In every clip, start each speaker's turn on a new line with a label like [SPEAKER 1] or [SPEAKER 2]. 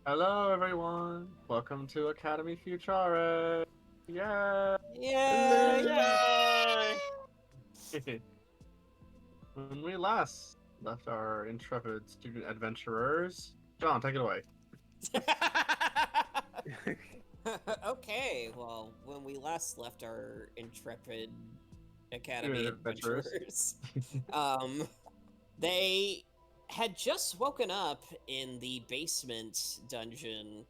[SPEAKER 1] Hello, everyone. Welcome to Academy Futurae. Yeah.
[SPEAKER 2] Yay!
[SPEAKER 3] Yay!
[SPEAKER 1] When we last left our intrepid student adventurers, John, take it away.
[SPEAKER 2] Okay, well, when we last left our intrepid academy
[SPEAKER 1] Student adventurers.
[SPEAKER 2] adventurers, um, they had just woken up in the basement dungeon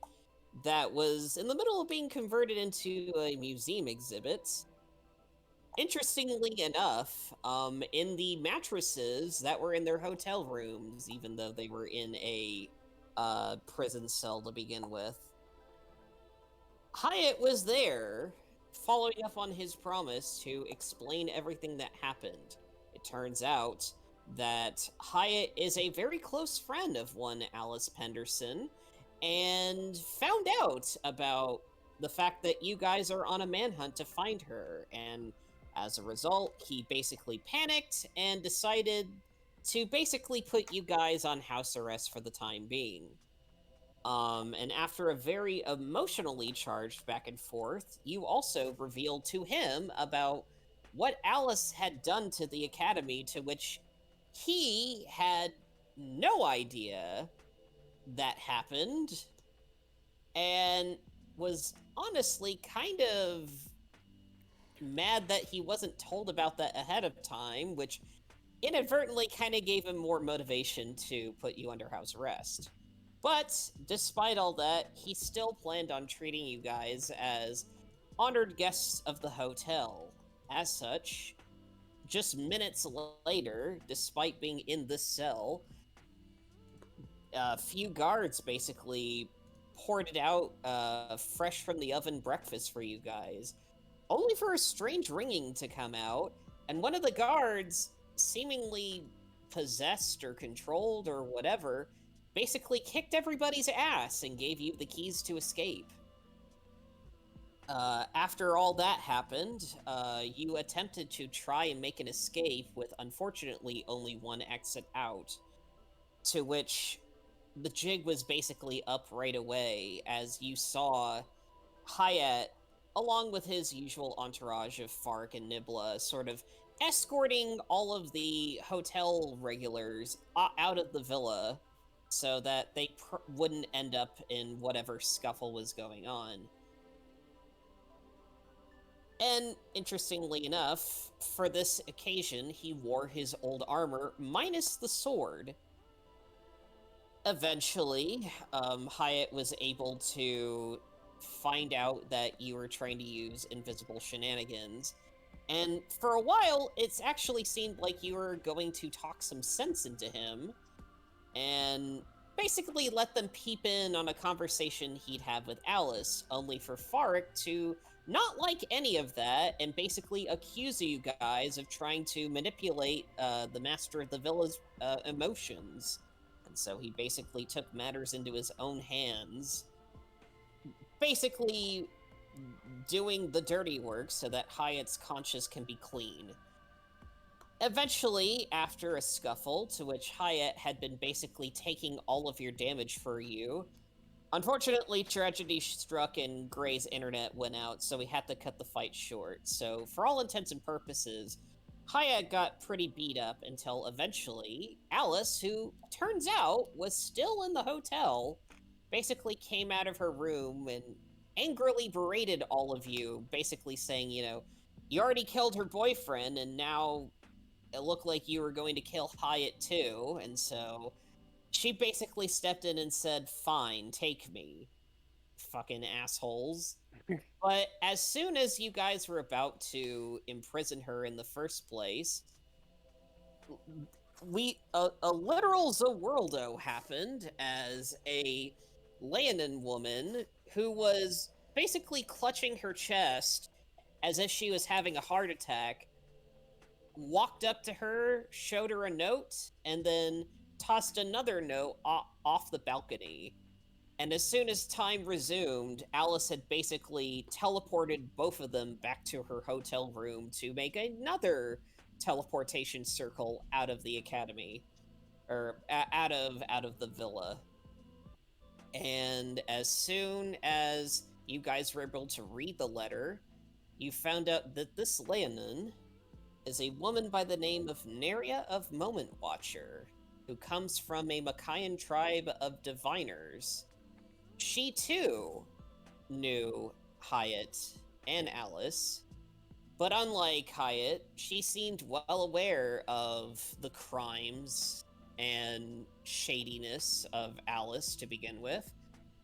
[SPEAKER 2] that was in the middle of being converted into a museum exhibit. Interestingly enough, in the mattresses that were in their hotel rooms, even though they were in a prison cell to begin with, Hyatt was there, following up on his promise to explain everything that happened. It turns out that Hyatt is a very close friend of one Alice Penderson and found out about the fact that you guys are on a manhunt to find her. And as a result, he basically panicked and decided to basically put you guys on house arrest for the time being. And after a very emotionally charged back and forth, you also revealed to him about what Alice had done to the Academy, to which he had no idea that happened, and was honestly kind of mad that he wasn't told about that ahead of time, which inadvertently kind of gave him more motivation to put you under house arrest. But despite all that, he still planned on treating you guys as honored guests of the hotel. As such, just minutes later, despite being in this cell, a few guards basically poured out fresh from the oven breakfast for you guys, only for a strange ringing to come out, and one of the guards, seemingly possessed or controlled or whatever, basically kicked everybody's ass and gave you the keys to escape. After all that happened, you attempted to try and make an escape with, unfortunately, only one exit out, to which the jig was basically up right away as you saw Hyatt, along with his usual entourage of Fark and Nibla, sort of escorting all of the hotel regulars out of the villa so that they wouldn't end up in whatever scuffle was going on. And interestingly enough, for this occasion, he wore his old armor minus the sword. Eventually, Hyatt was able to find out that you were trying to use invisible shenanigans. And for a while, it's actually seemed like you were going to talk some sense into him and basically let them peep in on a conversation he'd have with Alice, only for Farik to not like any of that and basically accuse you guys of trying to manipulate the master of the villa's emotions. And so he basically took matters into his own hands, basically doing the dirty work so that Hyatt's conscience can be clean. Eventually, after a scuffle to which Hyatt had been basically taking all of your damage for you, unfortunately, tragedy struck and Gray's internet went out, so we had to cut the fight short. So, for all intents and purposes, Hyatt got pretty beat up until eventually Alice, who turns out was still in the hotel, basically came out of her room and angrily berated all of you, basically saying, you already killed her boyfriend, and now it looked like you were going to kill Hyatt too, and so she basically stepped in and said, fine, take me, fucking assholes. But as soon as you guys were about to imprison her in the first place, a literal Zawirldo happened as a Leonin woman who was basically clutching her chest as if she was having a heart attack, walked up to her, showed her a note, and then tossed another note off the balcony. And as soon as time resumed, Alice had basically teleported both of them back to her hotel room to make another teleportation circle out of the academy, or out of the villa. And as soon as you guys were able to read the letter, you found out that this Leonin is a woman by the name of Neria of Moment Watcher, who comes from a Machian tribe of diviners. She too knew Hyatt and Alice, but unlike Hyatt, she seemed well aware of the crimes and shadiness of Alice to begin with.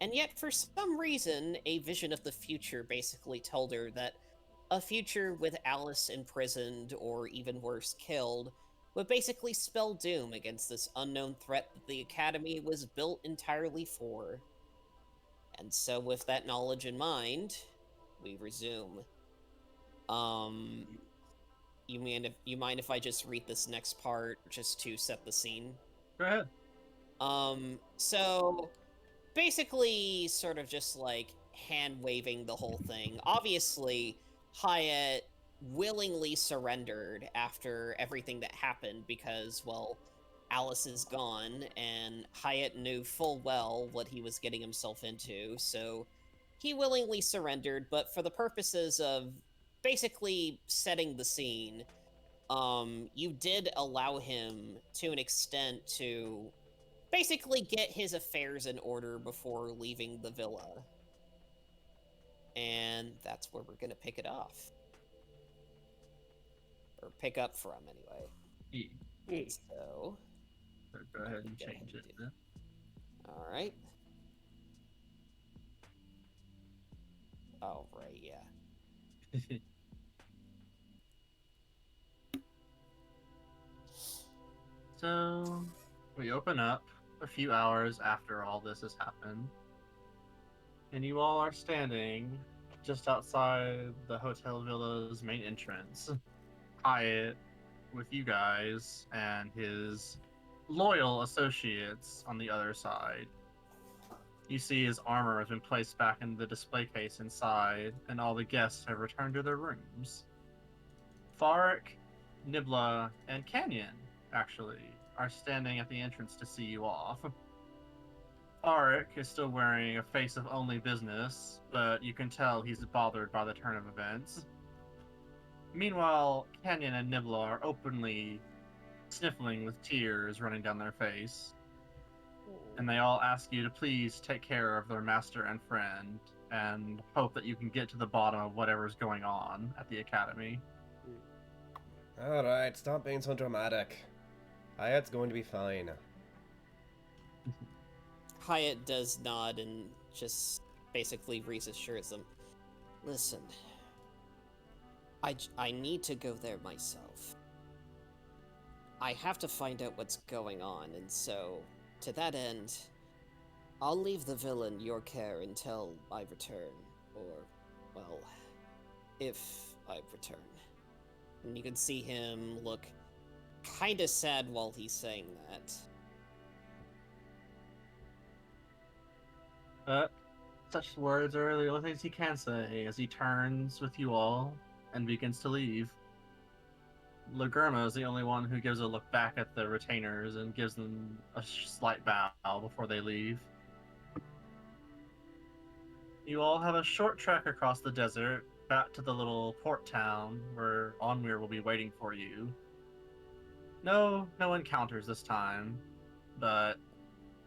[SPEAKER 2] And yet, for some reason, a vision of the future basically told her that a future with Alice imprisoned or even worse, killed, would basically spell doom against this unknown threat that the Academy was built entirely for. And so, with that knowledge in mind, we resume. Um, you mind if I just read this next part just to set the scene?
[SPEAKER 1] Go ahead.
[SPEAKER 2] So basically sort of just like hand waving the whole thing. Obviously, Hyatt willingly surrendered after everything that happened because, well, Alice is gone, and Hyatt knew full well what he was getting himself into, so he willingly surrendered, but for the purposes of basically setting the scene, you did allow him to an extent to basically get his affairs in order before leaving the villa. And that's where we're going to pick it off. Or pick up from, anyway. So
[SPEAKER 1] go ahead and change it.
[SPEAKER 2] All right. Oh, right, yeah.
[SPEAKER 1] So, we open up a few hours after all this has happened, and you all are standing just outside the Hotel Villa's main entrance. Hyatt with you guys and his loyal associates on the other side. You see his armor has been placed back in the display case inside, and all the guests have returned to their rooms. Farik, Nibla, and Canyon, actually, are standing at the entrance to see you off. Farik is still wearing a face of only business, but you can tell he's bothered by the turn of events. Meanwhile, Canyon and Nibla are openly sniffling with tears running down their face. And they all ask you to please take care of their master and friend, and hope that you can get to the bottom of whatever's going on at the Academy.
[SPEAKER 3] Alright, stop being so dramatic. Hyatt's going to be fine.
[SPEAKER 2] Hyatt does nod and just basically reassures them. Listen, I need to go there myself. I have to find out what's going on, and so, to that end, I'll leave the villa in your care until I return. Or, well, if I return. And you can see him look kinda sad while he's saying that.
[SPEAKER 1] Such words are the only things he can say as he turns with you all and begins to leave. Lagerma is the only one who gives a look back at the retainers and gives them a slight bow before they leave. You all have a short trek across the desert back to the little port town where Onweir will be waiting for you. No encounters this time, but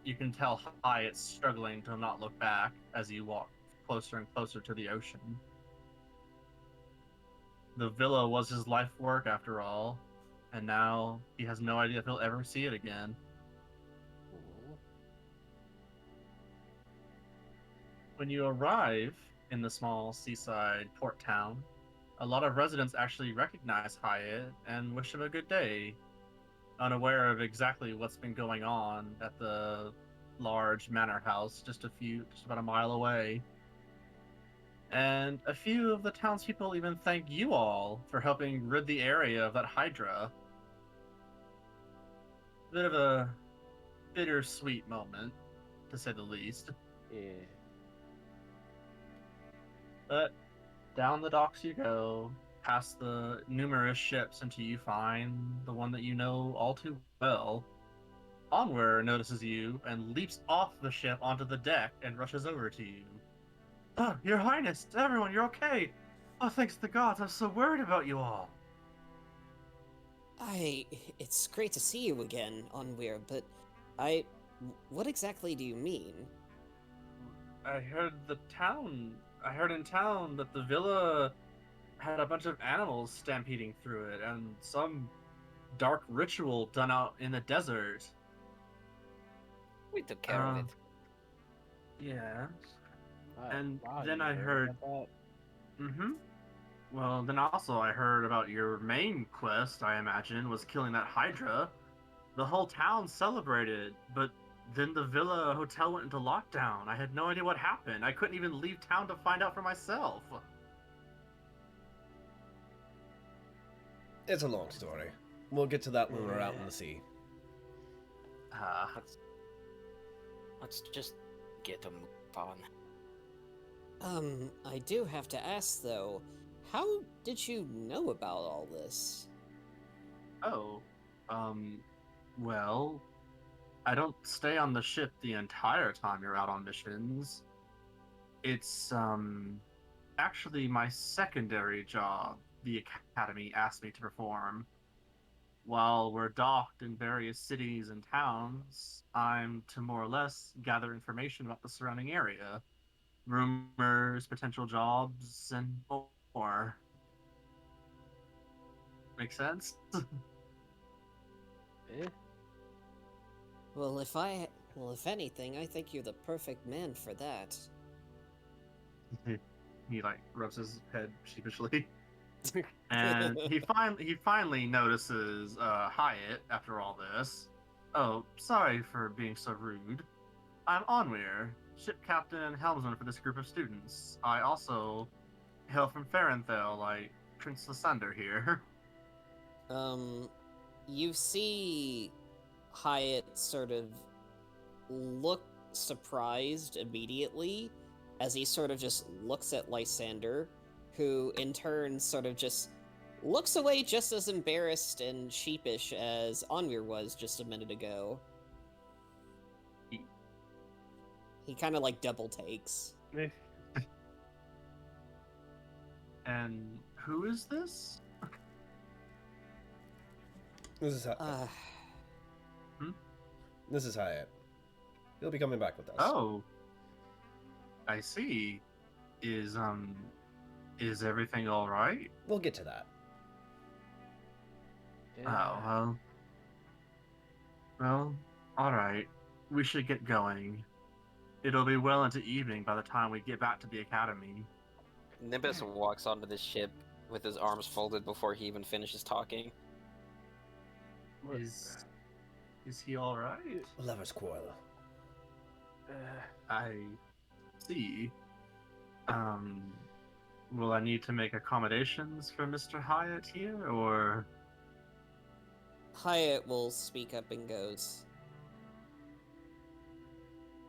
[SPEAKER 1] you can tell Hyatt's struggling to not look back as you walk closer and closer to the ocean. The villa was his life work after all, and now he has no idea if he'll ever see it again. When you arrive in the small seaside port town, a lot of residents actually recognize Hyatt and wish him a good day, unaware of exactly what's been going on at the large manor house just about a mile away. And a few of the townspeople even thank you all for helping rid the area of that Hydra. Bit of a bittersweet moment, to say the least.
[SPEAKER 3] Yeah.
[SPEAKER 1] But down the docks you go, past the numerous ships until you find the one that you know all too well. Onwer notices you and leaps off the ship onto the deck and rushes over to you. Oh, Your Highness, everyone, you're okay. Oh, thanks to the gods, I was so worried about you all.
[SPEAKER 2] It's great to see you again, Onweir, but what exactly do you mean?
[SPEAKER 1] I heard in town that the villa had a bunch of animals stampeding through it and some dark ritual done out in the desert.
[SPEAKER 4] We took care of it.
[SPEAKER 1] Yeah.
[SPEAKER 5] Wow,
[SPEAKER 1] And
[SPEAKER 5] wow,
[SPEAKER 1] then
[SPEAKER 5] you
[SPEAKER 1] I heard.
[SPEAKER 5] about
[SPEAKER 1] Mm-hmm. Well, then also I heard about your main quest, I imagine, was killing that Hydra. The whole town celebrated, but then the Villa Hotel went into lockdown. I had no idea what happened. I couldn't even leave town to find out for myself.
[SPEAKER 3] It's a long story. We'll get to that when we're out in the sea.
[SPEAKER 4] Let's just get a move on.
[SPEAKER 2] I do have to ask though, how did you know about all this?
[SPEAKER 1] Oh, well, I don't stay on the ship the entire time you're out on missions. It's, actually my secondary job the Academy asked me to perform. While we're docked in various cities and towns, I'm to more or less gather information about the surrounding area. Rumors, potential jobs, and more. Make sense?
[SPEAKER 5] Eh?
[SPEAKER 2] Well, if anything, I think you're the perfect man for that.
[SPEAKER 1] He like rubs his head sheepishly. And he finally notices Hyatt after all this. Oh, sorry for being so rude. I'm Onweir, ship captain and helmsman for this group of students. I also hail from Farenthel, like Prince Lysander here.
[SPEAKER 2] You see Hyatt sort of look surprised immediately as he sort of just looks at Lysander, who in turn sort of just looks away just as embarrassed and sheepish as Onweir was just a minute ago. He kind of like double takes.
[SPEAKER 1] And who is this?
[SPEAKER 3] This is This is Hyatt. He'll be coming back with us.
[SPEAKER 1] Oh, I see. Is everything all right?
[SPEAKER 3] We'll get to that.
[SPEAKER 1] Oh, well, all right. We should get going. It'll be well into evening by the time we get back to the academy.
[SPEAKER 4] Nimbus walks onto the ship with his arms folded before he even finishes talking.
[SPEAKER 1] Is he all right?
[SPEAKER 3] Lover's quarrel.
[SPEAKER 1] I see. Will I need to make accommodations for Mr. Hyatt here, or?
[SPEAKER 2] Hyatt will speak up and goes,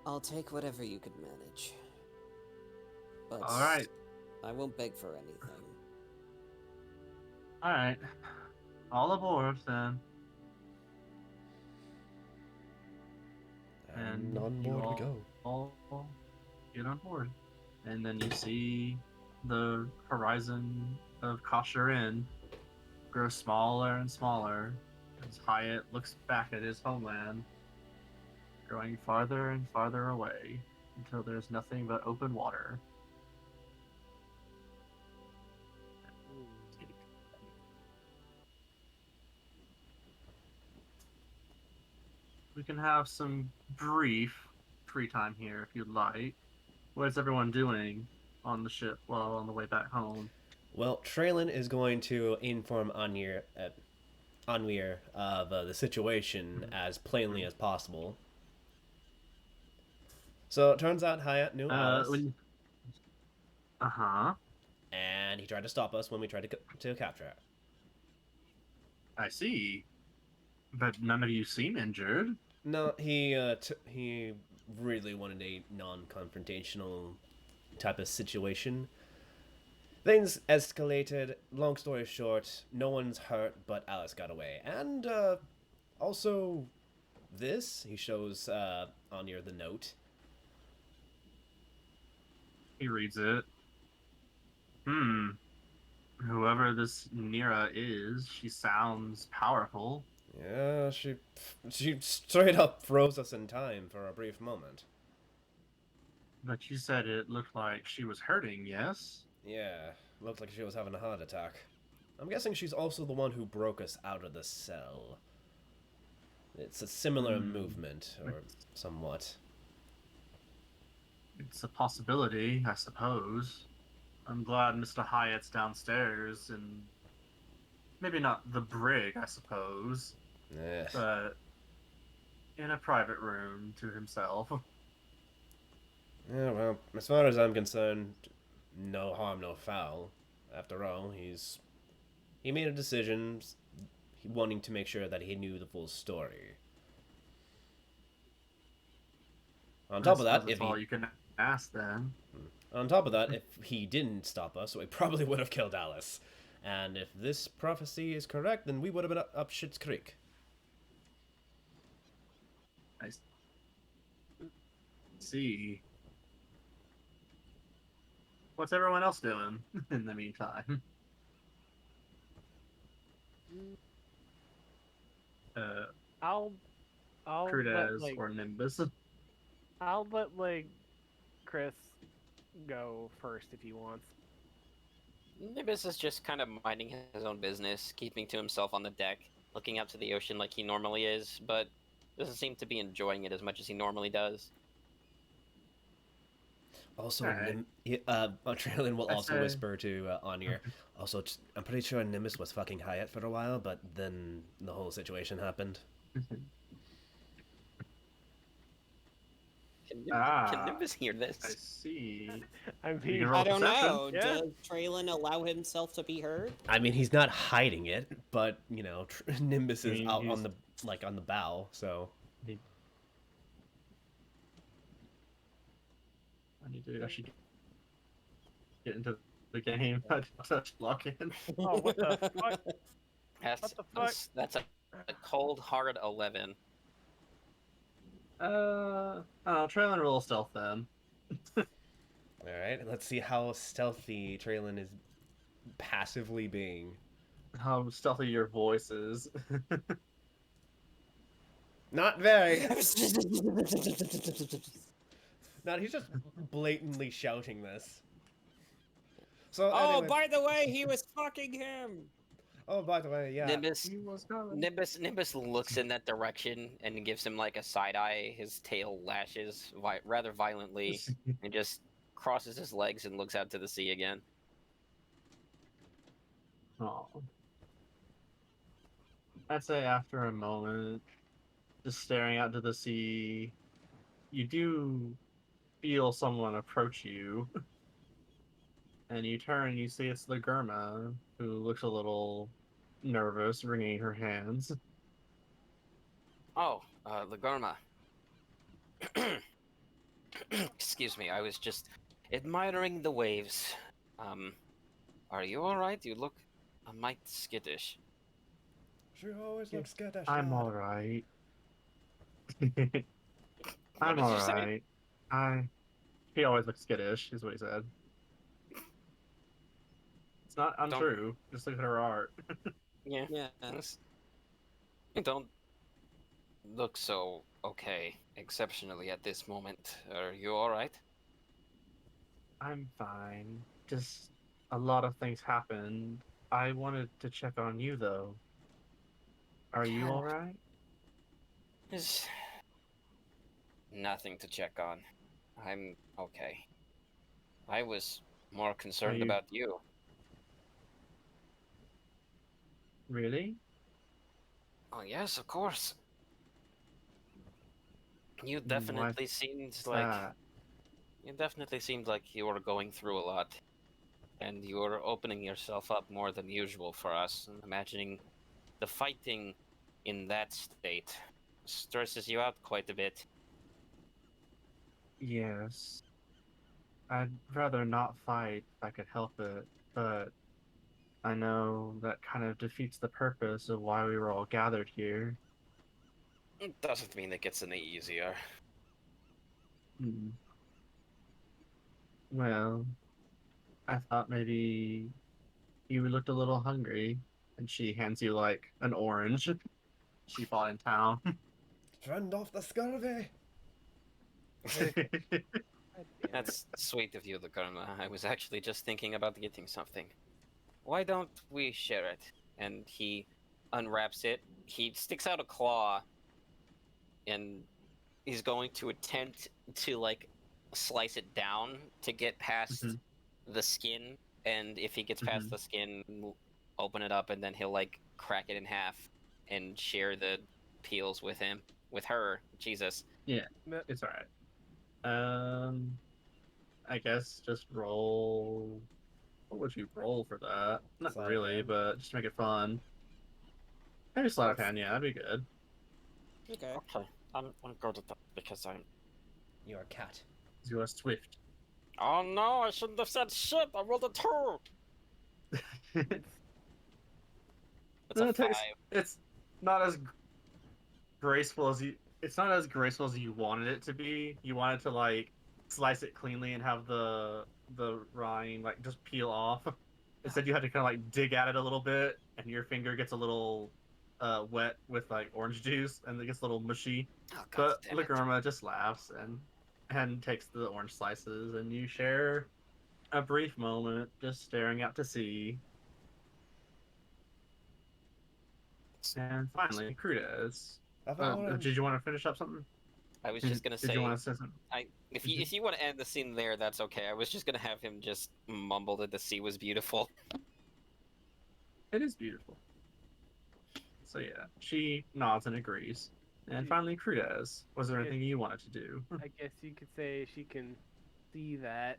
[SPEAKER 2] I'll take whatever you could manage. But
[SPEAKER 1] All right.
[SPEAKER 2] I won't beg for anything.
[SPEAKER 1] All right. All aboard then.
[SPEAKER 3] And on
[SPEAKER 1] you
[SPEAKER 3] board we go.
[SPEAKER 1] all get on board. And then you see the horizon of Kosher Inn grow smaller and smaller as Hyatt looks back at his homeland, growing farther and farther away until there's nothing but open water. We can have some brief free time here if you'd like. What is everyone doing on the ship while on the way back home?
[SPEAKER 3] Well, Traylon is going to inform Anir of the situation as plainly as possible. So it turns out Hyatt knew Alice, and he tried to stop us when we tried to capture her.
[SPEAKER 1] I see. But none of you seem injured.
[SPEAKER 3] No, he really wanted a non-confrontational type of situation. Things escalated. Long story short, no one's hurt, but Alice got away. And also, this, he shows Anya the note.
[SPEAKER 1] He reads it. Whoever this Nira is, she sounds powerful.
[SPEAKER 3] Yeah, she straight up froze us in time for a brief moment.
[SPEAKER 1] But you said it looked like she was hurting, yes?
[SPEAKER 3] Yeah, looked like she was having a heart attack. I'm guessing she's also the one who broke us out of the cell. It's a similar movement, or somewhat.
[SPEAKER 1] It's a possibility, I suppose. I'm glad Mr. Hyatt's downstairs, and maybe not the brig, I suppose,
[SPEAKER 3] Eh.
[SPEAKER 1] but in a private room to himself.
[SPEAKER 3] Yeah, well, as far as I'm concerned, no harm, no foul. After all, he made a decision wanting to make sure that he knew the full story. On top of that,
[SPEAKER 1] that's all you can ask then.
[SPEAKER 3] On top of that, if he didn't stop us, we probably would have killed Alice. And if this prophecy is correct, then we would have been up Schitt's Creek.
[SPEAKER 1] I see. What's everyone else doing in the meantime?
[SPEAKER 5] I'll
[SPEAKER 1] Crudez
[SPEAKER 5] let,
[SPEAKER 1] or Nimbus?
[SPEAKER 5] I'll let Chris go first if he wants.
[SPEAKER 4] Nimbus is just kind of minding his own business, keeping to himself on the deck, looking out to the ocean like he normally is, but doesn't seem to be enjoying it as much as he normally does.
[SPEAKER 3] Also,
[SPEAKER 1] Alright.
[SPEAKER 3] Traylon will also
[SPEAKER 1] say-
[SPEAKER 3] whisper to Anya. Also, I'm pretty sure Nimbus was fucking Hyatt for a while, but then the whole situation happened.
[SPEAKER 4] Can Nimbus hear
[SPEAKER 1] I
[SPEAKER 4] this?
[SPEAKER 1] see.
[SPEAKER 5] I
[SPEAKER 1] You
[SPEAKER 5] mean,
[SPEAKER 1] can roll
[SPEAKER 2] I don't
[SPEAKER 1] perception.
[SPEAKER 2] know.
[SPEAKER 5] Yeah.
[SPEAKER 2] Does Traylon allow himself to be heard?
[SPEAKER 3] I mean, he's not hiding it, but you know, Nimbus is
[SPEAKER 1] I mean,
[SPEAKER 3] out
[SPEAKER 1] he's-
[SPEAKER 3] on the bow, so.
[SPEAKER 1] I need to actually get into the game. I touch lock in.
[SPEAKER 5] oh, what the fuck?
[SPEAKER 4] That's,
[SPEAKER 5] What the fuck?
[SPEAKER 4] that's a cold, hard 11.
[SPEAKER 1] Traylon roll stealth then.
[SPEAKER 3] Alright, let's see how stealthy Traylon is passively being.
[SPEAKER 1] How stealthy your voice is.
[SPEAKER 3] Not very. No, he's just blatantly shouting this. So,
[SPEAKER 2] Oh,
[SPEAKER 3] anyway,
[SPEAKER 2] by the way, he was fucking him.
[SPEAKER 3] oh, by the way, yeah.
[SPEAKER 4] Nimbus,
[SPEAKER 1] He was coming.
[SPEAKER 4] Nimbus looks in that direction and gives him like a side eye. His tail lashes rather violently and just crosses his legs and looks out to the sea again.
[SPEAKER 1] Aw. I'd say after a moment, just staring out to the sea, you do feel someone approach you. And you turn and you see it's the Gurma, who looks a little nervous, wringing her hands.
[SPEAKER 4] Oh, Lagorma. Excuse me, I was just admiring the waves. Are you alright? You look a mite skittish.
[SPEAKER 3] She always looks good as
[SPEAKER 1] I'm alright. I'm
[SPEAKER 4] did you say?
[SPEAKER 1] alright. He always looks skittish, is what he said. It's not untrue. Just look at her art.
[SPEAKER 4] Yeah.
[SPEAKER 2] Yeah.
[SPEAKER 4] You don't look so okay, exceptionally at this moment. Are you alright?
[SPEAKER 1] I'm fine. Just a lot of things happened. I wanted to check on you though. Are you
[SPEAKER 4] Yeah.
[SPEAKER 1] alright?
[SPEAKER 4] There's nothing to check on. I'm okay. I was more concerned
[SPEAKER 1] you-
[SPEAKER 4] about you.
[SPEAKER 1] Really?
[SPEAKER 4] Oh yes, of course. You definitely seemed like
[SPEAKER 1] Ah,
[SPEAKER 4] you definitely seemed like you were going through a lot, and you were opening yourself up more than usual for us. And imagining the fighting in that state stresses you out quite a bit.
[SPEAKER 1] yes. I'd rather not fight if I could help it, but I know that kind of defeats the purpose of why we were all gathered here.
[SPEAKER 4] It doesn't mean it gets any easier.
[SPEAKER 1] Hmm. Well, I thought maybe you looked a little hungry, and she hands you like an orange she bought in town.
[SPEAKER 3] Fend off the scurvy!
[SPEAKER 5] God damn it.
[SPEAKER 4] That's sweet of you, Lakarma. I was actually just thinking about getting something. Why don't we share it? And he unwraps it. He sticks out a claw, and he's going to attempt to like slice it down to get past
[SPEAKER 1] Mhm,
[SPEAKER 4] the skin. And if he gets past
[SPEAKER 1] mhm.
[SPEAKER 4] the skin, we'll open it up, and then he'll like crack it in half and share the peels with him, with her. Jesus.
[SPEAKER 1] Yeah,
[SPEAKER 5] But
[SPEAKER 1] it's alright. I guess just roll. What would you roll for that? Not
[SPEAKER 3] Sleight of
[SPEAKER 1] really,
[SPEAKER 3] hand.
[SPEAKER 1] but just to make it fun. Maybe sleight of hand, yeah, that'd be good.
[SPEAKER 2] Okay.
[SPEAKER 4] Okay, I'm good at that because I'm.
[SPEAKER 3] You're a cat.
[SPEAKER 1] You are swift.
[SPEAKER 4] Oh no! I shouldn't have said shit. I rolled a 2.
[SPEAKER 5] it's
[SPEAKER 4] It's a 5.
[SPEAKER 1] It's not as graceful as you. It's not as graceful as you wanted it to be. You wanted to like slice it cleanly and have the rind like just peel off. Instead, you had to kind of like dig at it a little bit, and your finger gets a little wet with like orange juice, and it gets a little mushy.
[SPEAKER 4] Oh god
[SPEAKER 1] But
[SPEAKER 4] damn it!
[SPEAKER 1] Likarma just laughs and takes the orange slices, and you share a brief moment just staring out to sea. And finally, Crudez.
[SPEAKER 3] Have an orange.
[SPEAKER 1] Did you want to finish up something?
[SPEAKER 4] I was just gonna
[SPEAKER 1] Did you
[SPEAKER 4] say,
[SPEAKER 1] want to say something?
[SPEAKER 4] if you want to end the scene there, that's okay. I was just gonna have him just mumble that the sea was beautiful.
[SPEAKER 1] It is beautiful. So yeah, she nods and agrees. And finally, Crudez. Was there anything you wanted to do?
[SPEAKER 5] I guess you could say she can see that.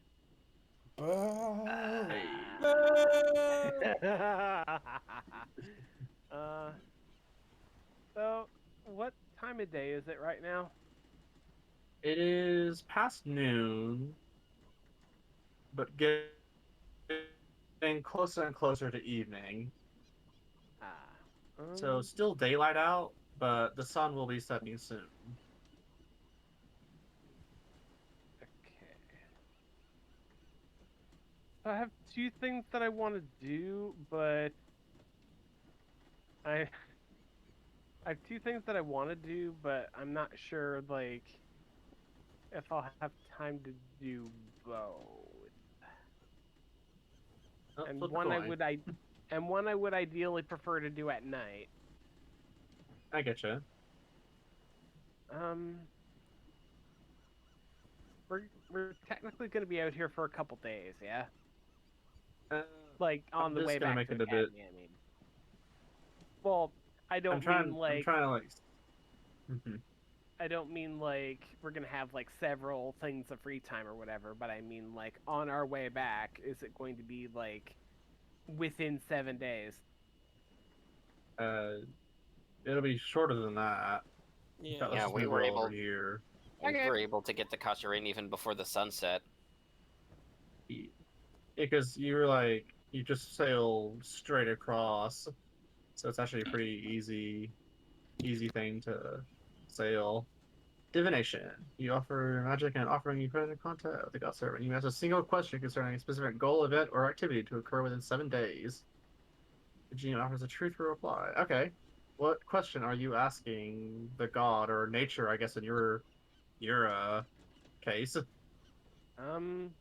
[SPEAKER 5] uh, so what time of day is it right now?
[SPEAKER 1] It is past noon, but getting closer and closer to evening. So
[SPEAKER 5] Um,
[SPEAKER 1] still daylight out, but the sun will be setting soon.
[SPEAKER 5] okay. I have two things that I want to do, but I I have two things that I want to do, but I'm not sure like if I'll have time to do both.
[SPEAKER 1] Oh,
[SPEAKER 5] And
[SPEAKER 1] flip a
[SPEAKER 5] one
[SPEAKER 1] coin.
[SPEAKER 5] I would ideally prefer to do at night.
[SPEAKER 1] I get you.
[SPEAKER 5] Um, we're technically going to be out here for a couple days, yeah. Like on
[SPEAKER 1] I'm
[SPEAKER 5] the
[SPEAKER 1] just
[SPEAKER 5] way
[SPEAKER 1] gonna
[SPEAKER 5] back
[SPEAKER 1] make
[SPEAKER 5] to
[SPEAKER 1] it a bit.
[SPEAKER 5] Academy, I mean. Well, I
[SPEAKER 1] I'm
[SPEAKER 5] don't
[SPEAKER 1] trying.
[SPEAKER 5] mean like
[SPEAKER 1] I'm trying to like. Mhm.
[SPEAKER 5] I don't mean like we're gonna have like several things of free time or whatever, but I mean like on our way back, is it going to be like within 7 days?
[SPEAKER 1] Uh, it'll be shorter than that. In fact,
[SPEAKER 2] Yeah.
[SPEAKER 1] let's
[SPEAKER 4] Yeah,
[SPEAKER 1] just
[SPEAKER 4] we
[SPEAKER 1] move
[SPEAKER 4] were
[SPEAKER 1] it over
[SPEAKER 4] able
[SPEAKER 1] here.
[SPEAKER 4] we
[SPEAKER 5] Okay.
[SPEAKER 4] were able to get to Kashurin even before the sunset.
[SPEAKER 1] Because you're like you just sail straight across, so it's actually a pretty easy thing to sail. Divination. You offer magic and offering you present contact with the god servant. You ask a single question concerning a specific goal, event, or activity to occur within 7 days. The genie offers a truthful reply. Okay. What question are you asking the god or nature, I guess in your case?
[SPEAKER 5] Um,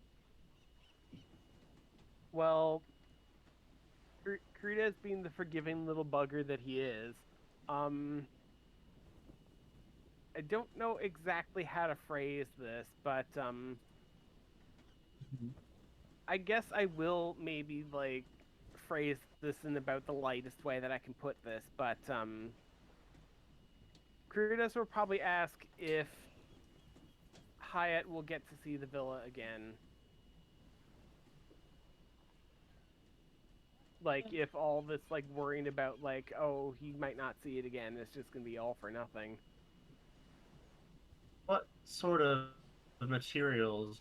[SPEAKER 5] well, Kuritas being the forgiving little bugger that he is, um, I don't know exactly how to phrase this, but I guess I will maybe like phrase this in about the lightest way that I can put this, but Kuritas will probably ask if Hyatt will get to see the villa again. Like if all this like worrying about like, oh, he might not see it again, it's just gonna be all for nothing.
[SPEAKER 1] What sort of materials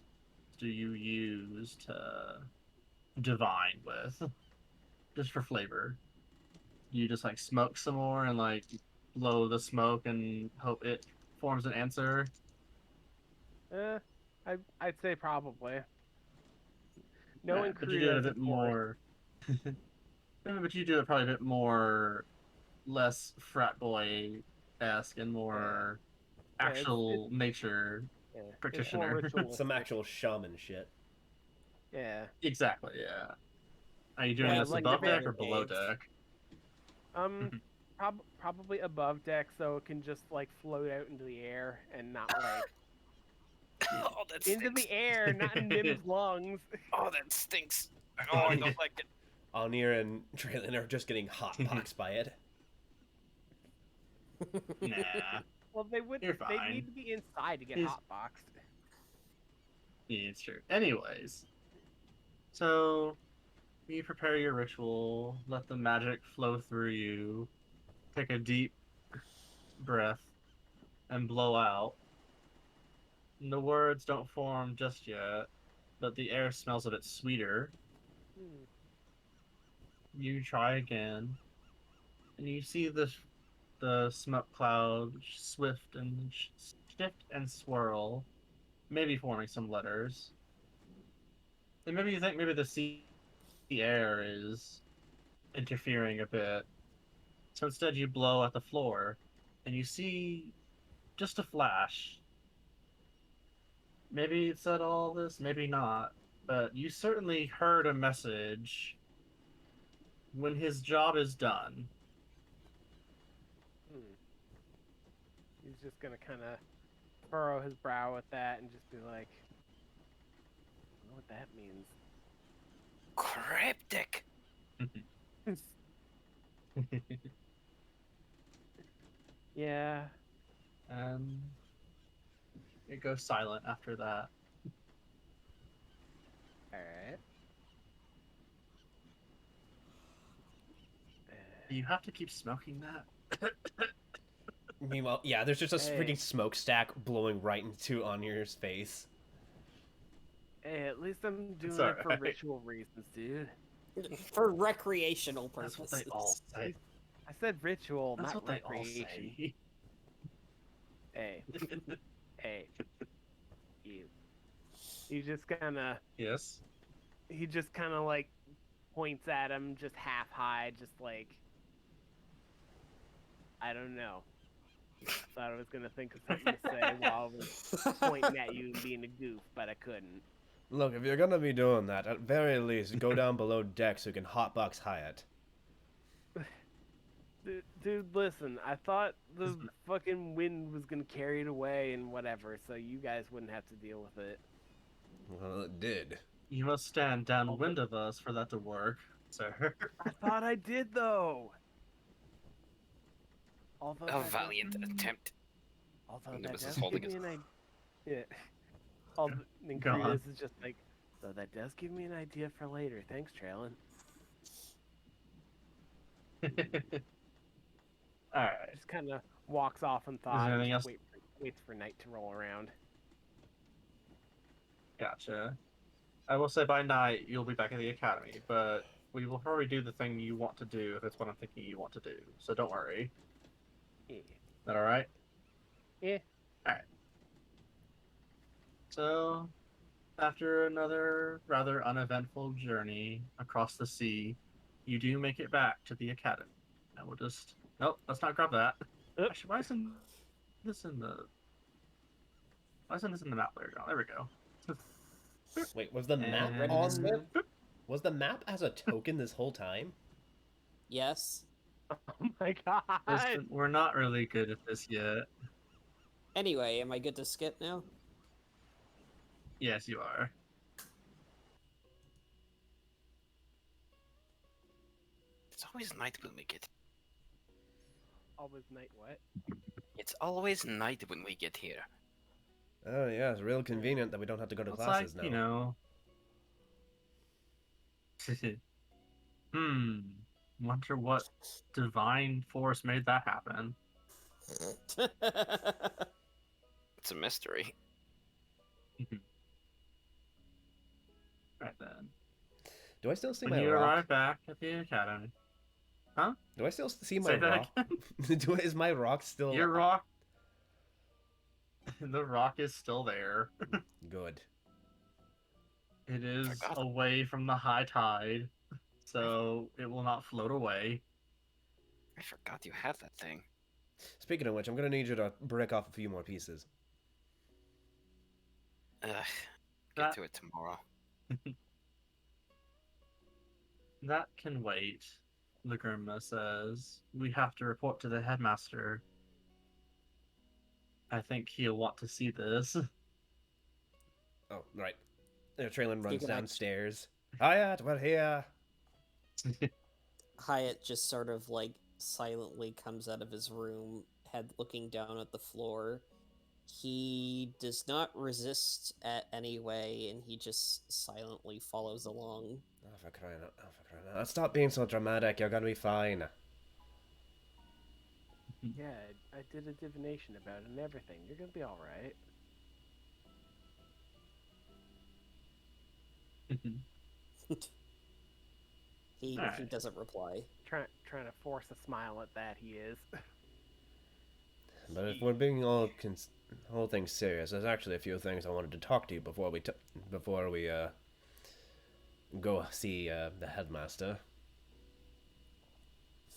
[SPEAKER 1] do you use to divine with? Just for flavor. Do you just like smoke some more and like blow the smoke and hope it forms an answer?
[SPEAKER 5] I'd say probably.
[SPEAKER 1] Yeah,
[SPEAKER 5] Knowing
[SPEAKER 1] but you
[SPEAKER 5] Crew
[SPEAKER 1] do it a
[SPEAKER 5] as a
[SPEAKER 1] bit
[SPEAKER 5] force.
[SPEAKER 1] more. But you do it probably a bit more, less frat boy esque and more
[SPEAKER 5] Yeah, it's
[SPEAKER 1] actual nature
[SPEAKER 5] yeah, it's more
[SPEAKER 1] practitioner.
[SPEAKER 3] Some
[SPEAKER 5] ritualistic.
[SPEAKER 3] actual shaman shit.
[SPEAKER 5] Yeah.
[SPEAKER 1] Exactly. Yeah. Are you doing
[SPEAKER 5] Yeah,
[SPEAKER 1] this
[SPEAKER 5] like
[SPEAKER 1] above
[SPEAKER 5] the
[SPEAKER 1] deck
[SPEAKER 2] very
[SPEAKER 1] or below
[SPEAKER 2] caves.
[SPEAKER 1] deck?
[SPEAKER 5] Um, probably above deck, so it can just like float out into the air and not like
[SPEAKER 4] Oh, that
[SPEAKER 5] into
[SPEAKER 4] stinks.
[SPEAKER 5] the air, not in Nim's lungs.
[SPEAKER 4] Oh, that stinks. Oh, I don't like it.
[SPEAKER 3] Alnir and Traylon are just getting hotboxed by it.
[SPEAKER 1] Nah,
[SPEAKER 5] Well,
[SPEAKER 1] you're
[SPEAKER 5] they
[SPEAKER 1] fine.
[SPEAKER 5] need to be inside to get
[SPEAKER 1] He's-
[SPEAKER 5] hotboxed.
[SPEAKER 1] Yeah, it's true. Anyways, so you prepare your ritual, let the magic flow through you, take a deep breath, and blow out. And the words don't form just yet, but the air smells a bit sweeter.
[SPEAKER 5] Hmm.
[SPEAKER 1] You try again, and you see the smoke cloud shift and swirl, maybe forming some letters. And maybe you think maybe the air is interfering a bit. So instead, you blow at the floor, and you see just a flash. Maybe it said all this, maybe not, but you certainly heard a message. When his job is done,
[SPEAKER 5] Hmm. He's just gonna kind of furrow his brow with that and just be like, I don't know what that means.
[SPEAKER 4] Cryptic.
[SPEAKER 5] Yeah.
[SPEAKER 1] and it goes silent after that.
[SPEAKER 5] All right.
[SPEAKER 1] Do you have to keep smoking that?
[SPEAKER 3] Meanwhile, yeah, there's just a
[SPEAKER 5] Hey.
[SPEAKER 3] freaking smokestack blowing right into Alnir's face.
[SPEAKER 5] Hey, at least I'm doing
[SPEAKER 1] all
[SPEAKER 5] it for
[SPEAKER 1] right.
[SPEAKER 5] ritual reasons, dude.
[SPEAKER 2] For recreational
[SPEAKER 1] That's
[SPEAKER 2] purposes.
[SPEAKER 1] what they all say.
[SPEAKER 5] I said ritual,
[SPEAKER 1] That's
[SPEAKER 5] not
[SPEAKER 1] what they all
[SPEAKER 5] recreation.
[SPEAKER 1] say.
[SPEAKER 5] Hey, hey, you. You just kind of,
[SPEAKER 1] Yes.
[SPEAKER 5] he just kind of like points at him, just half high, just like, I don't know. Thought I was gonna think of something to say while I was pointing at you and being a goof, but I couldn't.
[SPEAKER 3] Look, if you're gonna be doing that, at very least, go down below deck so you can hotbox Hyatt.
[SPEAKER 5] Dude, listen, I thought the fucking wind was gonna carry it away and whatever, so you guys wouldn't have to deal with it.
[SPEAKER 3] Well, it did.
[SPEAKER 1] You must stand downwind of us for that to work, sir.
[SPEAKER 5] I thought I did though. Although
[SPEAKER 4] A valiant attempt.
[SPEAKER 5] although that
[SPEAKER 4] Nimbus is
[SPEAKER 5] does
[SPEAKER 4] holding
[SPEAKER 5] give
[SPEAKER 4] his-
[SPEAKER 5] me an idea. Although, and
[SPEAKER 1] Go on.
[SPEAKER 5] Krios is just like, so that does give me an idea for later. Thanks, Traylon.
[SPEAKER 1] Alright.
[SPEAKER 5] Just kind of walks off in thought and
[SPEAKER 1] anything
[SPEAKER 5] just
[SPEAKER 1] else?
[SPEAKER 5] waits for night to roll around.
[SPEAKER 1] Gotcha. I will say by night you'll be back at the academy, but we will probably do the thing you want to do if it's what I'm thinking you want to do. So don't worry.
[SPEAKER 5] Yeah.
[SPEAKER 1] Is that alright?
[SPEAKER 5] Yeah.
[SPEAKER 1] Alright. So, after another rather uneventful journey across the sea, you do make it back to the academy. I will just. Nope, let's not grab that.
[SPEAKER 5] Oop.
[SPEAKER 1] Actually, why isn't this in the. Why isn't this in the map layer? Oh, there we go.
[SPEAKER 3] Wait, was the map
[SPEAKER 1] And-
[SPEAKER 3] on?
[SPEAKER 1] Boop.
[SPEAKER 3] Was the map as a token this whole time?
[SPEAKER 2] Yes.
[SPEAKER 5] Oh my god.
[SPEAKER 1] Listen, we're not really good at this yet.
[SPEAKER 2] Anyway, am I good to skip now?
[SPEAKER 1] Yes, you are.
[SPEAKER 4] It's always night when we get.
[SPEAKER 5] Always night what?
[SPEAKER 4] It's always night when we get here.
[SPEAKER 3] Oh yeah, it's real convenient that we don't have to go to
[SPEAKER 1] It's
[SPEAKER 3] classes
[SPEAKER 1] like,
[SPEAKER 3] now.
[SPEAKER 1] Wonder what divine force made that happen.
[SPEAKER 4] It's a mystery.
[SPEAKER 1] Right then.
[SPEAKER 3] Do I still see
[SPEAKER 1] When
[SPEAKER 3] my
[SPEAKER 1] you
[SPEAKER 3] rock?
[SPEAKER 1] arrive back at the academy. Huh?
[SPEAKER 3] Do I still see my
[SPEAKER 1] Say that
[SPEAKER 3] rock?
[SPEAKER 1] again?
[SPEAKER 3] Is my rock still
[SPEAKER 1] Your rock. The rock is still there.
[SPEAKER 3] good?
[SPEAKER 1] It is
[SPEAKER 4] Forgot.
[SPEAKER 1] away from the high tide, so it will not float away.
[SPEAKER 4] I forgot you had that thing.
[SPEAKER 3] Speaking of which, I'm gonna need you to break off a few more pieces.
[SPEAKER 4] Ugh. Get
[SPEAKER 1] That
[SPEAKER 4] to it tomorrow.
[SPEAKER 1] that can wait. The Grimma says we have to report to the headmaster. I think he'll want to see this.
[SPEAKER 3] Oh, right. Traylon runs
[SPEAKER 2] can
[SPEAKER 3] downstairs. Hiya, we're here.
[SPEAKER 2] Hyatt just sort of like silently comes out of his room, head looking down at the floor. He does not resist at any way, and he just silently follows along.
[SPEAKER 3] Oh, for crying out! Oh, for crying out! Stop being so dramatic. You're gonna be fine.
[SPEAKER 5] Yeah, I did a divination about it and everything. You're gonna be all right.
[SPEAKER 2] He
[SPEAKER 1] Alright.
[SPEAKER 2] doesn't reply.
[SPEAKER 5] Trying to force a smile at that. He is.
[SPEAKER 3] But if we're being whole thing serious, there's actually a few things I wanted to talk to you before we go see the headmaster.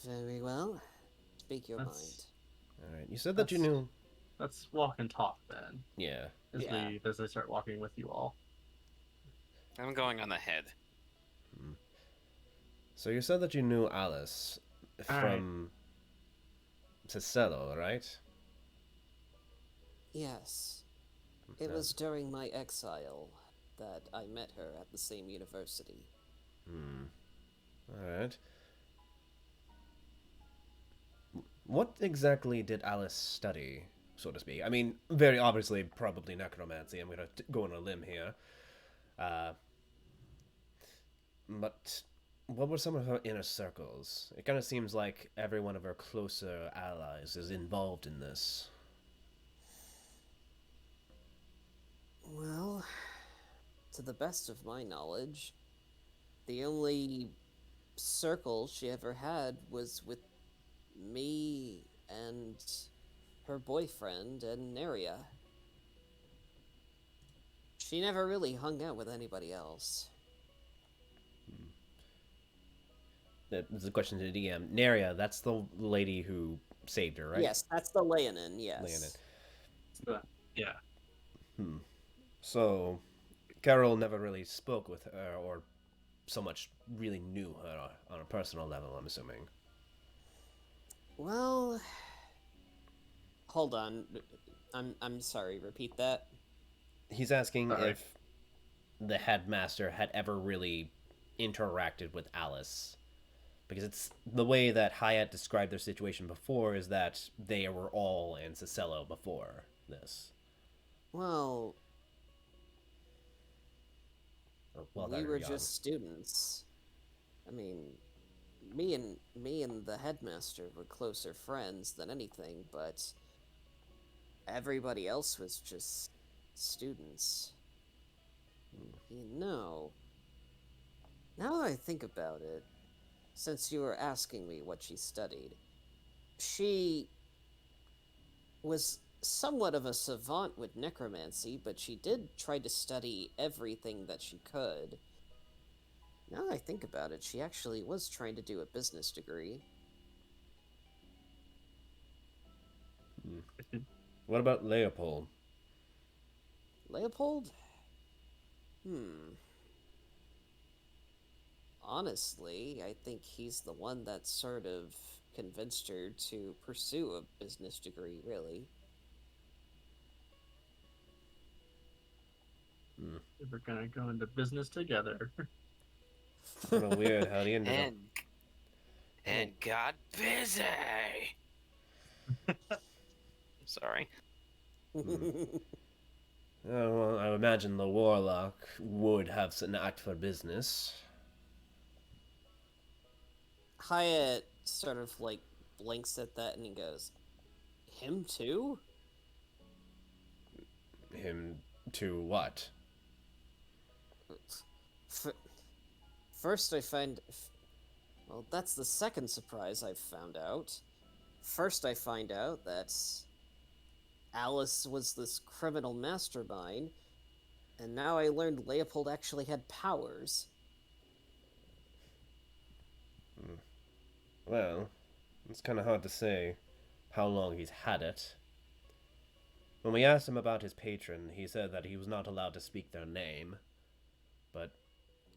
[SPEAKER 2] Very well. Speak your
[SPEAKER 1] That's-
[SPEAKER 2] mind.
[SPEAKER 3] All right. You said that you
[SPEAKER 1] That's-
[SPEAKER 3] knew.
[SPEAKER 1] Let's walk and talk then.
[SPEAKER 3] Yeah.
[SPEAKER 1] As I start walking with you all.
[SPEAKER 4] I'm going on ahead.
[SPEAKER 3] So you said that you knew Alice from Cicello, right?
[SPEAKER 2] Yes. It was during my exile that I met her at the same university.
[SPEAKER 3] All right. What exactly did Alice study, so to speak? I mean, very obviously, probably necromancy. I'm gonna go on a limb here. But what were some of her inner circles? It kind of seems like every one of her closer allies is involved in this.
[SPEAKER 2] Well, to the best of my knowledge, the only circle she ever had was with me and her boyfriend and Neria. She never really hung out with anybody else.
[SPEAKER 3] That's a question to the DM. Neria, that's the lady who saved her, right?
[SPEAKER 2] Yes, that's the Leonin, yes.
[SPEAKER 3] Leonin.
[SPEAKER 1] Yeah.
[SPEAKER 3] So, Carol never really spoke with her, or so much really knew her on a personal level, I'm assuming.
[SPEAKER 2] Well, hold on. I'm sorry, repeat that.
[SPEAKER 3] He's asking
[SPEAKER 1] Sorry.
[SPEAKER 3] if the headmaster had ever really interacted with Alice. Because it's the way that Hyatt described their situation before is that they were all in Cicello before this.
[SPEAKER 2] Well,
[SPEAKER 3] Or, well,
[SPEAKER 2] we
[SPEAKER 3] they
[SPEAKER 2] were
[SPEAKER 3] young.
[SPEAKER 2] just students. I mean, me and the headmaster were closer friends than anything, but everybody else was just students. You know, now that I think about it, since you were asking me what she studied, she was somewhat of a savant with necromancy, but she did try to study everything that she could. Now that I think about it, she actually was trying to do a business degree.
[SPEAKER 3] What about Leopold?
[SPEAKER 2] Leopold? Honestly, I think he's the one that sort of convinced her to pursue a business degree, really.
[SPEAKER 1] We're gonna go into business together.
[SPEAKER 3] Kind of weird how he ended up.
[SPEAKER 4] And got busy. Sorry.
[SPEAKER 3] Well, I imagine the warlock would have an act for business.
[SPEAKER 2] Hyatt sort of like blinks at that and he goes, "Him too?"
[SPEAKER 3] Him to what?
[SPEAKER 2] First, I find Well, that's the second surprise I've found out. First, I find out that Alice was this criminal mastermind, and now I learned Leopold actually had powers.
[SPEAKER 3] Well, it's kind of hard to say how long he's had it. When we asked him about his patron, he said that he was not allowed to speak their name. But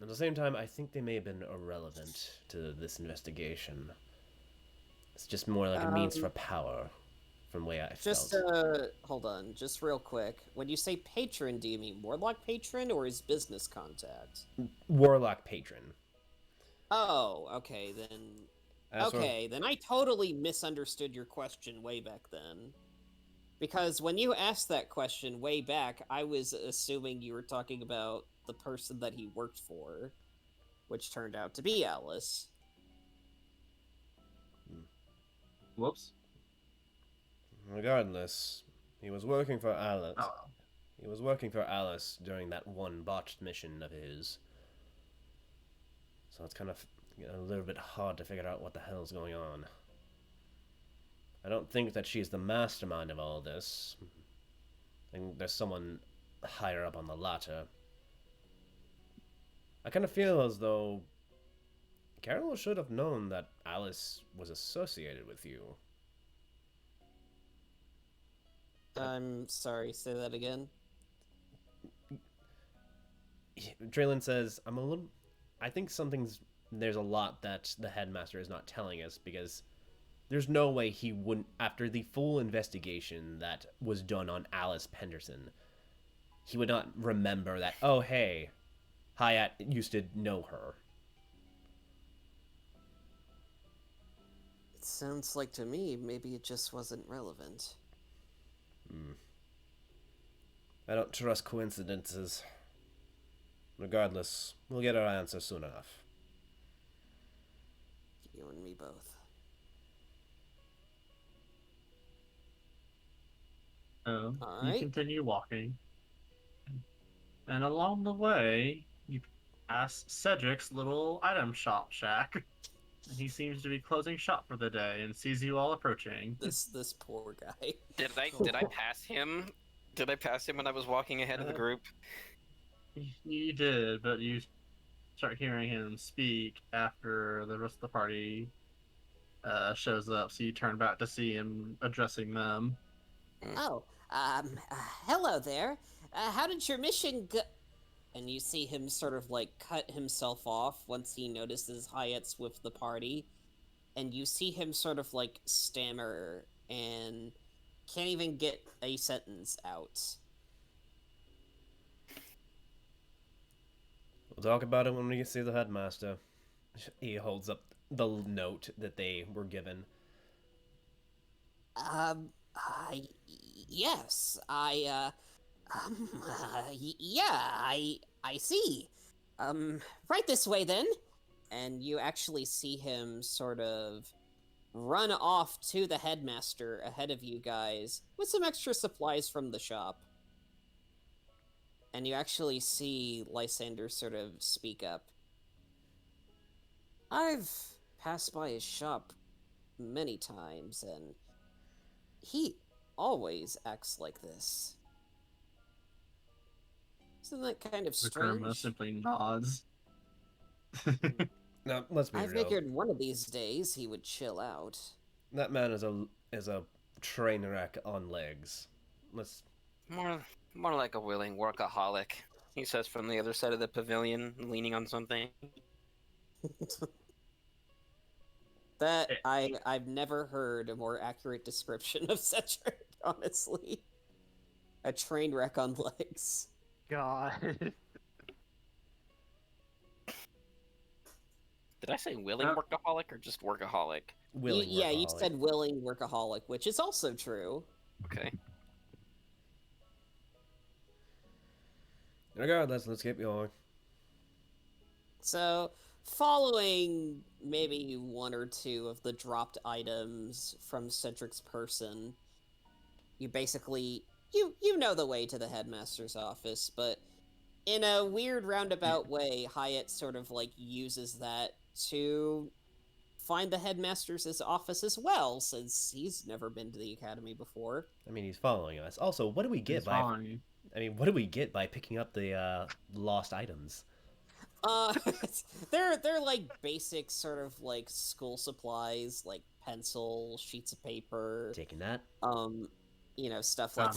[SPEAKER 3] at the same time, I think they may have been irrelevant to this investigation. It's just more like a means for power, from the way I
[SPEAKER 2] Just,
[SPEAKER 3] felt.
[SPEAKER 2] hold on, just real quick. When you say patron, do you mean Warlock patron or his business contact?
[SPEAKER 3] Warlock patron.
[SPEAKER 2] Oh, okay, then... then I totally misunderstood your question way back then. Because when you asked that question way back, I was assuming you were talking about the person that he worked for, which turned out to be Alice.
[SPEAKER 1] Whoops.
[SPEAKER 3] Regardless, he was working for Alice.
[SPEAKER 1] Oh.
[SPEAKER 3] He was working for Alice during that one botched mission of his. So it's kind of a little bit hard to figure out what the hell's going on. I don't think that she's the mastermind of all this. I think there's someone higher up on the ladder. I kind of feel as though Carol should have known that Alice was associated with you.
[SPEAKER 2] I'm sorry, say that again?
[SPEAKER 3] Traylon says, I think there's a lot that the headmaster is not telling us, because there's no way he wouldn't, after the full investigation that was done on Alice Penderson, he would not remember that, oh hey, Hyatt used to know her.
[SPEAKER 2] It sounds like to me maybe it just wasn't relevant.
[SPEAKER 3] I don't trust coincidences. Regardless, we'll get our answer soon enough.
[SPEAKER 2] You and me both.
[SPEAKER 1] So
[SPEAKER 2] All
[SPEAKER 1] you
[SPEAKER 2] right.
[SPEAKER 1] continue walking, and along the way, you pass Cedric's little item shop shack. And he seems to be closing shop for the day and sees you all approaching.
[SPEAKER 2] This poor guy.
[SPEAKER 4] Did I pass him? Did I pass him when I was walking ahead of the group?
[SPEAKER 1] You did, but you start hearing him speak after the rest of the party shows up, so you turn back to see him addressing them.
[SPEAKER 2] Oh, hello there. How did your mission go? And you see him sort of like cut himself off once he notices Hyatt's with the party. And you see him sort of like stammer and can't even get a sentence out.
[SPEAKER 3] We'll talk about it when we see the headmaster. He holds up the note that they were given.
[SPEAKER 2] Yes, I see. Right this way then. And you actually see him sort of run off to the headmaster ahead of you guys with some extra supplies from the shop. And you actually see Lysander sort of speak up. I've passed by his shop many times, and he always acts like this. Isn't that kind of strange?
[SPEAKER 1] Vikrama simply nods.
[SPEAKER 3] Now, let's be
[SPEAKER 2] I
[SPEAKER 3] real.
[SPEAKER 2] figured one of these days he would chill out.
[SPEAKER 3] That man is a train wreck on legs. Let's.
[SPEAKER 4] More like a willing workaholic. He says from the other side of the pavilion, leaning on something.
[SPEAKER 2] That I've never heard a more accurate description of Cedric, honestly. A train wreck on legs.
[SPEAKER 5] God.
[SPEAKER 4] Did I say willing workaholic or just workaholic?
[SPEAKER 3] Willing
[SPEAKER 2] Yeah, you
[SPEAKER 3] workaholic.
[SPEAKER 2] said willing workaholic, which is also true.
[SPEAKER 4] Okay.
[SPEAKER 3] Regardless, let's keep going.
[SPEAKER 2] So, following maybe one or two of the dropped items from Cedric's person, you basically you know the way to the headmaster's office, but in a weird roundabout way, Hyatt sort of like uses that to find the headmaster's office as well, since he's never been to the academy before.
[SPEAKER 3] I mean, he's following us. Also, what do we get
[SPEAKER 1] He's
[SPEAKER 3] by?
[SPEAKER 1] following you.
[SPEAKER 3] I mean, what do we get by picking up the lost items?
[SPEAKER 2] Uh, they're like basic sort of like school supplies, like pencil, sheets of paper,
[SPEAKER 3] Taking that.
[SPEAKER 2] Stuff like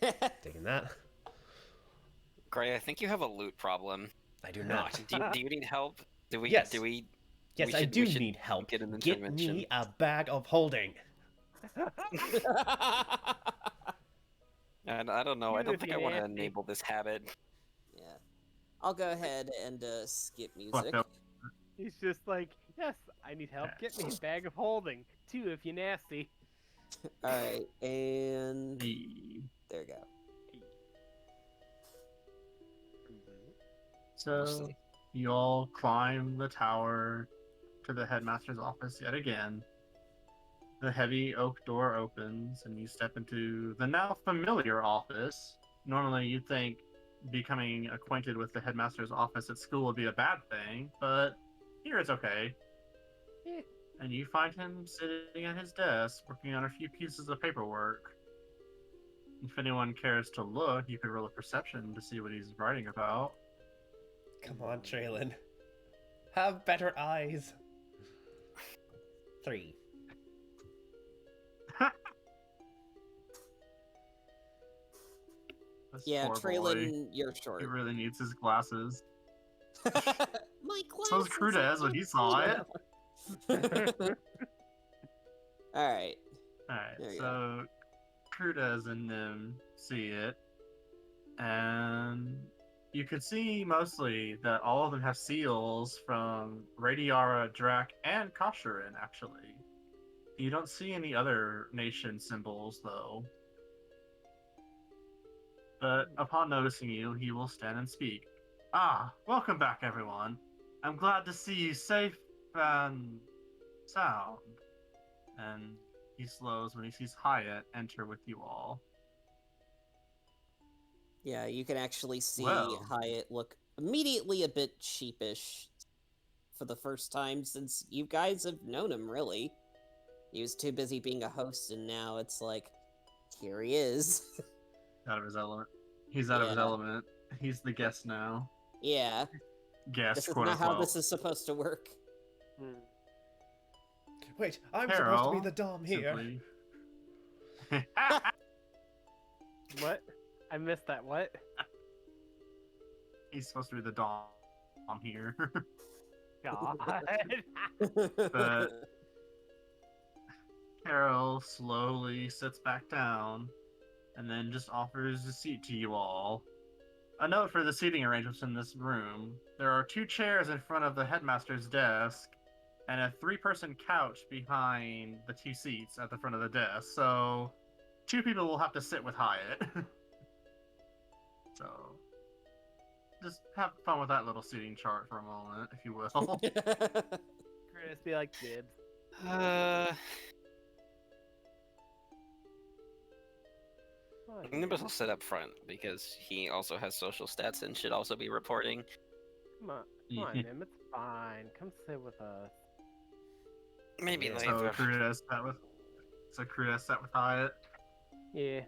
[SPEAKER 2] that.
[SPEAKER 3] Taking that.
[SPEAKER 4] Gray, I think you have a loot problem.
[SPEAKER 3] I do not.
[SPEAKER 4] Do you need help? Do we?
[SPEAKER 3] Yes.
[SPEAKER 4] Do we?
[SPEAKER 3] Yes, I do need help.
[SPEAKER 4] Get an
[SPEAKER 3] Get
[SPEAKER 4] intervention.
[SPEAKER 3] me a bag of holding.
[SPEAKER 4] And I don't know. I
[SPEAKER 5] Dude,
[SPEAKER 4] don't
[SPEAKER 5] if
[SPEAKER 4] think
[SPEAKER 5] you
[SPEAKER 4] I want to
[SPEAKER 5] nasty.
[SPEAKER 4] enable this habit.
[SPEAKER 2] Yeah. I'll go ahead and skip music.
[SPEAKER 1] up.
[SPEAKER 5] He's just like, yes, I need help. Get me a bag of holding. 2 if you nasty.
[SPEAKER 2] Alright, and
[SPEAKER 1] Hey.
[SPEAKER 2] there you go.
[SPEAKER 1] So you all climb the tower to the headmaster's office yet again. The heavy oak door opens and you step into the now familiar office. Normally you'd think becoming acquainted with the headmaster's office at school would be a bad thing, but here it's okay.
[SPEAKER 5] Yeah.
[SPEAKER 1] And you find him sitting at his desk working on a few pieces of paperwork. If anyone cares to look, you could roll a perception to see what he's writing about.
[SPEAKER 3] Come on, Traylon. Have better eyes. 3.
[SPEAKER 1] This
[SPEAKER 2] Yeah,
[SPEAKER 1] poor boy.
[SPEAKER 2] Traylon, you're short.
[SPEAKER 1] He really needs his glasses.
[SPEAKER 2] My glasses.
[SPEAKER 1] So is Crudez when he saw it.
[SPEAKER 2] Alright.
[SPEAKER 1] Alright,
[SPEAKER 2] There you
[SPEAKER 1] so Crudez and them see it, and you could see mostly that all of them have seals from Radiara, Drac, and Kosherin, actually. You don't see any other nation symbols, though. But upon noticing you, he will stand and speak. Ah, welcome back, everyone. I'm glad to see you safe and sound. And he slows when he sees Hyatt enter with you all.
[SPEAKER 2] Yeah, you can actually see
[SPEAKER 1] Well.
[SPEAKER 2] Hyatt look immediately a bit sheepish for the first time since you guys have known him, really. He was too busy being a host, and now it's like, here he is.
[SPEAKER 1] Out of his element. He's out of his
[SPEAKER 2] Yeah.
[SPEAKER 1] element. He's the guest now.
[SPEAKER 2] Yeah,
[SPEAKER 1] Guest,
[SPEAKER 2] this is
[SPEAKER 1] quote
[SPEAKER 2] not how
[SPEAKER 1] unquote.
[SPEAKER 2] this is supposed to work.
[SPEAKER 3] Wait, I'm
[SPEAKER 1] Carol,
[SPEAKER 3] supposed to be the Dom here.
[SPEAKER 1] simply-
[SPEAKER 5] What? I missed that. What?
[SPEAKER 1] He's supposed to be the Dom here.
[SPEAKER 5] God.
[SPEAKER 1] But Carol slowly sits back down and then just offers a seat to you all. A note for the seating arrangements in this room. There are 2 chairs in front of the headmaster's desk and a 3-person couch behind the 2 seats at the front of the desk. So 2 people will have to sit with Hyatt. So just have fun with that little seating chart for a moment, if you will.
[SPEAKER 5] Chris, be like dibs. Oh,
[SPEAKER 4] Nimbus will sit up front because he also has social stats and should also be reporting.
[SPEAKER 5] Come on, Nim. It's fine. Come sit with us.
[SPEAKER 4] Maybe
[SPEAKER 3] Yeah.
[SPEAKER 1] So
[SPEAKER 4] later.
[SPEAKER 1] Crudez sat with Hyatt.
[SPEAKER 5] Yeah.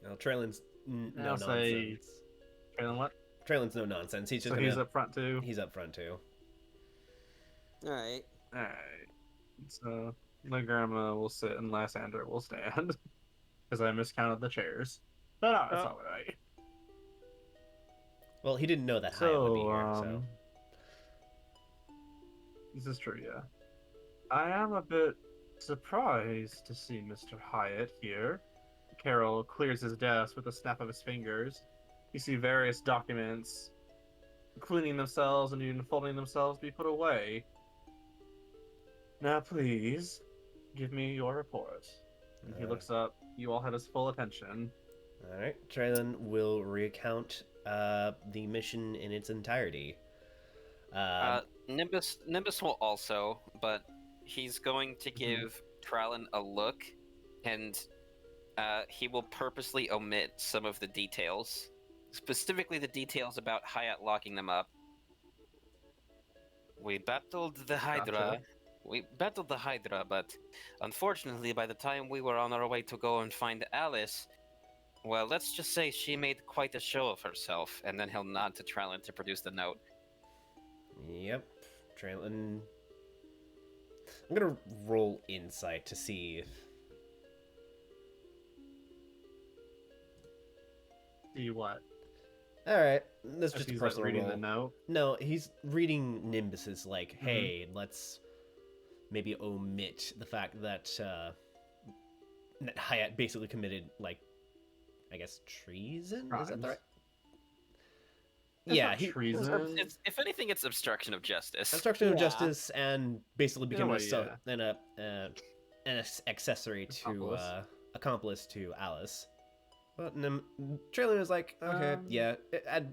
[SPEAKER 3] No, Traylon's no
[SPEAKER 1] I'll say-
[SPEAKER 3] nonsense.
[SPEAKER 1] Traylon, what?
[SPEAKER 3] Traylon's no nonsense. He's just
[SPEAKER 1] So
[SPEAKER 3] gonna...
[SPEAKER 1] he's up front too.
[SPEAKER 3] He's up front too.
[SPEAKER 2] Alright.
[SPEAKER 1] Alright. So the grandma will sit and Lysander will stand. Because I miscounted the chairs. But no, it's
[SPEAKER 5] Oh.
[SPEAKER 1] alright.
[SPEAKER 3] Well, he didn't know that Hyatt would be
[SPEAKER 1] So,
[SPEAKER 3] here, so...
[SPEAKER 1] This is true, yeah. I am a bit surprised to see Mr. Hyatt here. Carol clears his desk with a snap of his fingers. You see various documents cleaning themselves and even folding themselves be put away. Now, please, give me your report. And he looks up. You all have his full attention.
[SPEAKER 3] Alright, Traylon will recount the mission in its entirety.
[SPEAKER 4] Nimbus will also, but he's going to give Trallon a look, and he will purposely omit some of the details, specifically the details about Hyatt locking them up. We battled the Hydra.
[SPEAKER 1] Gotcha.
[SPEAKER 4] We battled the Hydra, but unfortunately, by the time we were on our way to go and find Alice, well, let's just say she made quite a show of herself, and then he'll nod to Trellin to produce the note.
[SPEAKER 3] Yep. Traylon. I'm gonna roll insight to see if.
[SPEAKER 1] See what?
[SPEAKER 3] Alright, that's
[SPEAKER 1] If
[SPEAKER 3] just a
[SPEAKER 1] he's like
[SPEAKER 3] personal
[SPEAKER 1] reading
[SPEAKER 3] roll.
[SPEAKER 1] the note.
[SPEAKER 3] No, he's reading Nimbus's like, hey, let's maybe omit the fact that that Hayat basically committed, like, I guess treason? Is that the
[SPEAKER 1] Crimes.
[SPEAKER 3] right?
[SPEAKER 1] It's
[SPEAKER 3] Yeah,
[SPEAKER 1] not
[SPEAKER 3] he
[SPEAKER 1] treason.
[SPEAKER 4] It's, if anything, it's obstruction of justice.
[SPEAKER 3] obstruction of
[SPEAKER 2] Yeah.
[SPEAKER 3] justice and basically became
[SPEAKER 1] way,
[SPEAKER 3] an accessory to accomplice to Alice. But Traylon was like, okay, yeah. At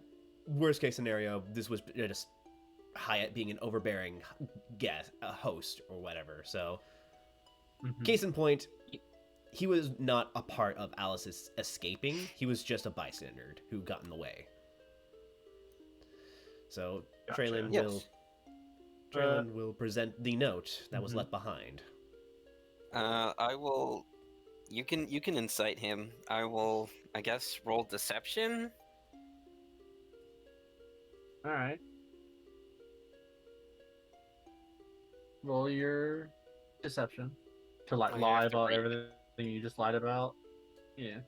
[SPEAKER 3] worst case scenario, this was just Hyatt being an overbearing guest, a host or whatever. So, case in point, he was not a part of Alice's escaping. He was just a bystander who got in the way. So
[SPEAKER 1] Gotcha.
[SPEAKER 3] Traylon will present the note that was left behind.
[SPEAKER 4] I will. You can incite him. I will, I guess, roll deception.
[SPEAKER 1] All right. Roll your deception to like
[SPEAKER 4] Oh, you
[SPEAKER 1] lie
[SPEAKER 4] have to
[SPEAKER 1] about
[SPEAKER 4] read.
[SPEAKER 1] everything you just lied about. Yeah.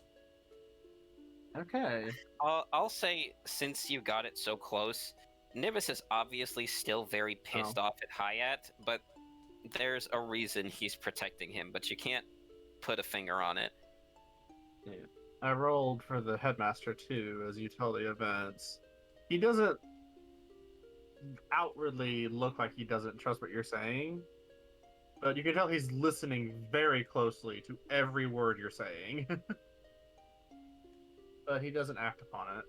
[SPEAKER 1] Okay.
[SPEAKER 4] I'll say, since you got it so close, Nimbus is obviously still very pissed off at Hayat, but there's a reason he's protecting him, but you can't put a finger on it.
[SPEAKER 1] Yeah. I rolled for the headmaster too, as you tell the events. He doesn't outwardly look like he doesn't trust what you're saying, but you can tell he's listening very closely to every word you're saying. But he doesn't act upon it.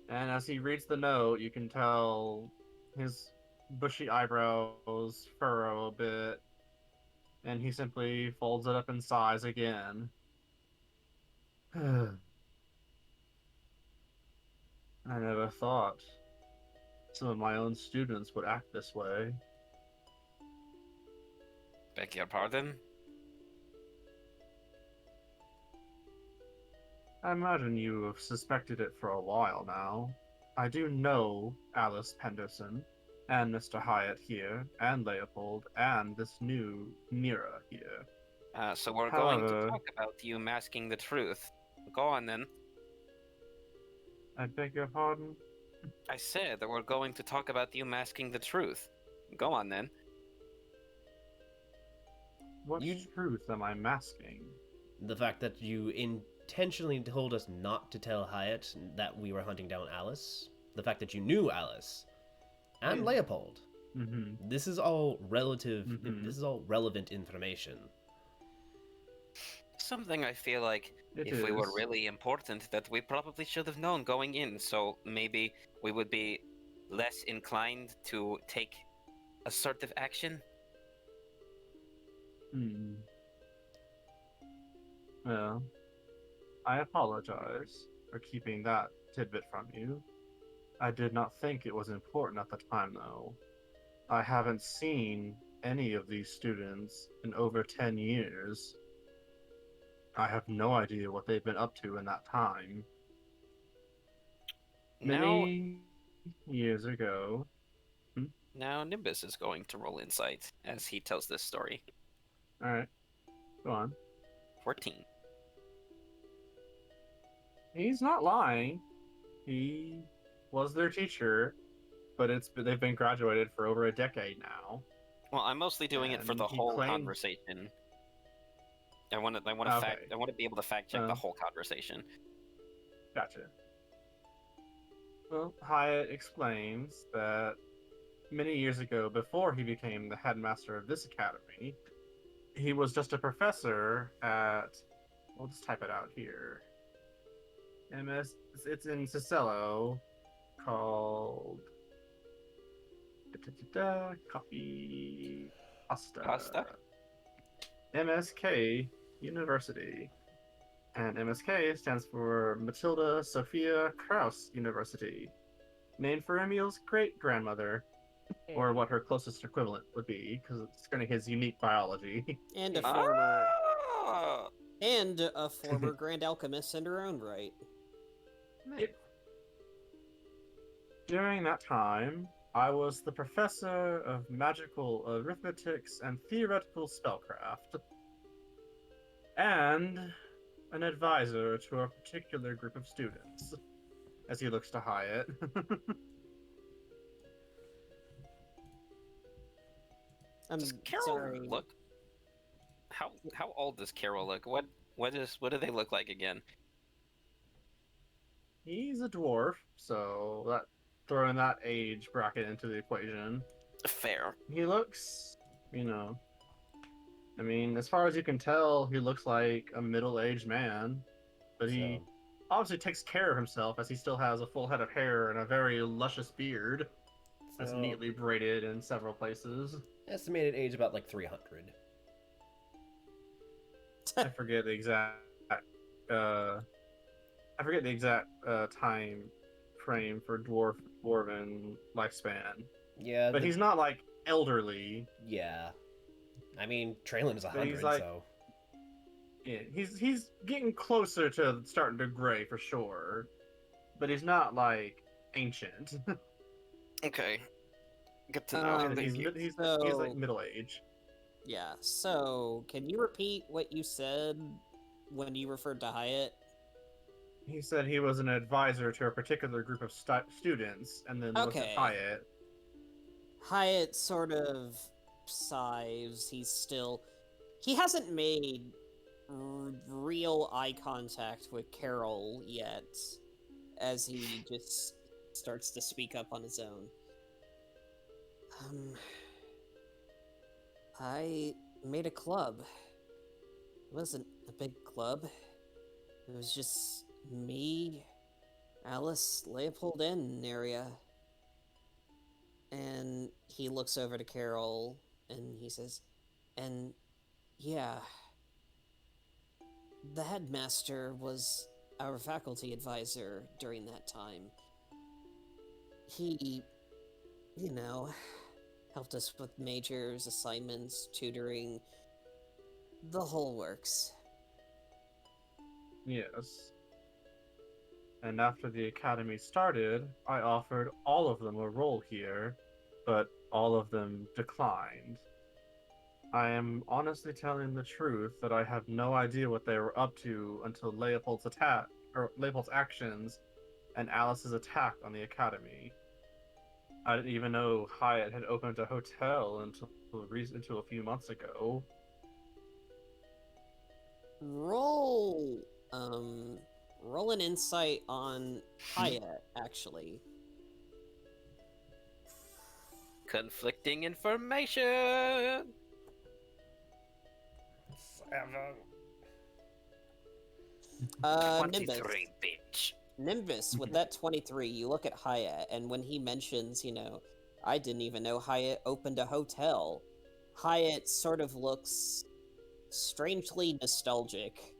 [SPEAKER 1] And as he reads the note, you can tell his bushy eyebrows furrow a bit, and he simply folds it up and sighs again. I never thought some of my own students would act this way.
[SPEAKER 4] Beg your pardon?
[SPEAKER 1] I imagine you have suspected it for a while now. I do know Alice Penderson, and Mr. Hyatt here, and Leopold, and this new Mira here.
[SPEAKER 4] So we're going to
[SPEAKER 1] However-
[SPEAKER 4] talk about you masking the truth. Go on then.
[SPEAKER 1] I beg your pardon?
[SPEAKER 4] I said that we're going to talk about you masking the truth. Go on then.
[SPEAKER 1] What truth am I masking?
[SPEAKER 3] The fact that you intentionally told us not to tell Hyatt that we were hunting down Alice. The fact that you knew Alice. And Leopold.
[SPEAKER 1] Mm-hmm.
[SPEAKER 3] This is all relative.
[SPEAKER 1] Mhm.
[SPEAKER 3] This is all relevant information.
[SPEAKER 4] Something I feel like
[SPEAKER 1] It
[SPEAKER 4] if we were
[SPEAKER 1] is.
[SPEAKER 4] really important that we probably should have known going in, so maybe we would be less inclined to take assertive action.
[SPEAKER 1] Well, I apologize for keeping that tidbit from you. I did not think it was important at the time, though. I haven't seen any of these students in over 10 years. I have no idea what they've been up to in that time. Many years ago.
[SPEAKER 4] Now Nimbus is going to roll insight as he tells this story.
[SPEAKER 1] Alright, go on.
[SPEAKER 4] 14.
[SPEAKER 1] He's not lying. He was their teacher, but they've been graduated for over a decade now.
[SPEAKER 4] Well, I'm mostly doing it for
[SPEAKER 1] And
[SPEAKER 4] the
[SPEAKER 1] he
[SPEAKER 4] whole
[SPEAKER 1] claimed-
[SPEAKER 4] conversation. I want to
[SPEAKER 1] Okay.
[SPEAKER 4] I want to be able to fact check the
[SPEAKER 1] Uh.
[SPEAKER 4] whole conversation.
[SPEAKER 1] Gotcha. Well, Hyatt explains that many years ago, before he became the headmaster of this academy, he was just a professor at. We'll just type it out here. MS. It's in Cicello, called. Copy.
[SPEAKER 4] Pasta?
[SPEAKER 1] MSK University. And MSK stands for Matilda Sophia Krauss University, named for Emil's great grandmother. or what her closest equivalent would be, because it's kind of his unique biology.
[SPEAKER 2] And a former
[SPEAKER 4] Ah!
[SPEAKER 2] grand alchemist in her own right.
[SPEAKER 1] It- During that time, I was the professor of magical arithmetics and theoretical spellcraft, and an advisor to a particular group of students. As he looks to Hyatt.
[SPEAKER 2] I'm
[SPEAKER 4] Does Carol
[SPEAKER 2] sorry.
[SPEAKER 4] look? How old does Carol look? What do they look like again?
[SPEAKER 1] He's a dwarf, so that throwing that age bracket into the equation.
[SPEAKER 4] Fair.
[SPEAKER 1] He looks, I mean, as far as you can tell, he looks like a middle-aged man, but he obviously takes care of himself as he still has a full head of hair and a very luscious beard that's
[SPEAKER 3] So,
[SPEAKER 1] neatly braided in several places.
[SPEAKER 3] estimated age about like 300.
[SPEAKER 1] I forget the exact time frame for dwarven lifespan.
[SPEAKER 3] Yeah,
[SPEAKER 1] But he's not like elderly.
[SPEAKER 3] Yeah. I mean, Traylin's
[SPEAKER 1] But
[SPEAKER 3] 100,
[SPEAKER 1] he's like-
[SPEAKER 3] so...
[SPEAKER 1] Yeah, he's getting closer to starting to gray for sure. But he's not like ancient.
[SPEAKER 4] Okay. Good to know.
[SPEAKER 2] Um,
[SPEAKER 4] Thank you.
[SPEAKER 1] he's
[SPEAKER 2] So-
[SPEAKER 1] like middle age.
[SPEAKER 2] Yeah, so can you repeat what you said when you referred to Hyatt?
[SPEAKER 1] He said he was an advisor to a particular group of students, and then looked
[SPEAKER 2] Okay.
[SPEAKER 1] at Hyatt.
[SPEAKER 2] Hyatt sort of sighs. He hasn't made real eye contact with Carol yet, as he just starts to speak up on his own. I made a club. It wasn't a big club. It was just me, Alice, Leopold Inn area. And he looks over to Carol and he says, and yeah, the headmaster was our faculty advisor during that time. He, helped us with majors, assignments, tutoring, the whole works.
[SPEAKER 1] Yes. And after the academy started, I offered all of them a role here, but all of them declined. I am honestly telling the truth that I have no idea what they were up to until Leopold's actions and Alice's attack on the academy. I didn't even know Hyatt had opened a hotel until a few months ago.
[SPEAKER 2] Roll an insight on Hyatt, actually.
[SPEAKER 4] Conflicting information.
[SPEAKER 3] 7.
[SPEAKER 2] Nimbus.
[SPEAKER 4] 23, bitch.
[SPEAKER 2] Nimbus, with that 23, you look at Hyatt, and when he mentions, I didn't even know Hyatt opened a hotel, Hyatt sort of looks strangely nostalgic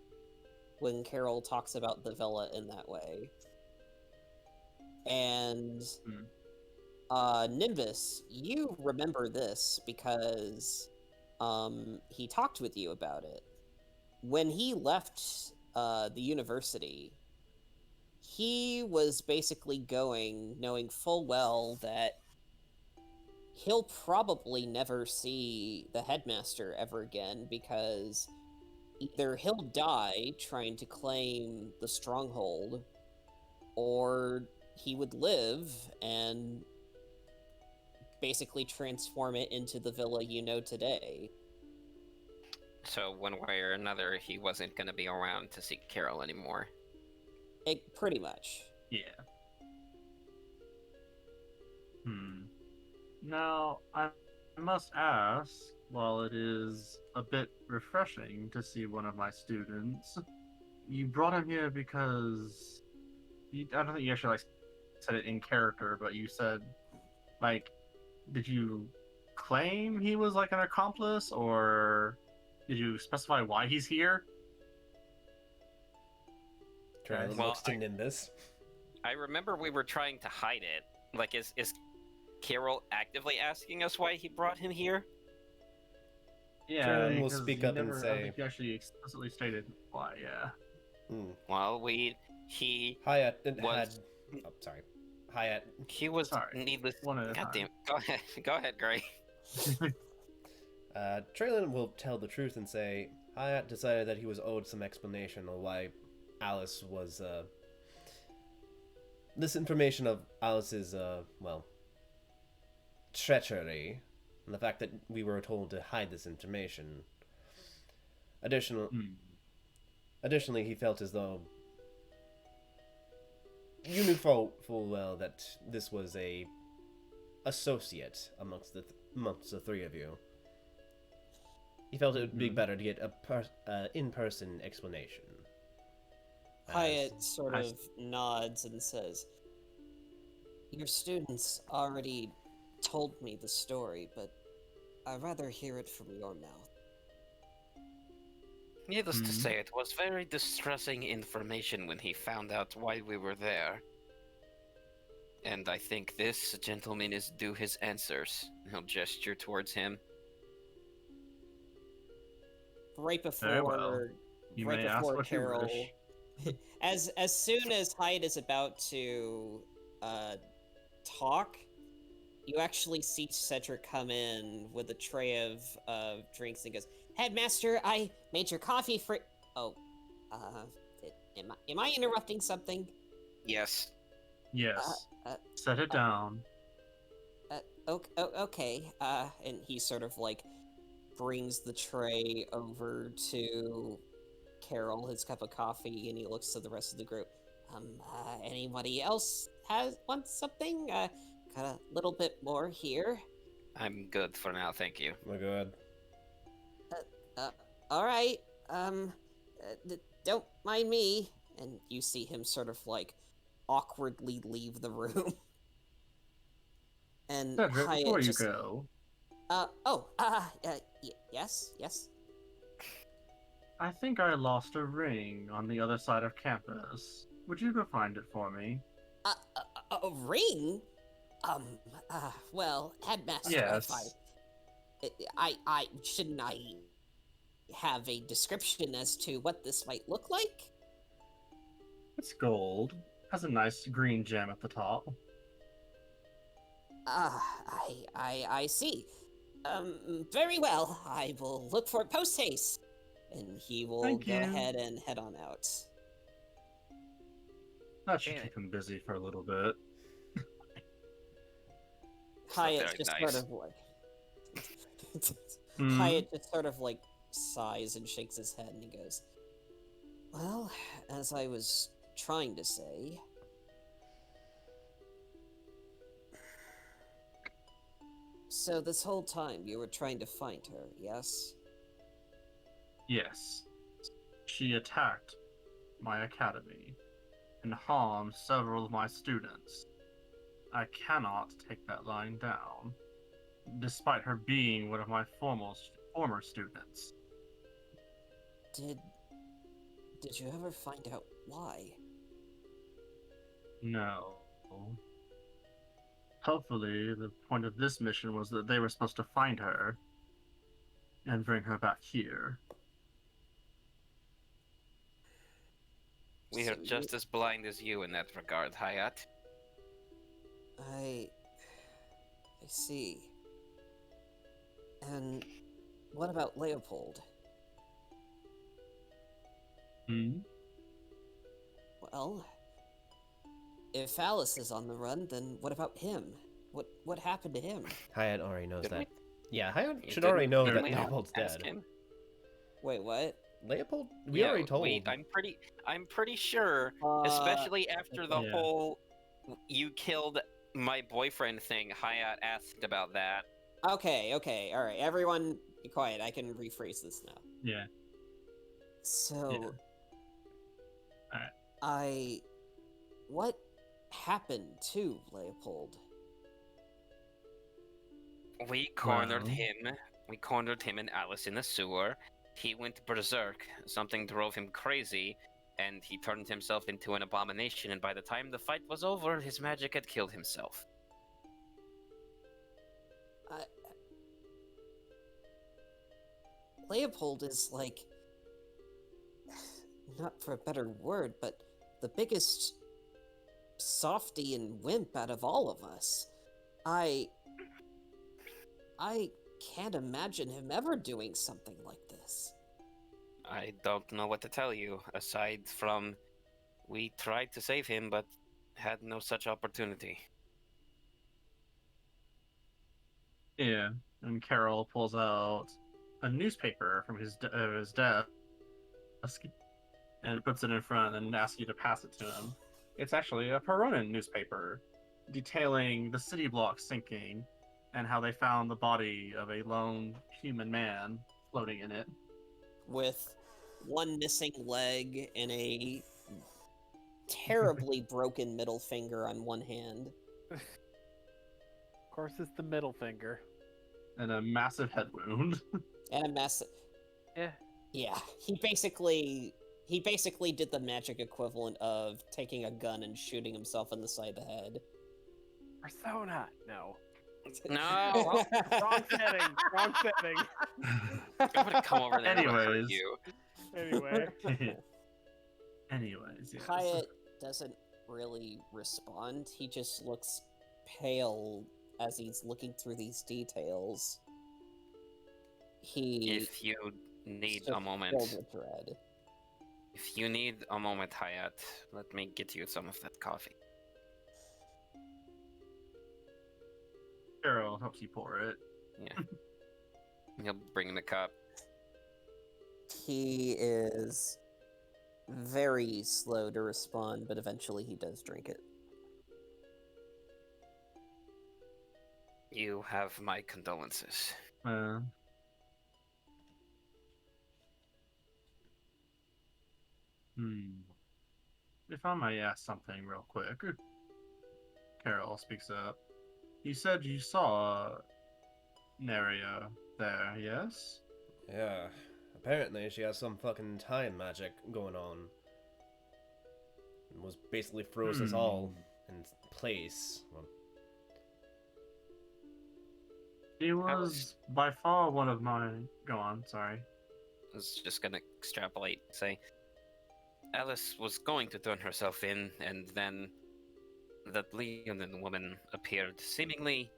[SPEAKER 2] when Carol talks about the villa in that way. And Nimbus, you remember this because he talked with you about it. When he left the university, he was basically going knowing full well that he'll probably never see the headmaster ever again, because either he'll die trying to claim the stronghold, or he would live and basically transform it into the villa you know today.
[SPEAKER 4] So one way or another, he wasn't going to be around to see Carol anymore.
[SPEAKER 2] Pretty much.
[SPEAKER 1] Yeah. Now, I must ask, while it is a bit refreshing to see one of my students, you brought him here because... I don't think you actually said it in character, but you said, did you claim he was an accomplice, or did you specify why he's here?
[SPEAKER 3] Traylin
[SPEAKER 4] Well,
[SPEAKER 3] looks to Nimbus.
[SPEAKER 4] I remember we were trying to hide it. Is Carol actively asking us why he brought him here?
[SPEAKER 1] Yeah,
[SPEAKER 3] Trillin will
[SPEAKER 1] because
[SPEAKER 3] speak
[SPEAKER 1] you
[SPEAKER 3] up and
[SPEAKER 1] never, I
[SPEAKER 3] say-
[SPEAKER 1] don't think you actually explicitly stated why. Yeah.
[SPEAKER 4] Well, he
[SPEAKER 3] Hyatt
[SPEAKER 4] was
[SPEAKER 3] Oh, sorry. Hyatt.
[SPEAKER 4] he was
[SPEAKER 1] Sorry,
[SPEAKER 4] needless.
[SPEAKER 1] one at a
[SPEAKER 4] God damn.
[SPEAKER 1] time.
[SPEAKER 4] Go ahead, Gray.
[SPEAKER 3] Traylon will tell the truth and say Hyatt decided that he was owed some explanation on why Alice was, this information of Alice's, treachery, and the fact that we were told to hide this information. Additionally, he felt as though you knew full well that this was a associate amongst the three of you. He felt it would be better to get a in-person explanation.
[SPEAKER 2] Hyatt sort of nods and says, "Your students already told me the story, but I'd rather hear it from your mouth."
[SPEAKER 4] Needless to say, it was very distressing information when he found out why we were there. And I think this gentleman is due his answers. He'll gesture towards him.
[SPEAKER 2] Right before,
[SPEAKER 1] Very well. You
[SPEAKER 2] right
[SPEAKER 1] may ask
[SPEAKER 2] before
[SPEAKER 1] what you
[SPEAKER 2] Carol,
[SPEAKER 1] wish.
[SPEAKER 2] as soon as Hyatt is about to talk, you actually see Cedric come in with a tray of drinks and goes, "Headmaster, I made your coffee for..." Oh, am I interrupting something?
[SPEAKER 4] Yes.
[SPEAKER 1] Yes. Set it down.
[SPEAKER 2] Okay, and he sort of, like, brings the tray over to Carol, his cup of coffee, and he looks to the rest of the group. Anybody else wants something? Got a little bit more here.
[SPEAKER 4] I'm good for now, thank you.
[SPEAKER 3] Oh my god.
[SPEAKER 2] Alright, don't mind me. And you see him sort of, like, awkwardly leave the room. And
[SPEAKER 1] Cedric,
[SPEAKER 2] Hyatt
[SPEAKER 1] before you
[SPEAKER 2] just...
[SPEAKER 1] go,
[SPEAKER 2] yes?
[SPEAKER 1] I think I lost a ring on the other side of campus. Would you go find it for me?
[SPEAKER 2] A ring? Well, Headmaster,
[SPEAKER 1] Yes.
[SPEAKER 2] I shouldn't I have a description as to what this might look like?
[SPEAKER 1] It's gold. Has a nice green gem at the top.
[SPEAKER 2] I see. Very well. I will look for it post haste. And he will
[SPEAKER 1] Thank
[SPEAKER 2] go
[SPEAKER 1] you.
[SPEAKER 2] ahead and head on out.
[SPEAKER 1] That should keep him busy for a little bit.
[SPEAKER 2] Hyatt
[SPEAKER 4] very
[SPEAKER 2] just
[SPEAKER 4] nice.
[SPEAKER 2] sort of like Hyatt just sort of like sighs and shakes his head and he goes, "Well, as I was trying to say, so this whole time you were trying to find her, yes?"
[SPEAKER 1] Yes. She attacked my academy and harmed several of my students. I cannot take that lying down, despite her being one of my former students.
[SPEAKER 2] Did you ever find out why?
[SPEAKER 1] No. Hopefully, the point of this mission was that they were supposed to find her and bring her back here.
[SPEAKER 4] We are
[SPEAKER 2] So
[SPEAKER 4] just as blind as you in that regard, Hyatt.
[SPEAKER 2] I see. And what about Leopold? Well, if Alice is on the run, then what about him? What happened to him?
[SPEAKER 3] Hyatt already knows
[SPEAKER 4] Didn't
[SPEAKER 3] that. Yeah, Hyatt
[SPEAKER 4] You
[SPEAKER 3] should already
[SPEAKER 4] didn't
[SPEAKER 3] know that
[SPEAKER 4] really
[SPEAKER 3] Leopold's
[SPEAKER 4] ask
[SPEAKER 3] dead.
[SPEAKER 4] him?
[SPEAKER 2] Wait, what?
[SPEAKER 3] Leopold? We already told.
[SPEAKER 4] I'm pretty sure, especially after the
[SPEAKER 1] yeah.
[SPEAKER 4] whole "you killed my boyfriend" thing. Hyatt asked about that.
[SPEAKER 2] Okay, alright. Everyone be quiet. I can rephrase this now.
[SPEAKER 1] Yeah.
[SPEAKER 2] So...
[SPEAKER 1] Alright.
[SPEAKER 2] What happened to Leopold?
[SPEAKER 4] We cornered
[SPEAKER 1] Well.
[SPEAKER 4] him. We cornered him and Alice in the sewer. He went berserk. Something drove him crazy, and he turned himself into an abomination. And by the time the fight was over, his magic had killed himself.
[SPEAKER 2] I... Leopold is like, not for a better word, but the biggest softy and wimp out of all of us. I can't imagine him ever doing something like this.
[SPEAKER 4] I don't know what to tell you, aside from we tried to save him, but had no such opportunity.
[SPEAKER 1] Yeah, and Carol pulls out a newspaper from his desk and puts it in front and asks you to pass it to him. It's actually a Peronin newspaper detailing the city block sinking and how they found the body of a lone human man floating in it.
[SPEAKER 2] With one missing leg and a terribly broken middle finger on one hand.
[SPEAKER 5] Of course, it's the middle finger.
[SPEAKER 1] And a massive head wound.
[SPEAKER 2] And a mess.
[SPEAKER 5] Yeah.
[SPEAKER 2] Yeah, he basically did the magic equivalent of taking a gun and shooting himself in the side of the head.
[SPEAKER 5] Persona! No.
[SPEAKER 4] No!
[SPEAKER 5] Wrong setting! Wrong setting!
[SPEAKER 4] I'm gonna come over there and hurt
[SPEAKER 1] Anyways.
[SPEAKER 4] you.
[SPEAKER 5] Anyway.
[SPEAKER 1] Anyways, yes.
[SPEAKER 2] Hyatt doesn't really respond. He just looks pale as he's looking through these details. He
[SPEAKER 4] If you need
[SPEAKER 2] just
[SPEAKER 4] a moment,
[SPEAKER 2] filled with dread.
[SPEAKER 4] if you need a moment, Hayat, let me get you some of that coffee.
[SPEAKER 1] Carol helps you pour it.
[SPEAKER 4] Yeah. He'll bring the cup.
[SPEAKER 2] He is very slow to respond, but eventually he does drink it.
[SPEAKER 4] You have my condolences.
[SPEAKER 1] If I may ask something real quick. Carol speaks up. You said you saw Neria there, yes?
[SPEAKER 3] Yeah. Apparently, she has some fucking time magic going on. And was basically froze us all in place. Well,
[SPEAKER 1] She was by far one of my... Go on, sorry.
[SPEAKER 4] I was just gonna extrapolate, say, Alice was going to turn herself in, and then that Leonin woman appeared seemingly...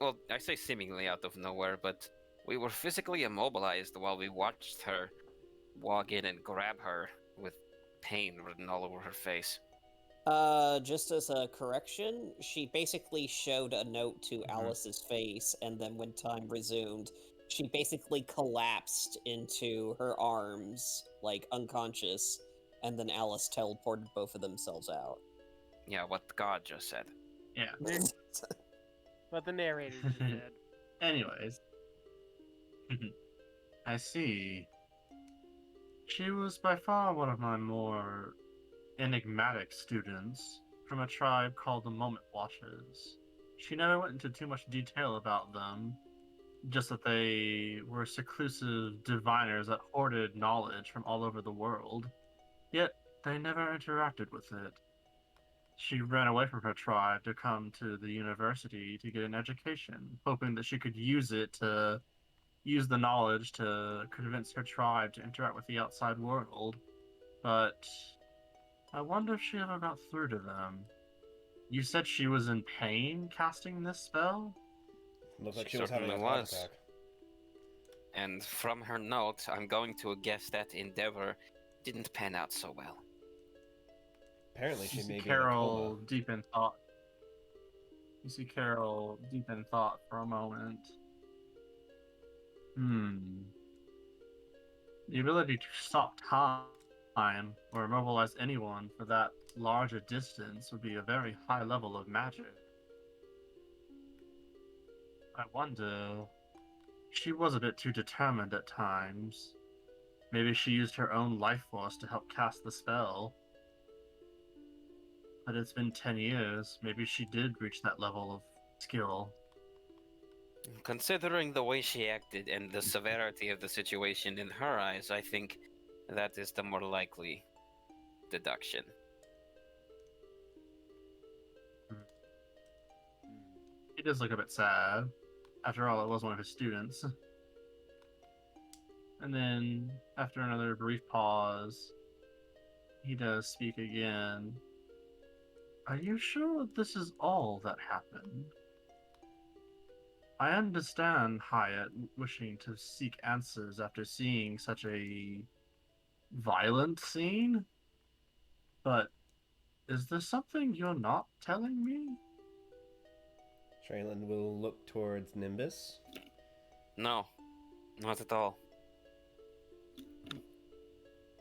[SPEAKER 4] Well, I say seemingly out of nowhere, but we were physically immobilized while we watched her walk in and grab her with pain written all over her face.
[SPEAKER 2] Just as a correction, she basically showed a note to Alice's face, and then when time resumed, she basically collapsed into her arms, like unconscious, and then Alice teleported both of themselves out.
[SPEAKER 4] Yeah, what God just said.
[SPEAKER 1] Yeah.
[SPEAKER 5] What the narrator just said.
[SPEAKER 1] Anyways. I see. She was by far one of my more enigmatic students from a tribe called the Moment Watchers. She never went into too much detail about them, just that they were seclusive diviners that hoarded knowledge from all over the world. Yet, they never interacted with it. She ran away from her tribe to come to the university to get an education, hoping that she could use the knowledge to convince her tribe to interact with the outside world. But I wonder if she ever got through to them. You said she was in pain casting this spell?
[SPEAKER 3] looked like
[SPEAKER 4] She
[SPEAKER 3] she was having a
[SPEAKER 4] certainly
[SPEAKER 3] heart
[SPEAKER 4] was.
[SPEAKER 3] attack.
[SPEAKER 4] And from her note, I'm going to guess that endeavor didn't pan out so well.
[SPEAKER 3] Apparently, she
[SPEAKER 1] You
[SPEAKER 3] may
[SPEAKER 1] see
[SPEAKER 3] be in a
[SPEAKER 1] Carol
[SPEAKER 3] coma.
[SPEAKER 1] deep in thought. You see Carol deep in thought for a moment. The ability to stop time or immobilize anyone for that large a distance would be a very high level of magic. I wonder... She was a bit too determined at times. Maybe she used her own life force to help cast the spell. But it's been 10 years. Maybe she did reach that level of skill.
[SPEAKER 4] Considering the way she acted and the severity of the situation in her eyes, I think that is the more likely deduction.
[SPEAKER 1] He does look a bit sad. After all, it was one of his students. And then, after another brief pause, he does speak again. Are you sure this is all that happened? I understand Hyatt wishing to seek answers after seeing such a violent scene, but is there something you're not telling me?
[SPEAKER 3] Traylon will look towards Nimbus.
[SPEAKER 4] No, not at all.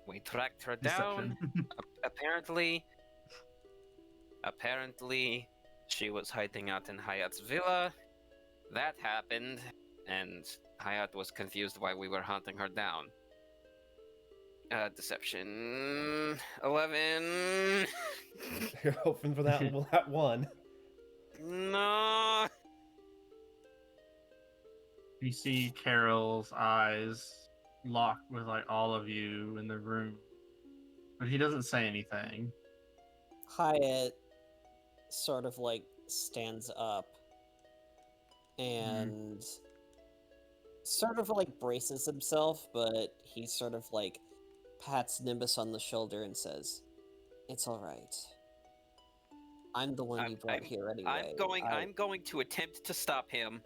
[SPEAKER 4] We tracked her down.
[SPEAKER 1] Deception.
[SPEAKER 4] Apparently, she was hiding out in Hyatt's villa. That happened, and Hyatt was confused why we were hunting her down. Deception 11.
[SPEAKER 3] You're hoping for that one.
[SPEAKER 4] No.
[SPEAKER 1] You see Carol's eyes lock with like all of you in the room, but he doesn't say anything.
[SPEAKER 2] Hyatt sort of like stands up and sort of like braces himself, but he sort of like pats Nimbus on the shoulder and says, "It's all right. I'm the one you brought here anyway.
[SPEAKER 4] I'm going to attempt to stop him.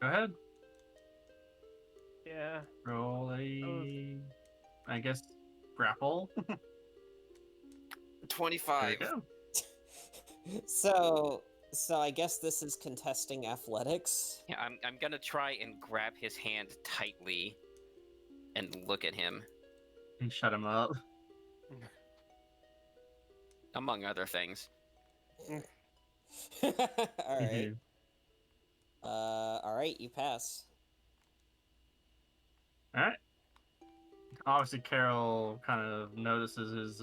[SPEAKER 1] Go ahead.
[SPEAKER 5] Yeah.
[SPEAKER 1] Roll a, I guess, grapple.
[SPEAKER 4] 25.
[SPEAKER 1] There you go.
[SPEAKER 2] So I guess this is contesting athletics.
[SPEAKER 4] Yeah, I'm gonna try and grab his hand tightly and look at him,
[SPEAKER 1] And shut him up.
[SPEAKER 4] among other things.
[SPEAKER 2] All right. All right, you pass.
[SPEAKER 1] All right. Obviously, Carol kind of notices his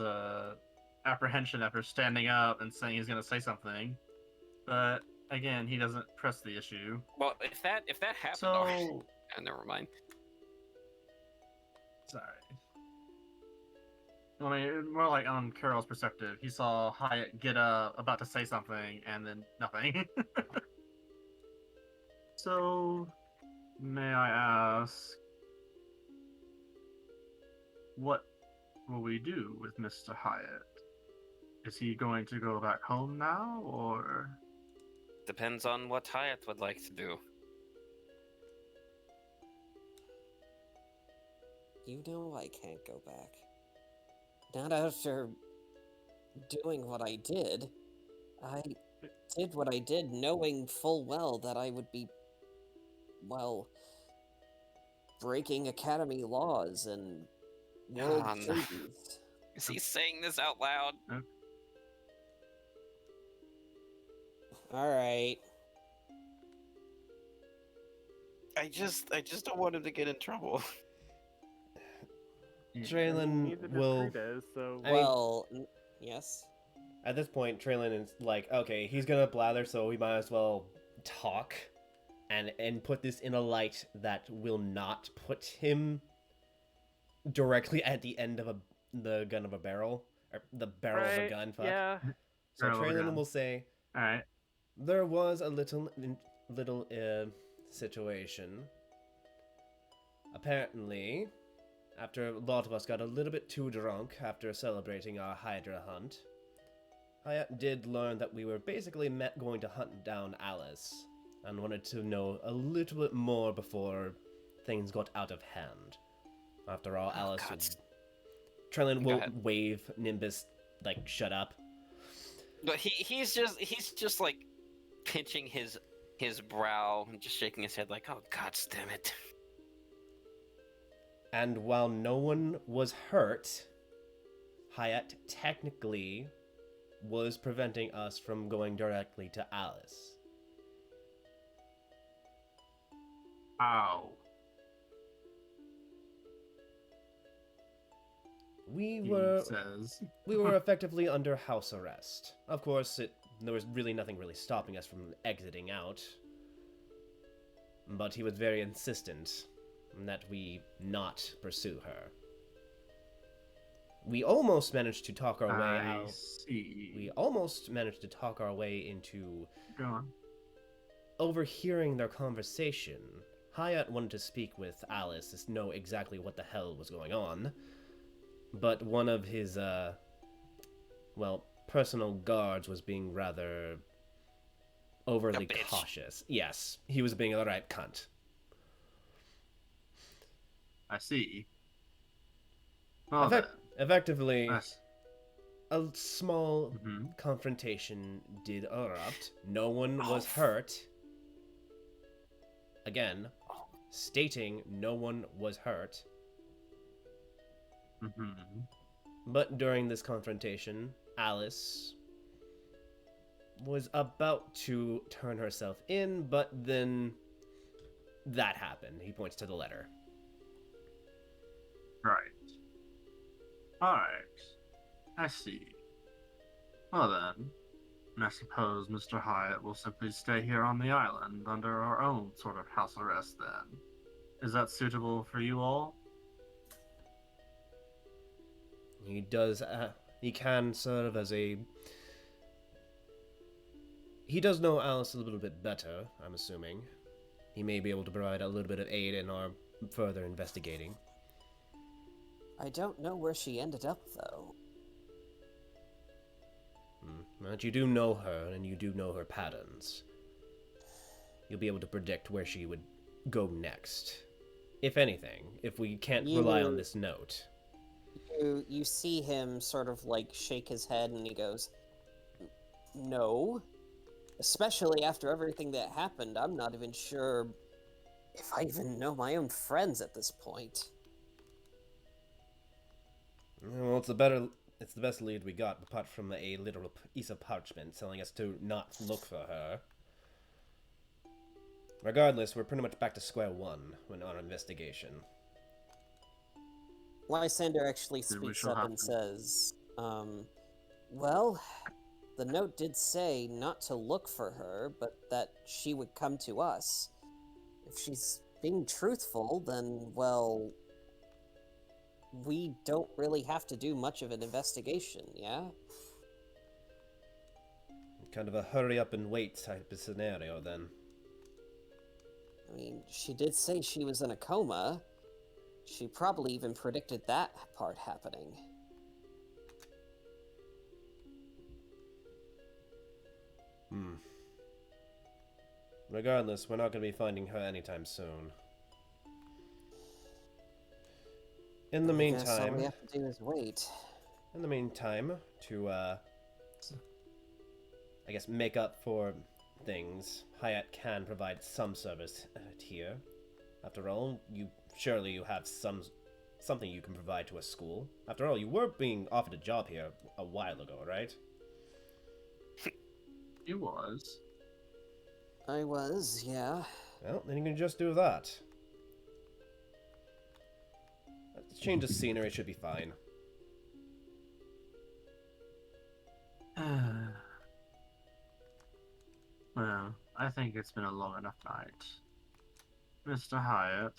[SPEAKER 1] apprehension after standing up and saying he's going to say something, but again, he doesn't press the issue.
[SPEAKER 4] Well, if that happened,
[SPEAKER 1] So,
[SPEAKER 4] already, never mind.
[SPEAKER 1] sorry. I mean, more like on Carol's perspective, he saw Hyatt get up, about to say something, and then nothing. So, may I ask, what will we do with Mr. Hyatt? Is he going to go back home now, or?
[SPEAKER 4] Depends on what Hyatt would like to do.
[SPEAKER 2] You know I can't go back. Not after doing what I did. I did what I did knowing full well that I would be, well, breaking Academy laws and world
[SPEAKER 4] John.
[SPEAKER 2] treaties.
[SPEAKER 4] Is he saying this out loud?
[SPEAKER 2] All right.
[SPEAKER 4] I just don't want him to get in trouble.
[SPEAKER 3] Traylon
[SPEAKER 5] Neither does
[SPEAKER 3] will.
[SPEAKER 5] Kritos, so
[SPEAKER 3] I mean-
[SPEAKER 2] Well, yes.
[SPEAKER 3] At this point, Traylon is like, okay, he's gonna blather, so we might as well talk, and put this in a light that will not put him directly at the end of the gun of a barrel, or the barrel of a
[SPEAKER 5] right,
[SPEAKER 3] gun. Fuck.
[SPEAKER 5] yeah.
[SPEAKER 3] So
[SPEAKER 1] Barrel of a
[SPEAKER 3] Traylon
[SPEAKER 1] gun.
[SPEAKER 3] will say,
[SPEAKER 1] All right.
[SPEAKER 3] there was a little situation. Apparently, after a lot of us got a little bit too drunk after celebrating our Hydra hunt, Hyatt did learn that we were basically going to hunt down Alice, and wanted to know a little bit more before things got out of hand. After all, Alice
[SPEAKER 4] God.
[SPEAKER 3] was... Traylon
[SPEAKER 4] Go
[SPEAKER 3] will
[SPEAKER 4] ahead.
[SPEAKER 3] wave Nimbus, like, shut up.
[SPEAKER 4] But he's just like pinching his brow and just shaking his head like, oh god damn it.
[SPEAKER 3] And while no one was hurt, Hyatt technically was preventing us from going directly to Alice.
[SPEAKER 1] Ow.
[SPEAKER 3] We
[SPEAKER 1] He
[SPEAKER 3] were
[SPEAKER 1] says.
[SPEAKER 3] effectively under house arrest. Of course, there was really nothing really stopping us from exiting out. But he was very insistent that we not pursue her. We almost managed to talk our way
[SPEAKER 1] I
[SPEAKER 3] out.
[SPEAKER 1] see.
[SPEAKER 3] We almost managed to talk our way into
[SPEAKER 1] Go on.
[SPEAKER 3] overhearing their conversation, Hyatt wanted to speak with Alice to know exactly what the hell was going on, but one of his, personal guards was being rather overly cautious. Yes, he was being a right cunt.
[SPEAKER 1] I see. Well,
[SPEAKER 3] Effectively,
[SPEAKER 1] Yes.
[SPEAKER 3] a small confrontation did erupt. No one was hurt. Again, stating no one was hurt. But during this confrontation, Alice was about to turn herself in, but then that happened. He points to the letter.
[SPEAKER 1] Right. Alright. I see. Well then, I suppose Mr. Hyatt will simply stay here on the island under our own sort of house arrest then. Is that suitable for you all?
[SPEAKER 3] He does, he can serve as a... He does know Alice a little bit better, I'm assuming. He may be able to provide a little bit of aid in our further investigating.
[SPEAKER 2] I don't know where she ended up, though.
[SPEAKER 3] But you do know her, and you do know her patterns. You'll be able to predict where she would go next. If anything, if we can't rely on this note.
[SPEAKER 2] You see him sort of, like, shake his head, and he goes, no. Especially after everything that happened, I'm not even sure if I even know my own friends at this point.
[SPEAKER 3] Well, it's the best lead we got, apart from a literal piece of parchment telling us to not look for her. Regardless, we're pretty much back to square one when on our investigation.
[SPEAKER 2] Lysander actually speaks up and says, well, the note did say not to look for her, but that she would come to us. If she's being truthful, then, well, we don't really have to do much of an investigation, yeah?
[SPEAKER 3] Kind of a hurry up and wait type of scenario, then.
[SPEAKER 2] I mean, she did say she was in a coma. She probably even predicted that part happening.
[SPEAKER 3] Regardless, we're not going to be finding her anytime soon. In the meantime,
[SPEAKER 2] all we have to do is wait.
[SPEAKER 3] In the meantime, to I guess make up for things, Hyatt can provide some service here. After all, you have something you can provide to a school. After all, you were being offered a job here a while ago, right?
[SPEAKER 1] You was.
[SPEAKER 2] I was, yeah.
[SPEAKER 3] Well, then you can just do that. Change of scenery should be fine.
[SPEAKER 1] Well, I think it's been a long enough night. Mr. Hyatt.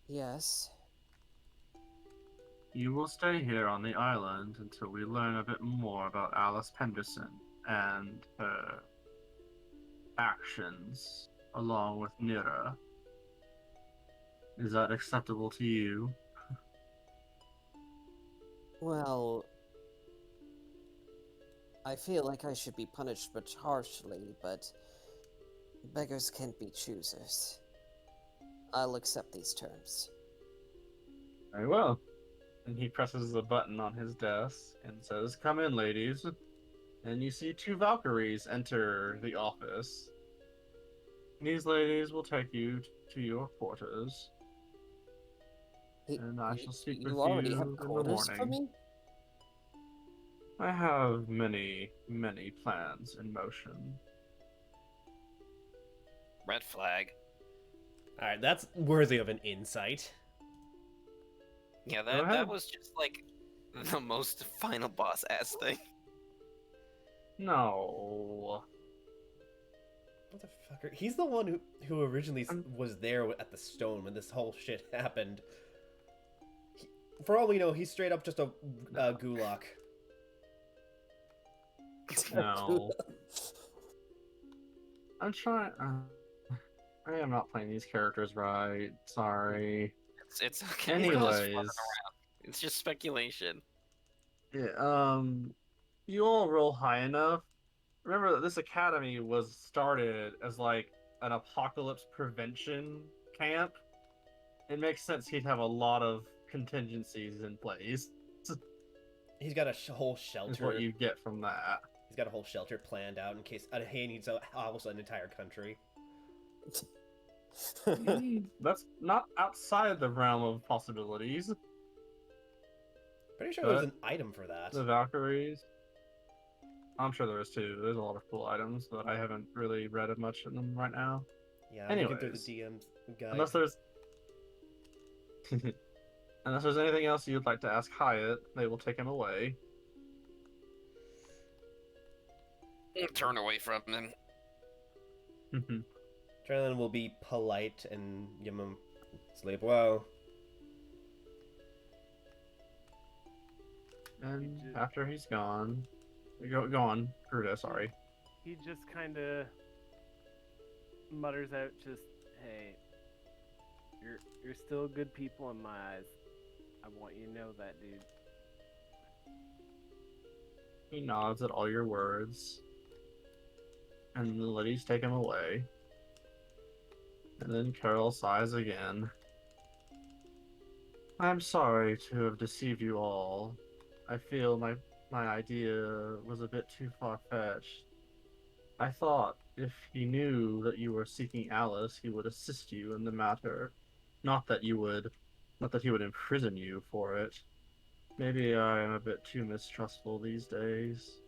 [SPEAKER 2] Yes.
[SPEAKER 1] You will stay here on the island until we learn a bit more about Alice Penderson and her actions, along with Nira. Is that acceptable to you?
[SPEAKER 2] Well, I feel like I should be punished much harshly, but beggars can't be choosers. I'll accept these terms.
[SPEAKER 1] Very well. And he presses a button on his desk and says, "Come in, ladies." And you see two Valkyries enter the office. These ladies will take you to your quarters. And I shall speak with you
[SPEAKER 2] already have
[SPEAKER 1] in the
[SPEAKER 2] quarters for
[SPEAKER 1] morning.
[SPEAKER 2] me?
[SPEAKER 1] I have many, many plans in motion.
[SPEAKER 4] Red flag.
[SPEAKER 3] Alright, that's worthy of an insight.
[SPEAKER 4] Yeah,
[SPEAKER 1] Go ahead.
[SPEAKER 4] that was just like the most final boss ass thing.
[SPEAKER 1] No.
[SPEAKER 3] Motherfucker. He's the one who originally was there at the stone when this whole shit happened. For all we know, he's straight up just a gulak.
[SPEAKER 1] No. I'm trying. I am not playing these characters right. Sorry.
[SPEAKER 4] It's okay. We're just fucking
[SPEAKER 1] Anyways,
[SPEAKER 4] around. It's just speculation.
[SPEAKER 1] yeah, you all roll high enough. Remember that this academy was started as like an apocalypse prevention camp. It makes sense he'd have a lot of contingencies in place.
[SPEAKER 3] He's got a whole
[SPEAKER 1] Is
[SPEAKER 3] shelter.
[SPEAKER 1] what you get from that.
[SPEAKER 3] He's got a whole shelter planned out in case he needs almost an entire country.
[SPEAKER 1] That's not outside the realm of possibilities.
[SPEAKER 3] Pretty sure there's an item for that.
[SPEAKER 1] The Valkyries. I'm sure there is too. There's a lot of cool items, but I haven't really read much in them right now.
[SPEAKER 3] Yeah, I'm looking through the
[SPEAKER 1] Anyways,
[SPEAKER 3] DM guide.
[SPEAKER 1] Unless there's unless there's anything else you'd like to ask Hyatt, they will take him away.
[SPEAKER 4] Turn away from him.
[SPEAKER 3] Trellin will be polite and give him sleep well.
[SPEAKER 1] And after he's gone, go on, Gruda, sorry.
[SPEAKER 5] He just kind of mutters out, just, "Hey, you're still good people in my eyes. I want you to know that, dude."
[SPEAKER 1] He nods at all your words, and the ladies take him away. And then Carol sighs again. I'm sorry to have deceived you all. I feel my idea was a bit too far-fetched. I thought if he knew that you were seeking Alice, he would assist you in the matter. Not that he would imprison you for it. Maybe I am a bit too mistrustful these days.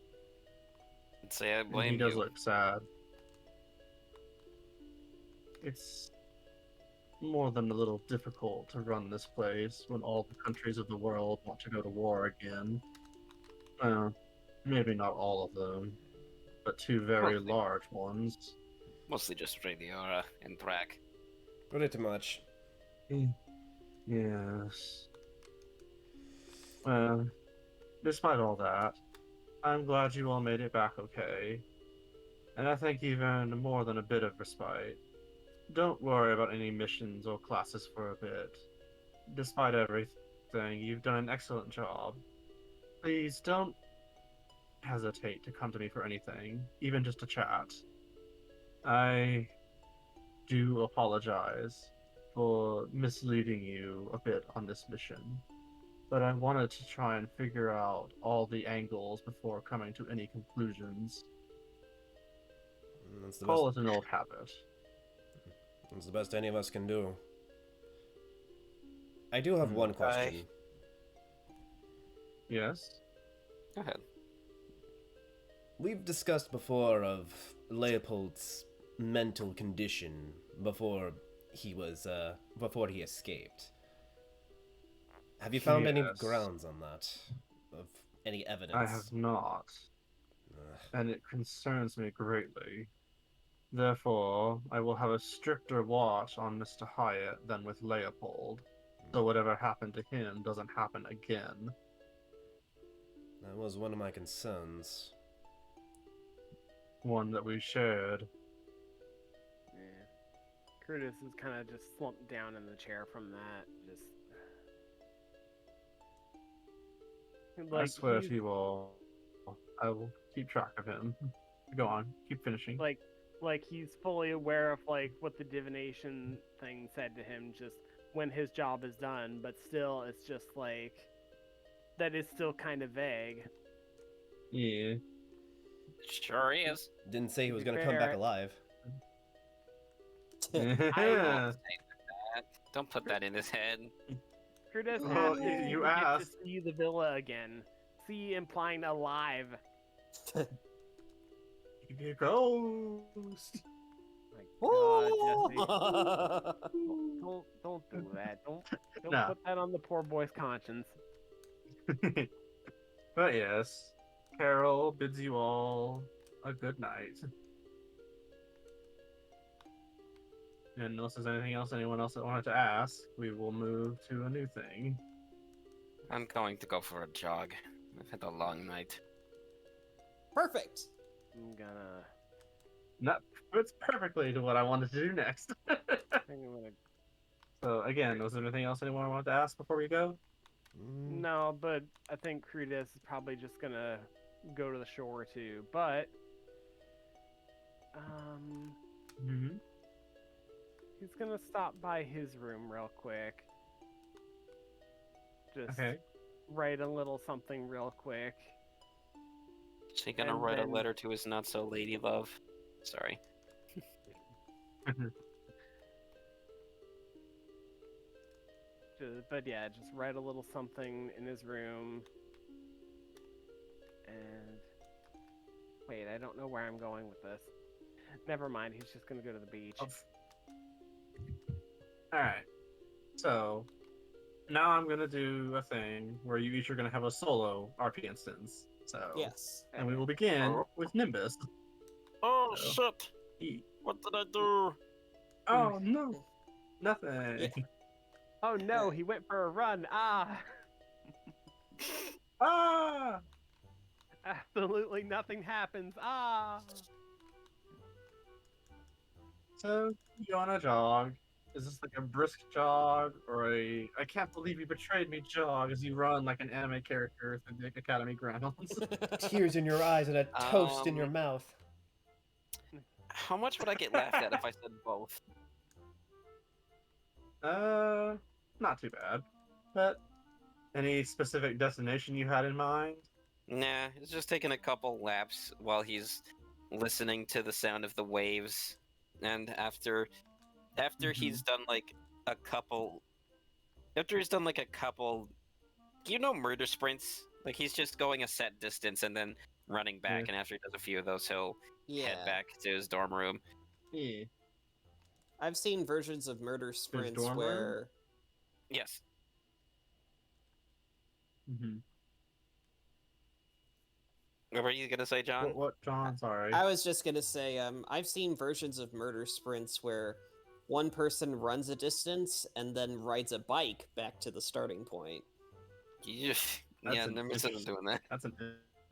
[SPEAKER 4] I'd say I
[SPEAKER 1] And
[SPEAKER 4] blame
[SPEAKER 1] he does
[SPEAKER 4] you.
[SPEAKER 1] look sad. It's more than a little difficult to run this place when all the countries of the world want to go to war again. Maybe not all of them, but two very
[SPEAKER 4] Mostly.
[SPEAKER 1] large ones.
[SPEAKER 4] Mostly just Radiora and Brack.
[SPEAKER 3] Pretty much.
[SPEAKER 1] Yes. Well, despite all that, I'm glad you all made it back okay. And I think even more than a bit of respite. Don't worry about any missions or classes for a bit. Despite everything, you've done an excellent job. Please don't hesitate to come to me for anything, even just to chat. I do apologize for misleading you a bit on this mission, but I wanted to try and figure out all the angles before coming to any conclusions.
[SPEAKER 3] That's the
[SPEAKER 1] Call
[SPEAKER 3] best.
[SPEAKER 1] it an old habit.
[SPEAKER 3] It's the best any of us can do. I do have one question.
[SPEAKER 1] Yes?
[SPEAKER 4] Go ahead.
[SPEAKER 3] We've discussed before of Leopold's mental condition before he escaped. Have you found any
[SPEAKER 1] Yes.
[SPEAKER 3] grounds on that? Of any evidence?
[SPEAKER 1] I have not,
[SPEAKER 3] Ugh.
[SPEAKER 1] and it concerns me greatly. Therefore, I will have a stricter watch on Mr. Hyatt than with Leopold, so whatever happened to him doesn't happen again.
[SPEAKER 3] That was one of my concerns.
[SPEAKER 1] One that we shared.
[SPEAKER 5] Yeah. Curtis is kind of just slumped down in the chair from that. Just.
[SPEAKER 1] I swear
[SPEAKER 5] he's-
[SPEAKER 1] to you all, I will keep track of him. Go on, keep finishing.
[SPEAKER 5] like he's fully aware of like what the divination thing said to him just when his job is done, but still it's just like that is still kind of vague.
[SPEAKER 1] Yeah.
[SPEAKER 4] Sure is.
[SPEAKER 3] Didn't say he
[SPEAKER 5] To
[SPEAKER 3] was
[SPEAKER 5] be
[SPEAKER 3] gonna come back
[SPEAKER 5] fair-
[SPEAKER 3] alive.
[SPEAKER 1] Yeah.
[SPEAKER 4] Don't put that in his head.
[SPEAKER 5] Curtis
[SPEAKER 1] Well,
[SPEAKER 5] asked
[SPEAKER 1] you
[SPEAKER 5] if you get to
[SPEAKER 1] asked.
[SPEAKER 5] see the villa again. See implying alive.
[SPEAKER 1] You be a ghost.
[SPEAKER 5] My God, Jesse. Don't do that. Don't
[SPEAKER 1] No.
[SPEAKER 5] put that on the poor boy's conscience.
[SPEAKER 1] But yes, Carol bids you all a good night. And unless there's anything else anyone else that wanted to ask, we will move to a new thing.
[SPEAKER 4] I'm going to go for a jog. I've had a long night.
[SPEAKER 2] Perfect.
[SPEAKER 5] I'm gonna.
[SPEAKER 1] That fits perfectly to what I wanted to do next.
[SPEAKER 5] I think I'm gonna.
[SPEAKER 1] So again, was there anything else anyone wanted to ask before we go?
[SPEAKER 5] No, but I think Crudis is probably just gonna go to the shore too. But
[SPEAKER 1] Mm-hmm.
[SPEAKER 5] he's gonna stop by his room real quick. Just
[SPEAKER 1] Okay.
[SPEAKER 5] write a little something real quick.
[SPEAKER 4] Is he gonna
[SPEAKER 5] And
[SPEAKER 4] write a
[SPEAKER 5] then-
[SPEAKER 4] letter to his not so lady love? Sorry.
[SPEAKER 5] But yeah, just write a little something in his room. And wait, I don't know where I'm going with this. Never mind, he's just gonna go to the beach.
[SPEAKER 1] Alright. So now I'm gonna do a thing where you each are gonna have a solo RP instance. So
[SPEAKER 2] Yes.
[SPEAKER 1] and we will begin with Nimbus.
[SPEAKER 4] Oh
[SPEAKER 1] So-
[SPEAKER 4] shit!
[SPEAKER 1] He-
[SPEAKER 4] What did I do?
[SPEAKER 1] Oh no. Nothing.
[SPEAKER 2] Yeah.
[SPEAKER 5] Oh no, he went for a run. Ah!
[SPEAKER 1] Ah!
[SPEAKER 5] Absolutely nothing happens. Ah!
[SPEAKER 1] So you on a jog. Is this like a brisk jog or a I can't believe you betrayed me jog as you run like an anime character through the academy grounds?
[SPEAKER 3] Tears in your eyes and a toast in your mouth.
[SPEAKER 4] How much would I get laughed at if I said both?
[SPEAKER 1] Not too bad. But any specific destination you had in mind?
[SPEAKER 4] Nah, it's just taking a couple laps while he's listening to the sound of the waves, and after he's done like a couple, you know, murder sprints. Like he's just going a set distance and then running back,
[SPEAKER 1] Yeah.
[SPEAKER 4] and after he does a few of those, he'll head
[SPEAKER 2] Yeah.
[SPEAKER 4] back to his dorm room.
[SPEAKER 1] Yeah.
[SPEAKER 2] I've seen versions of murder sprints
[SPEAKER 1] dorm room?
[SPEAKER 2] where
[SPEAKER 4] Yes.
[SPEAKER 1] Mm-hmm.
[SPEAKER 4] What were you gonna say, John?
[SPEAKER 1] What, John? Sorry.
[SPEAKER 2] I was just gonna say, I've seen versions of murder sprints where one person runs a distance and then rides a bike back to the starting point.
[SPEAKER 4] Yeah,
[SPEAKER 1] That's an
[SPEAKER 4] Nimbus isn't doing that.
[SPEAKER 1] That's an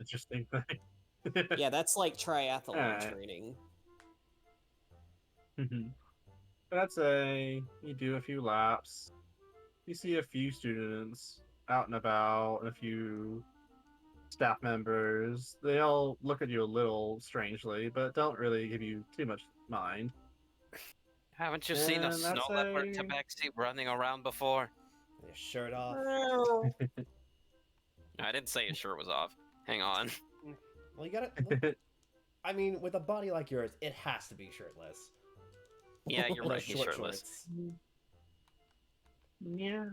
[SPEAKER 1] interesting thing.
[SPEAKER 2] Yeah, that's like triathlon
[SPEAKER 1] Alright.
[SPEAKER 2] training.
[SPEAKER 1] Let's say you do a few laps. You see a few students out and about, and a few staff members. They all look at you a little strangely, but don't really give you too much mind.
[SPEAKER 4] Haven't you seen a
[SPEAKER 1] And
[SPEAKER 4] snow
[SPEAKER 1] that's
[SPEAKER 4] leopard
[SPEAKER 1] a-
[SPEAKER 4] tabaxi running around before?
[SPEAKER 3] Your shirt off.
[SPEAKER 4] I didn't say his shirt was off. Hang on.
[SPEAKER 3] Well, you gotta. I mean, with a body like yours, it has to be shirtless.
[SPEAKER 4] Yeah, you're
[SPEAKER 3] Those
[SPEAKER 4] right. He's
[SPEAKER 3] short
[SPEAKER 4] shirtless.
[SPEAKER 3] shorts.
[SPEAKER 1] Yeah.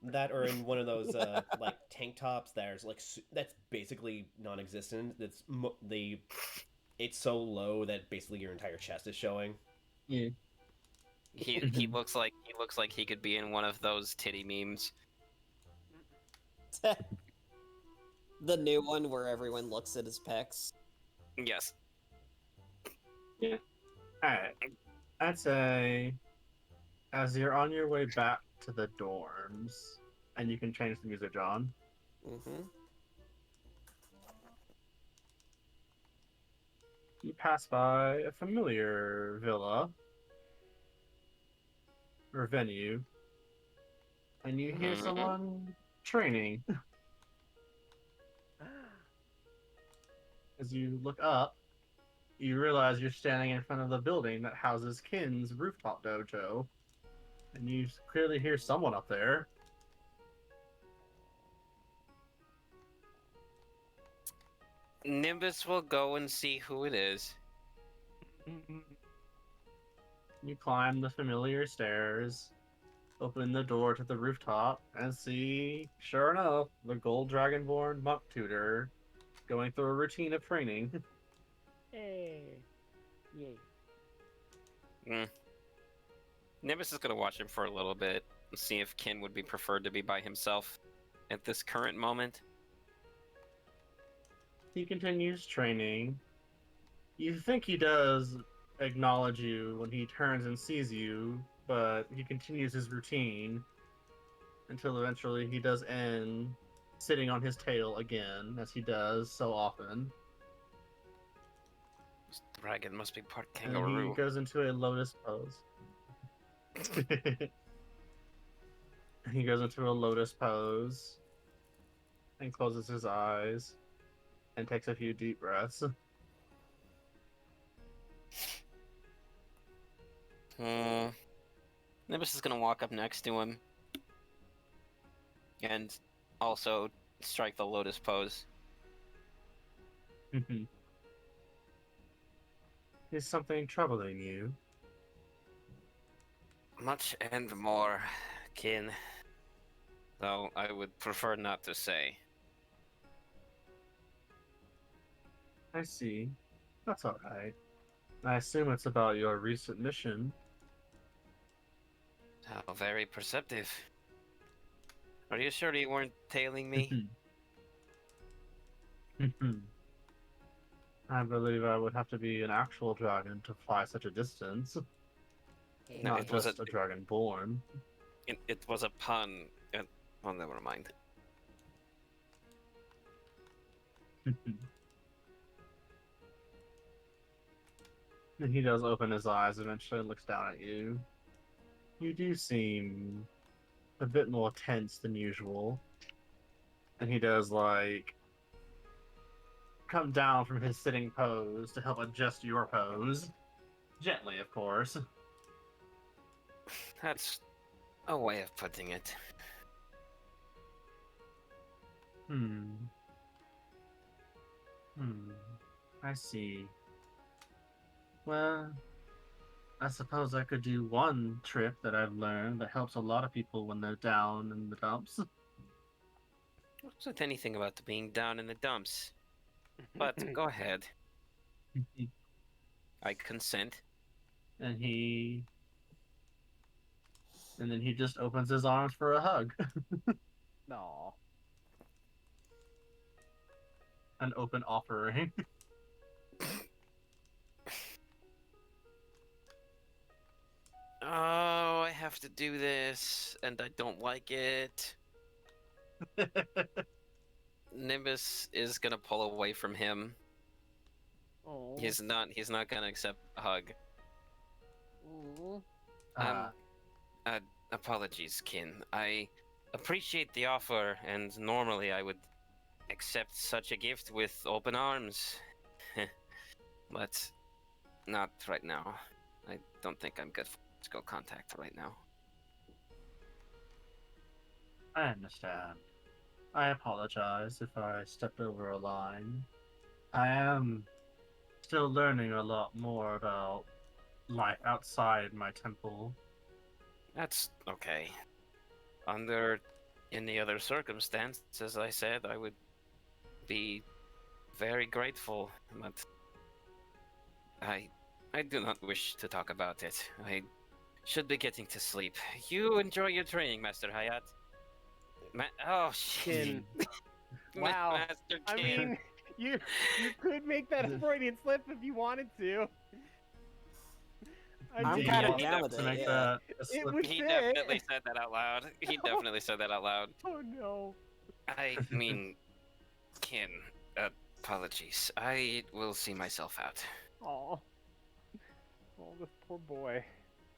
[SPEAKER 3] That or in one of those like tank tops that's like that's basically non-existent. It's so low that basically your entire chest is showing.
[SPEAKER 1] Yeah.
[SPEAKER 4] He looks like he could be in one of those titty memes.
[SPEAKER 2] The new one where everyone looks at his pecs.
[SPEAKER 4] Yes.
[SPEAKER 1] Alright. I'd say as you're on your way back to the dorms, and you can change the music, John.
[SPEAKER 2] Mm-hmm.
[SPEAKER 1] You pass by a familiar villa or venue, and you hear
[SPEAKER 4] Mhm.
[SPEAKER 1] someone training. As you look up, you realize you're standing in front of the building that houses Kin's rooftop dojo, and you clearly hear someone up there.
[SPEAKER 4] Nimbus will go and see who it is.
[SPEAKER 1] You climb the familiar stairs, open the door to the rooftop, and see, sure enough, the gold dragonborn monk tutor going through a routine of training.
[SPEAKER 5] Hey. Yay.
[SPEAKER 4] Nimbus is gonna watch him for a little bit and see if Kin would be preferred to be by himself at this current moment.
[SPEAKER 1] He continues training. You think he does acknowledge you when he turns and sees you, but he continues his routine until eventually he does end sitting on his tail again, as he does so often.
[SPEAKER 4] dragon must be part
[SPEAKER 1] And
[SPEAKER 4] kangaroo.
[SPEAKER 1] he goes into a lotus pose. He goes into a lotus pose and closes his eyes and takes a few deep breaths.
[SPEAKER 4] Nimbus is gonna walk up next to him and also strike the lotus pose.
[SPEAKER 1] Is something troubling you?
[SPEAKER 4] Much and more, kin. Though I would prefer not to say.
[SPEAKER 1] I see. That's alright. I assume it's about your recent mission.
[SPEAKER 4] How very perceptive. Are you sure you weren't tailing me?
[SPEAKER 1] I believe I would have to be an actual dragon to fly such a distance,
[SPEAKER 4] No,
[SPEAKER 1] not
[SPEAKER 4] it was
[SPEAKER 1] just a dragon born.
[SPEAKER 4] It was a pun. Well, never mind.
[SPEAKER 1] And he does open his eyes eventually and looks down at you. You do seem a bit more tense than usual. And he does, like, come down from his sitting pose to help adjust your pose. Gently, of course.
[SPEAKER 4] That's a way of putting it.
[SPEAKER 1] I see. Well, I suppose I could do one trick that I've learned that helps a lot of people when they're down in the dumps.
[SPEAKER 4] Wasn't anything about being down in the dumps. But go ahead. I consent.
[SPEAKER 1] And then he just opens his arms for a hug.
[SPEAKER 5] No.
[SPEAKER 1] An open offering.
[SPEAKER 4] Oh, I have to do this, and I don't like it. Nimbus is gonna pull away from him.
[SPEAKER 5] Oh.
[SPEAKER 4] He's not gonna accept a hug.
[SPEAKER 5] Oh.
[SPEAKER 4] Apologies, kin. I appreciate the offer, and normally I would accept such a gift with open arms. But not right now. I don't think I'm good for physical contact right now.
[SPEAKER 1] I understand. I apologize if I stepped over a line. I am still learning a lot more about life outside my temple.
[SPEAKER 4] That's okay. Under any other circumstance, as I said, I would be very grateful, but I do not wish to talk about it. I should be getting to sleep. You enjoy your training, Master Hayat. Oh, shit.
[SPEAKER 5] Kin. Wow.
[SPEAKER 4] Master
[SPEAKER 5] I
[SPEAKER 4] Kin.
[SPEAKER 5] mean, you could make that a Freudian slip if you wanted to.
[SPEAKER 2] I'm
[SPEAKER 1] Do you
[SPEAKER 2] kinda
[SPEAKER 1] want
[SPEAKER 2] down with
[SPEAKER 1] to
[SPEAKER 2] it,
[SPEAKER 1] make
[SPEAKER 2] yeah.
[SPEAKER 1] that a
[SPEAKER 5] It
[SPEAKER 1] slip?
[SPEAKER 5] would
[SPEAKER 4] He
[SPEAKER 5] fit.
[SPEAKER 4] definitely said that out loud. He definitely said that out loud.
[SPEAKER 5] Oh no.
[SPEAKER 4] I mean, Kin, apologies. I will see myself out.
[SPEAKER 5] Oh, this poor boy.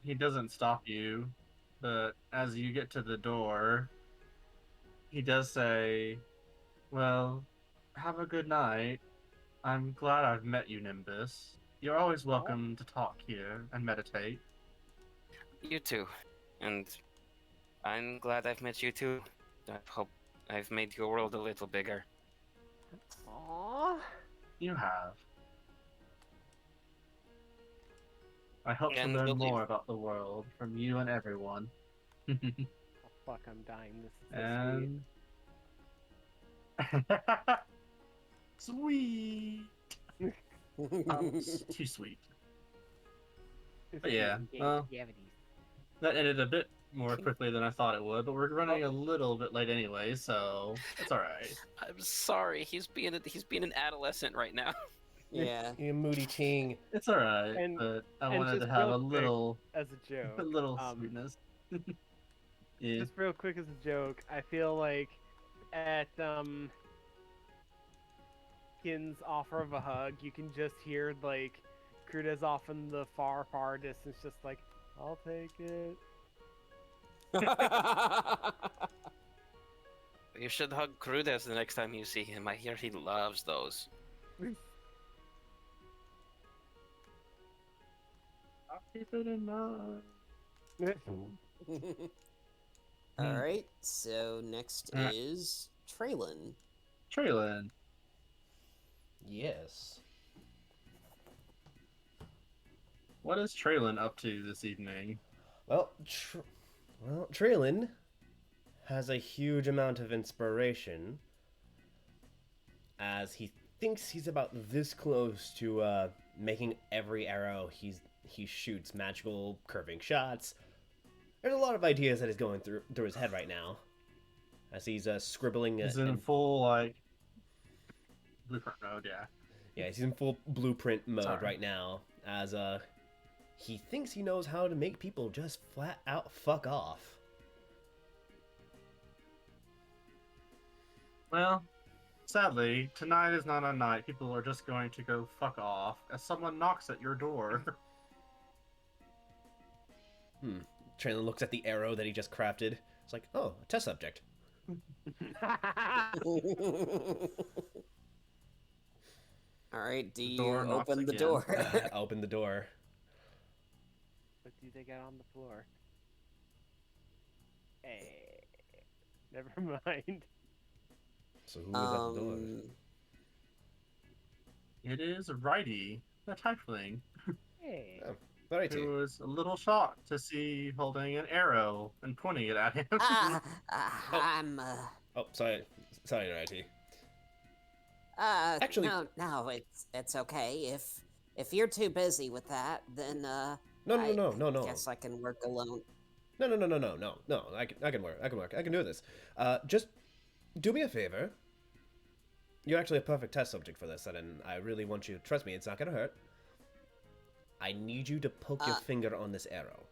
[SPEAKER 1] He doesn't stop you, but as you get to the door, he does say, "Well, have a good night. I'm glad I've met you, Nimbus. You're always welcome to talk here and meditate."
[SPEAKER 4] You too. And I'm glad I've met you too. I hope I've made your world a little bigger.
[SPEAKER 5] Aww.
[SPEAKER 1] You have. I hope to
[SPEAKER 4] And
[SPEAKER 1] learn
[SPEAKER 4] we'll
[SPEAKER 1] more
[SPEAKER 4] leave.
[SPEAKER 1] about the world from you and everyone.
[SPEAKER 5] Oh, fuck, I'm dying. This is so
[SPEAKER 1] And sweet. Too sweet.
[SPEAKER 5] sweet.
[SPEAKER 1] But yeah, well, that ended a bit more quickly than I thought it would, but we're running a little bit late anyway, so it's all right.
[SPEAKER 4] I'm sorry. He's being an adolescent right now.
[SPEAKER 2] Yeah.
[SPEAKER 3] You moody ting.
[SPEAKER 1] It's all right.
[SPEAKER 5] And-
[SPEAKER 1] But I
[SPEAKER 5] and
[SPEAKER 1] wanted to
[SPEAKER 5] just
[SPEAKER 1] have
[SPEAKER 5] real
[SPEAKER 1] a
[SPEAKER 5] quick,
[SPEAKER 1] little,
[SPEAKER 5] As a joke.
[SPEAKER 1] a little sweetness. Yeah.
[SPEAKER 5] Just real quick as a joke, I feel like at Kin's offer of a hug, you can just hear like Crudez off in the far, far distance, just like, I'll take it.
[SPEAKER 4] You should hug Crudez the next time you see him. I hear he loves those.
[SPEAKER 1] I'll keep it in mind.
[SPEAKER 2] Alright, so next
[SPEAKER 1] Alright.
[SPEAKER 2] is Traylon.
[SPEAKER 1] Traylon.
[SPEAKER 3] Yes.
[SPEAKER 1] What is Traylon up to this evening?
[SPEAKER 3] Well, Traylon has a huge amount of inspiration as he thinks he's about this close to making every arrow he shoots magical curving shots. There's a lot of ideas that is going through his head right now as he's scribbling.
[SPEAKER 1] He's in full like blueprint mode, yeah.
[SPEAKER 3] Yeah, he's in full blueprint mode
[SPEAKER 1] Sorry.
[SPEAKER 3] right now as he thinks he knows how to make people just flat out fuck off.
[SPEAKER 1] Well, sadly, tonight is not a night people are just going to go fuck off as someone knocks at your door.
[SPEAKER 3] Traylon looks at the arrow that he just crafted. It's like, oh, a test subject.
[SPEAKER 2] Alright, do you
[SPEAKER 1] door knocks
[SPEAKER 2] open the
[SPEAKER 1] again.
[SPEAKER 2] door?
[SPEAKER 3] I open the door.
[SPEAKER 5] What do they got on the floor? Hey, never mind.
[SPEAKER 3] So who is at the door?
[SPEAKER 1] It is Righty, the tiefling,
[SPEAKER 5] Hey.
[SPEAKER 3] Oh, alrighty.
[SPEAKER 1] who was a little shocked to see holding an arrow and pointing it at him.
[SPEAKER 2] I'm,
[SPEAKER 3] Oh, sorry, Righty.
[SPEAKER 2] actually,
[SPEAKER 3] Actually-
[SPEAKER 2] no, it's okay. If you're too busy with that, then,
[SPEAKER 3] No.
[SPEAKER 2] I guess I can work alone.
[SPEAKER 3] No. I can work. I can do this. Just do me a favor. You're actually a perfect test subject for this, and I really want you to trust me. It's not gonna hurt. I need you to poke your finger on this arrow.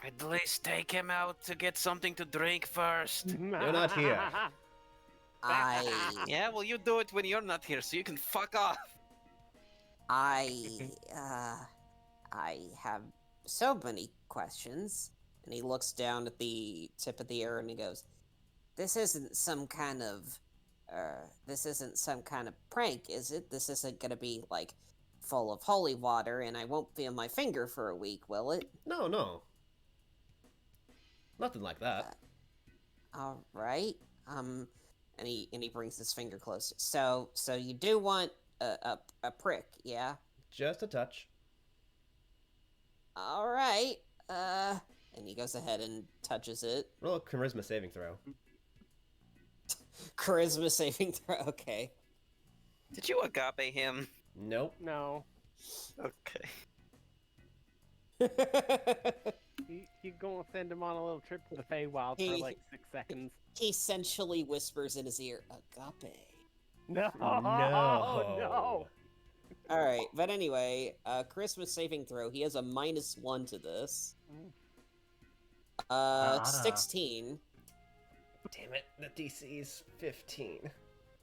[SPEAKER 4] At least take him out to get something to drink first.
[SPEAKER 3] You're not here.
[SPEAKER 2] I
[SPEAKER 4] Yeah, well, you do it when you're not here, so you can fuck off.
[SPEAKER 2] I have so many questions. And he looks down at the tip of the arrow and he goes, this isn't some kind of prank, is it? This isn't gonna be, like, full of holy water and I won't feel my finger for a week, will it?
[SPEAKER 3] No. Nothing like that.
[SPEAKER 2] Alright. And he brings his finger closer. So you do want a prick, yeah?
[SPEAKER 3] Just a touch.
[SPEAKER 2] Alright. And he goes ahead and touches it.
[SPEAKER 3] Roll a charisma saving throw.
[SPEAKER 2] Charisma saving throw, okay.
[SPEAKER 4] Did you agape him?
[SPEAKER 3] Nope.
[SPEAKER 5] No.
[SPEAKER 4] Okay.
[SPEAKER 5] He gonna send him on a little trip to the Feywild for like 6 seconds.
[SPEAKER 2] He essentially whispers in his ear, agape.
[SPEAKER 5] No.
[SPEAKER 3] No.
[SPEAKER 5] No.
[SPEAKER 2] Alright, but anyway, charisma saving throw, he has a -1 to this. 16.
[SPEAKER 3] Damn it, the DC is 15.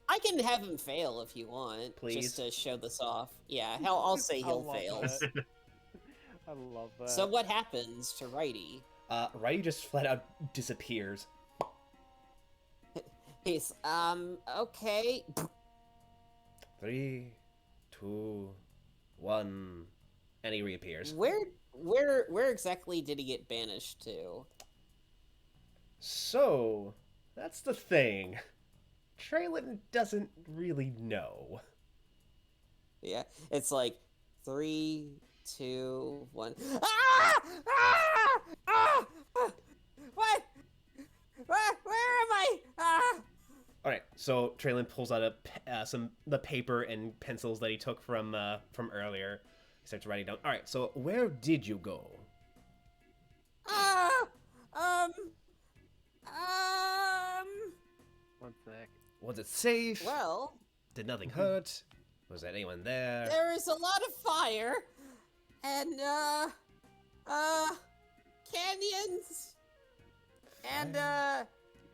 [SPEAKER 2] I can have him fail if you want,
[SPEAKER 3] Please.
[SPEAKER 2] just to show this off. Yeah, hell, I'll say
[SPEAKER 5] I
[SPEAKER 2] he'll
[SPEAKER 5] love
[SPEAKER 2] fail.
[SPEAKER 5] that. I love that.
[SPEAKER 2] So what happens to Righty?
[SPEAKER 3] Righty just flat out disappears.
[SPEAKER 2] He's, okay.
[SPEAKER 3] 3, 2, 1, and he reappears.
[SPEAKER 2] Where exactly did he get banished to?
[SPEAKER 3] So, that's the thing. Traylon doesn't really know.
[SPEAKER 2] Yeah, it's like 3, 2, 1. Ah! Ah! Ah! What? Where am I? Ah!
[SPEAKER 3] All right, so Traylon pulls out the paper and pencils that he took from earlier. He starts writing down. All right, so where did you go?
[SPEAKER 5] One sec.
[SPEAKER 3] Was it safe?
[SPEAKER 2] Well,
[SPEAKER 3] Did nothing hurt? Was there anyone there?
[SPEAKER 2] there is a lot of fire, and canyons, and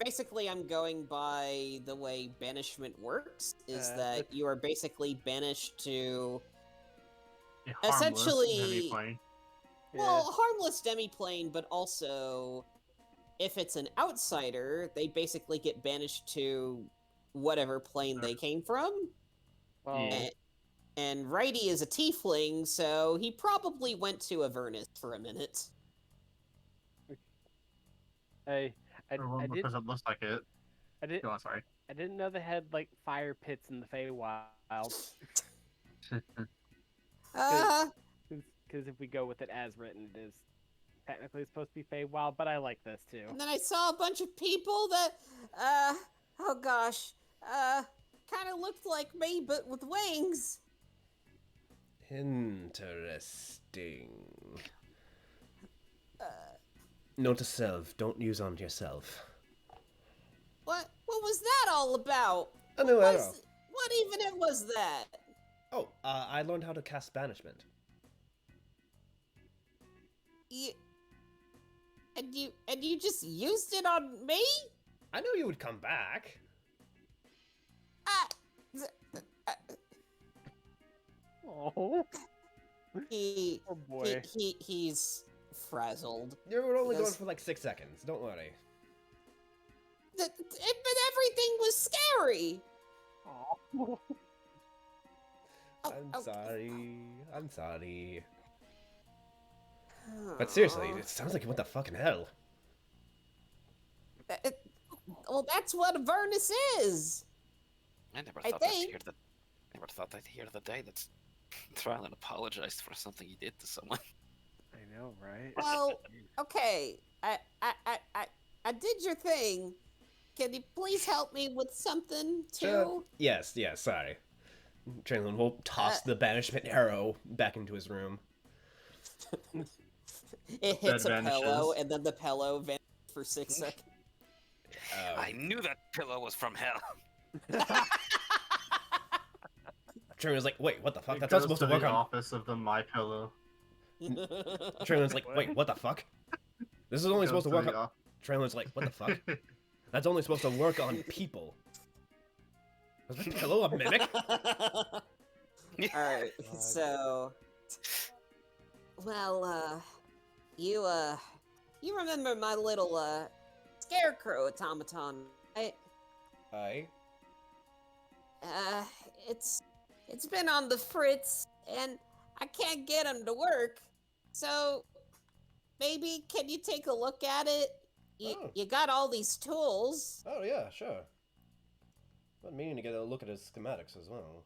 [SPEAKER 2] basically I'm going by the way banishment works, is that you are basically banished to
[SPEAKER 1] A harmless
[SPEAKER 2] Essentially-
[SPEAKER 1] demiplane.
[SPEAKER 2] Well, harmless demiplane, but also, if it's an outsider, they basically get banished to whatever plane they came from.
[SPEAKER 5] Well,
[SPEAKER 1] Yeah.
[SPEAKER 2] And Righty is a tiefling, so he probably went to Avernus for a minute.
[SPEAKER 5] I
[SPEAKER 1] Or
[SPEAKER 5] did
[SPEAKER 1] because it looks like it.
[SPEAKER 5] I did
[SPEAKER 1] Go on, sorry.
[SPEAKER 5] I didn't know they had like fire pits in the Feywild. Because if we go with it as written, it is technically supposed to be Feywild, but I like this too.
[SPEAKER 2] And then I saw a bunch of people that, oh gosh, kind of looked like me, but with wings.
[SPEAKER 3] Interesting. Note to self, don't use on yourself.
[SPEAKER 2] What was that all about?
[SPEAKER 3] A new
[SPEAKER 2] What
[SPEAKER 3] arrow.
[SPEAKER 2] what even it was that?
[SPEAKER 3] Oh, I learned how to cast banishment.
[SPEAKER 2] And you just used it on me?
[SPEAKER 3] I knew you would come back.
[SPEAKER 5] Oh,
[SPEAKER 2] He,
[SPEAKER 5] oh boy.
[SPEAKER 2] he's frazzled.
[SPEAKER 3] You were only
[SPEAKER 2] Yes.
[SPEAKER 3] going for like 6 seconds. Don't worry.
[SPEAKER 2] But everything was scary.
[SPEAKER 5] Oh.
[SPEAKER 3] I'm sorry. I'm sorry. But seriously, it sounds like you went to fucking hell.
[SPEAKER 2] Well, that's what Avernus is.
[SPEAKER 4] I never
[SPEAKER 2] I
[SPEAKER 4] thought I'd
[SPEAKER 2] think-
[SPEAKER 4] hear the. Never thought I'd hear the day that Thrylin apologized for something he did to someone.
[SPEAKER 5] I know, right?
[SPEAKER 2] Well, okay. I did your thing. Can you please help me with something too?
[SPEAKER 3] Yes, sorry. Traylon will toss the banishment arrow back into his room.
[SPEAKER 2] It hits a
[SPEAKER 1] Bed
[SPEAKER 2] pillow,
[SPEAKER 1] vanishes.
[SPEAKER 2] and then the pillow vanishes for 6 seconds.
[SPEAKER 4] I knew that pillow was from hell.
[SPEAKER 3] Traylon's like, wait, what the fuck?
[SPEAKER 1] It
[SPEAKER 3] That's not
[SPEAKER 1] goes
[SPEAKER 3] supposed to
[SPEAKER 1] the
[SPEAKER 3] work on...
[SPEAKER 1] office of the My Pillow.
[SPEAKER 3] Traylon's like, wait, what the fuck? This is only supposed to work on... Traylon's like, what the fuck? That's only supposed to work on people. Was that pillow a mimic?
[SPEAKER 2] Alright, so... Well, you remember my little, scarecrow automaton, right?
[SPEAKER 3] Aye.
[SPEAKER 2] It's been on the fritz, and I can't get him to work. So, maybe can you take a look at it?
[SPEAKER 3] Oh.
[SPEAKER 2] You got all these tools.
[SPEAKER 3] Oh, yeah, sure. I'm meaning to get a look at his schematics as well.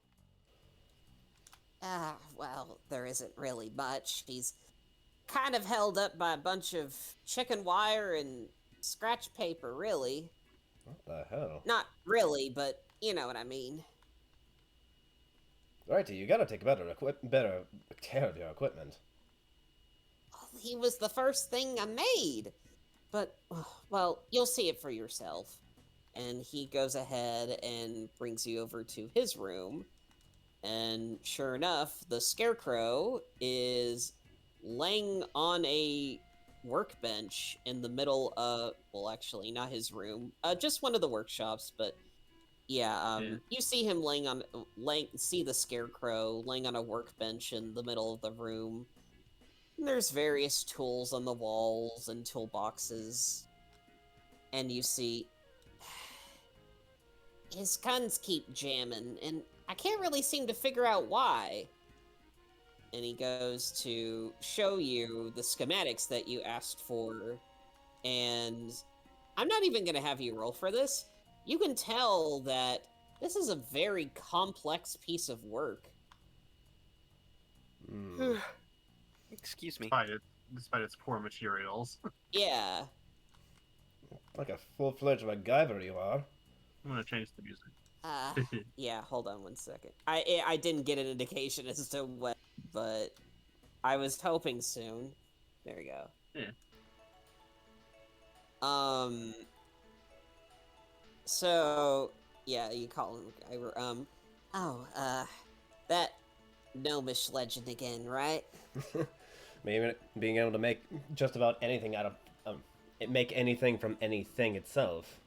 [SPEAKER 2] Well, there isn't really much. He's kind of held up by a bunch of chicken wire and scratch paper, really.
[SPEAKER 3] What the hell?
[SPEAKER 2] Not really, but you know what I mean.
[SPEAKER 3] Righty, you gotta take better care of your equipment.
[SPEAKER 2] He was the first thing I made. But, well, you'll see it for yourself. And he goes ahead and brings you over to his room. And sure enough, the scarecrow is laying on a workbench in the middle of, well, actually, not his room, just one of the workshops, but yeah, you see him see the scarecrow laying on a workbench in the middle of the room. And there's various tools on the walls and toolboxes. And you see his guns keep jamming, and I can't really seem to figure out why. And he goes to show you the schematics that you asked for, and I'm not even going to have you roll for this. You can tell that this is a very complex piece of work.
[SPEAKER 4] Excuse me.
[SPEAKER 1] Despite its poor materials.
[SPEAKER 2] Yeah.
[SPEAKER 3] Like a full-fledged MacGyver you are.
[SPEAKER 1] I'm gonna change the music.
[SPEAKER 2] Yeah, hold on one second. I didn't get an indication as to what, but I was hoping soon. There we go.
[SPEAKER 1] Yeah.
[SPEAKER 2] So, yeah, you call him MacGyver. That gnomish legend again, right?
[SPEAKER 3] Maybe being able to make just about anything out of... make anything from anything itself.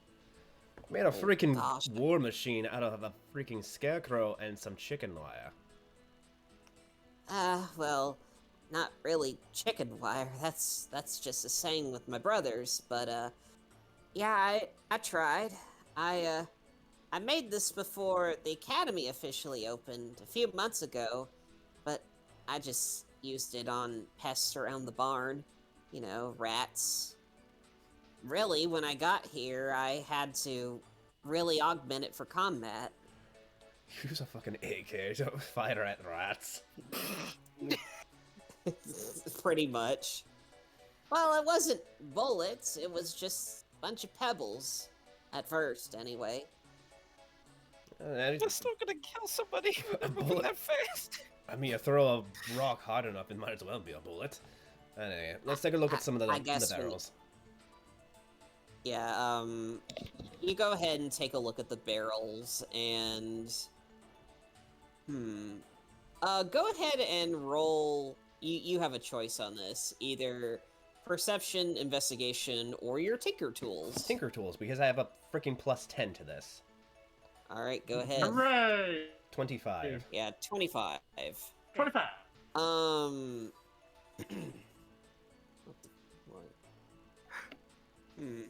[SPEAKER 3] Made a freaking
[SPEAKER 2] gosh.
[SPEAKER 3] war machine out of a freaking scarecrow and some chicken wire.
[SPEAKER 2] Well, not really chicken wire. That's just a saying with my brothers. But yeah, I tried. I made this before the academy officially opened a few months ago, but I just used it on pests around the barn. You know, rats. Really, when I got here, I had to really augment it for combat.
[SPEAKER 3] Use a fucking AK to fire at rats.
[SPEAKER 2] Pretty much. Well, it wasn't bullets, it was just a bunch of pebbles. At first, anyway.
[SPEAKER 4] You're still gonna kill somebody
[SPEAKER 3] A
[SPEAKER 4] moving
[SPEAKER 3] bullet.
[SPEAKER 4] that fast.
[SPEAKER 3] I mean, you throw a rock hard enough, it might as well be a bullet. Anyway, let's take a look at some of
[SPEAKER 2] I
[SPEAKER 3] the
[SPEAKER 2] guess
[SPEAKER 3] barrels.
[SPEAKER 2] Yeah, you go ahead and take a look at the barrels, and... go ahead and roll... You have a choice on this. Either perception, investigation, or your tinker tools.
[SPEAKER 3] Tinker tools, because I have a freaking +10 to this.
[SPEAKER 2] Alright, go ahead.
[SPEAKER 1] Hooray!
[SPEAKER 3] 25.
[SPEAKER 2] Yeah, 25.
[SPEAKER 1] 25.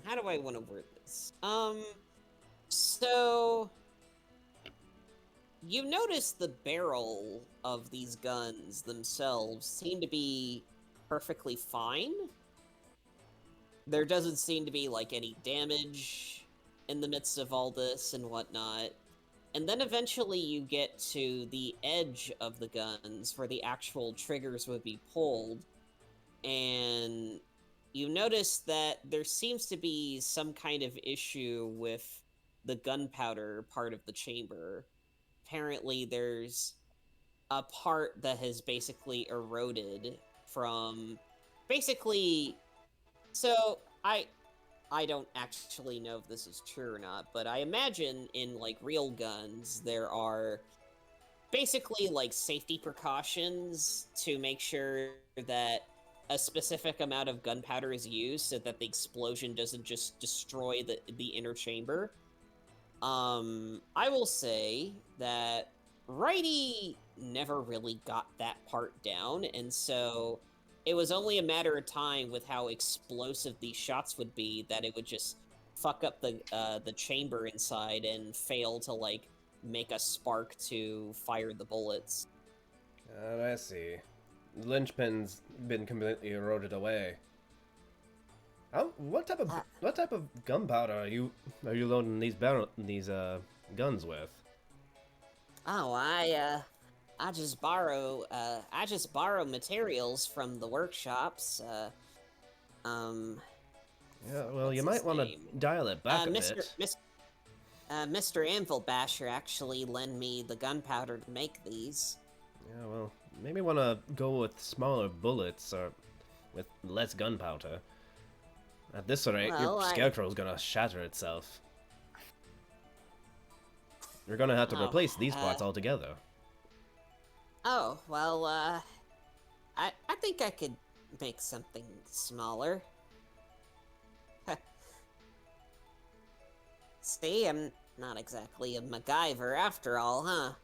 [SPEAKER 2] How do I want to word this? So... You notice the barrel of these guns themselves seem to be perfectly fine. There doesn't seem to be, like, any damage in the midst of all this and whatnot. And then eventually you get to the edge of the guns where the actual triggers would be pulled, and you notice that there seems to be some kind of issue with the gunpowder part of the chamber. Apparently there's a part that has basically eroded from... Basically... So, I don't actually know if this is true or not, but I imagine in, like, real guns, there are basically, like, safety precautions to make sure that a specific amount of gunpowder is used so that the explosion doesn't just destroy the inner chamber. I will say that Righty never really got that part down, and so it was only a matter of time with how explosive these shots would be that it would just fuck up the chamber inside and fail to, like, make a spark to fire the bullets.
[SPEAKER 3] I see. The linchpin's been completely eroded away. What type of gunpowder are you loading these guns with?
[SPEAKER 2] Oh, I just borrow materials from the workshops.
[SPEAKER 3] Yeah, well,
[SPEAKER 2] What's
[SPEAKER 3] you might
[SPEAKER 2] his
[SPEAKER 3] want to
[SPEAKER 2] name?
[SPEAKER 3] dial it back a
[SPEAKER 2] Mr.
[SPEAKER 3] bit.
[SPEAKER 2] Mr. Anvil Basher actually lent me the gunpowder to make these.
[SPEAKER 3] Yeah, well, maybe want to go with smaller bullets or with less gunpowder. At this rate,
[SPEAKER 2] Well,
[SPEAKER 3] your scarecrow's gonna shatter itself. You're gonna have to
[SPEAKER 2] Oh,
[SPEAKER 3] replace these parts altogether.
[SPEAKER 2] Oh, well, I think I could make something smaller. See, I'm not exactly a MacGyver after all, huh?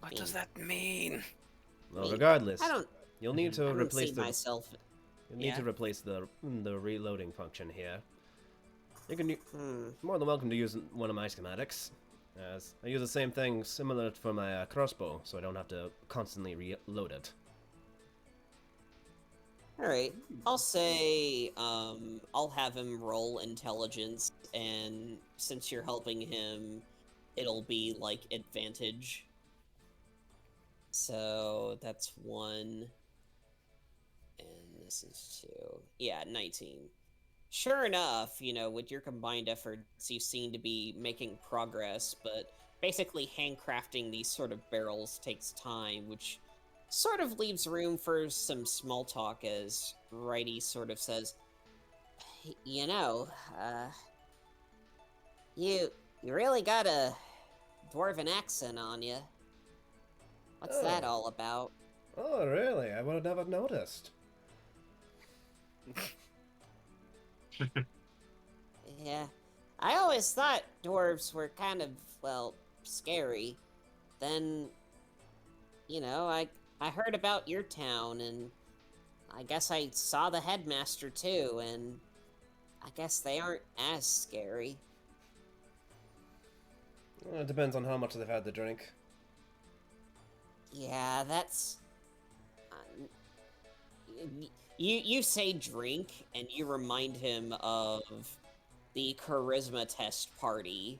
[SPEAKER 4] What does that mean?
[SPEAKER 3] Well, regardless,
[SPEAKER 2] I don't
[SPEAKER 3] you'll need to replace
[SPEAKER 2] see
[SPEAKER 3] the
[SPEAKER 2] myself.
[SPEAKER 3] you'll need to
[SPEAKER 2] yeah.
[SPEAKER 3] replace the reloading function here. You can more than welcome to use one of my schematics, as I use the same thing similar for my crossbow, so I don't have to constantly reload it.
[SPEAKER 2] Alright, I'll say, I'll have him roll intelligence, and since you're helping him, it'll be, like, advantage. So, that's 1. And this is 2. Yeah, 19. Sure enough, you know, with your combined efforts, you seem to be making progress, but basically handcrafting these sort of barrels takes time, which sort of leaves room for some small talk as Righty sort of says, you know, you really got a dwarven accent on you. What's that all about?
[SPEAKER 3] Oh, really? I would have never noticed.
[SPEAKER 2] Yeah, I always thought dwarves were kind of, well, scary. Then I heard about your town, and I guess I saw the headmaster too, and I guess they aren't as scary.
[SPEAKER 3] Well, it depends on how much they've had to drink.
[SPEAKER 2] Yeah, that's... you say drink, and you remind him of the charisma test party.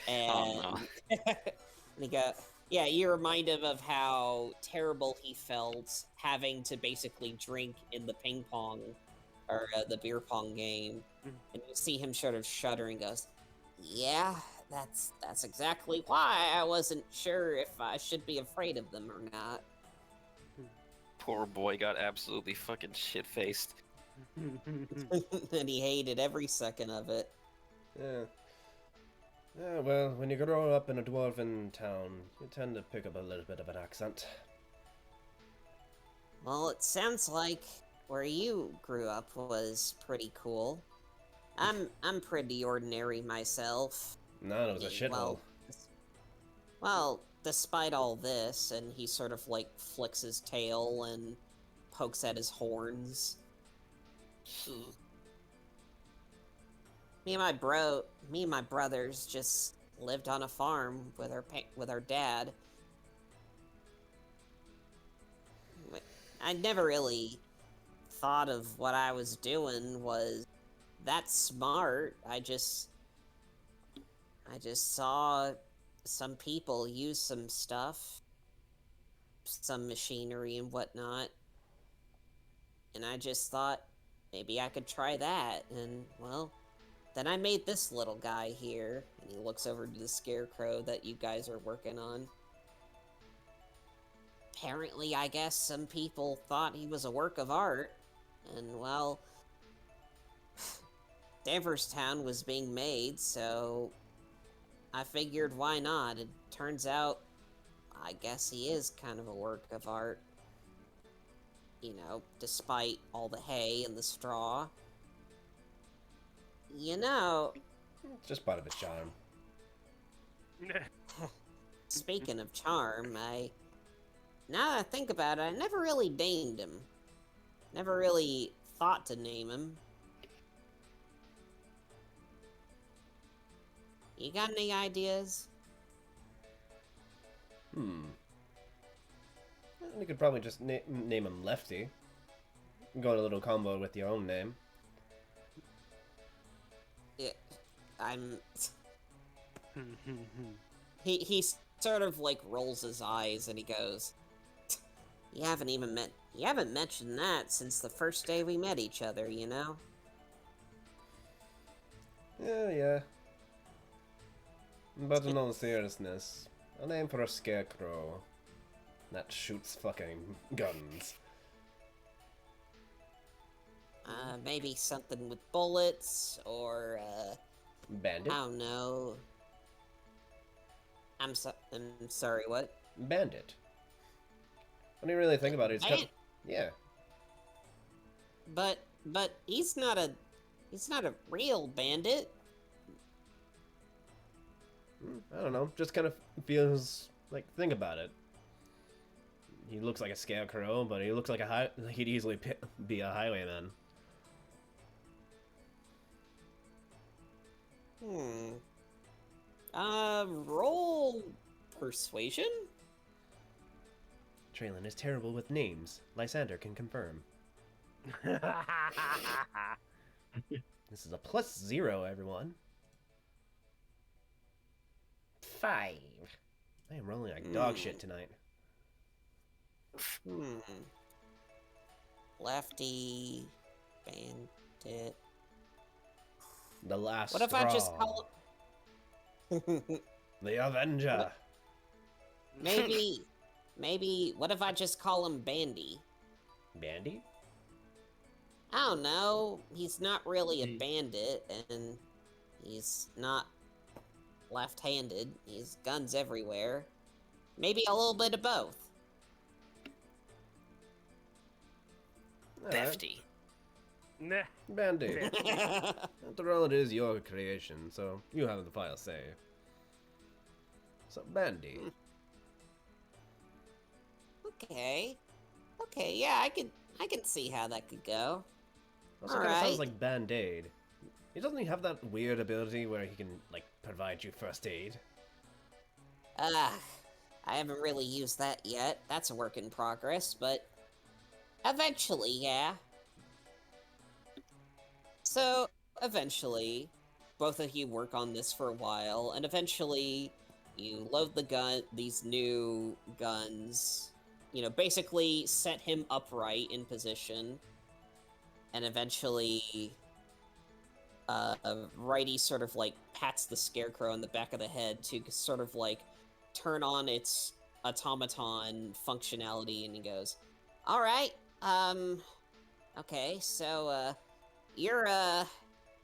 [SPEAKER 2] And,
[SPEAKER 4] Oh no.
[SPEAKER 2] and he go, yeah, you remind him of how terrible he felt having to basically drink in the ping pong, or the beer pong game. And you see him sort of shudder and goes, yeah, that's exactly why I wasn't sure if I should be afraid of them or not.
[SPEAKER 4] Poor boy got absolutely fucking shit-faced.
[SPEAKER 2] And he hated every second of it.
[SPEAKER 3] Yeah. Yeah, well, when you grow up in a dwarven town, you tend to pick up a little bit of an accent.
[SPEAKER 2] Well, it sounds like where you grew up was pretty cool. I'm pretty ordinary myself.
[SPEAKER 3] No, it was a shithole.
[SPEAKER 2] Well, despite all this, and he sort of like flicks his tail and pokes at his horns. Me and my brothers just lived on a farm with our dad. I never really thought of what I was doing was that smart. I just saw some people use some stuff, some machinery and whatnot, and I just thought maybe I could try that, and well, then I made this little guy here, and he looks over to the scarecrow that you guys are working on. Apparently, I guess some people thought he was a work of art, and well, Danverstown was being made, so I figured why not. It turns out, I guess he is kind of a work of art. You know, despite all the hay and the straw. You know...
[SPEAKER 3] It's just part of his charm.
[SPEAKER 2] Speaking of charm, now that I think about it, I never really named him. Never really thought to name him. You got any ideas?
[SPEAKER 3] You could probably just name him Lefty. Go a little combo with your own name.
[SPEAKER 2] Yeah, He sort of like rolls his eyes and he goes, You haven't mentioned that since the first day we met each other, you know?
[SPEAKER 3] Yeah. But in all seriousness, a name for a scarecrow that shoots fucking guns.
[SPEAKER 2] Maybe something with bullets, or,
[SPEAKER 3] Bandit?
[SPEAKER 2] I don't know. I'm sorry, what?
[SPEAKER 3] Bandit. When you really think about it, it's kind of... Yeah.
[SPEAKER 2] But he's not a real bandit.
[SPEAKER 3] I don't know, just kind of feels like, think about it. He looks like a scarecrow, but he looks like he'd easily be a highwayman.
[SPEAKER 2] Roll persuasion?
[SPEAKER 3] Traylon is terrible with names. Lysander can confirm. This is a +0, everyone. 5. I am rolling like dog shit tonight.
[SPEAKER 2] Lefty, bandit.
[SPEAKER 3] The last
[SPEAKER 2] What if
[SPEAKER 3] straw.
[SPEAKER 2] I just call him...
[SPEAKER 3] The Avenger.
[SPEAKER 2] Maybe, what if I just call him Bandy?
[SPEAKER 3] Bandy?
[SPEAKER 2] I don't know. He's not really a bandit, and he's not left-handed. He's guns everywhere. Maybe a little bit of both.
[SPEAKER 4] Defty.
[SPEAKER 5] Nah.
[SPEAKER 3] Bandy. After all, it is your creation, so you have the final say. So, Bandy.
[SPEAKER 2] Okay. Okay, yeah, I can see how that could go.
[SPEAKER 3] Also, kind of
[SPEAKER 2] Alright.
[SPEAKER 3] sounds like Band-Aid. He doesn't he have that weird ability where he can, like, provide you first aid?
[SPEAKER 2] I haven't really used that yet. That's a work in progress, but eventually, yeah. So, eventually, both of you work on this for a while, and eventually, you load these new guns, basically set him upright in position, and eventually, Righty sort of, like, pats the Scarecrow in the back of the head to sort of, like, turn on its automaton functionality, and he goes, Alright, okay, so, your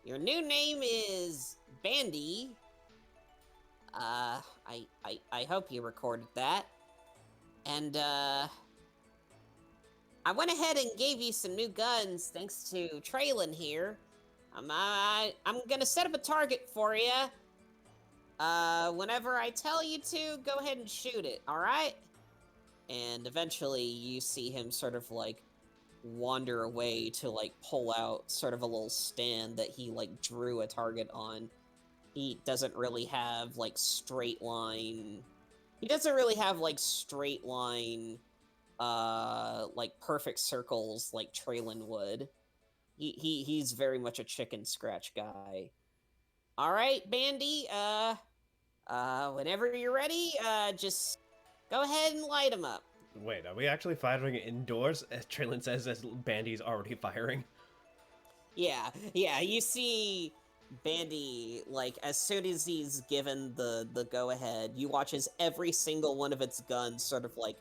[SPEAKER 2] new name is Bandy. I hope you recorded that. And, I went ahead and gave you some new guns thanks to Traylon here. I'm gonna set up a target for you. Whenever I tell you to, go ahead and shoot it, alright? And eventually you see him sort of, like, wander away to, like, pull out sort of a little stand that he, like, drew a target on. He doesn't really have, like, straight line... He doesn't really have, like, straight line, like, perfect circles like Traylon would. He's very much a chicken scratch guy. Alright, Bandy, whenever you're ready, just go ahead and light him up.
[SPEAKER 3] Wait, are we actually firing indoors? As Traylon says, as Bandy's already firing.
[SPEAKER 2] Yeah, you see Bandy, like, as soon as he's given the go-ahead, you watch as every single one of its guns sort of, like,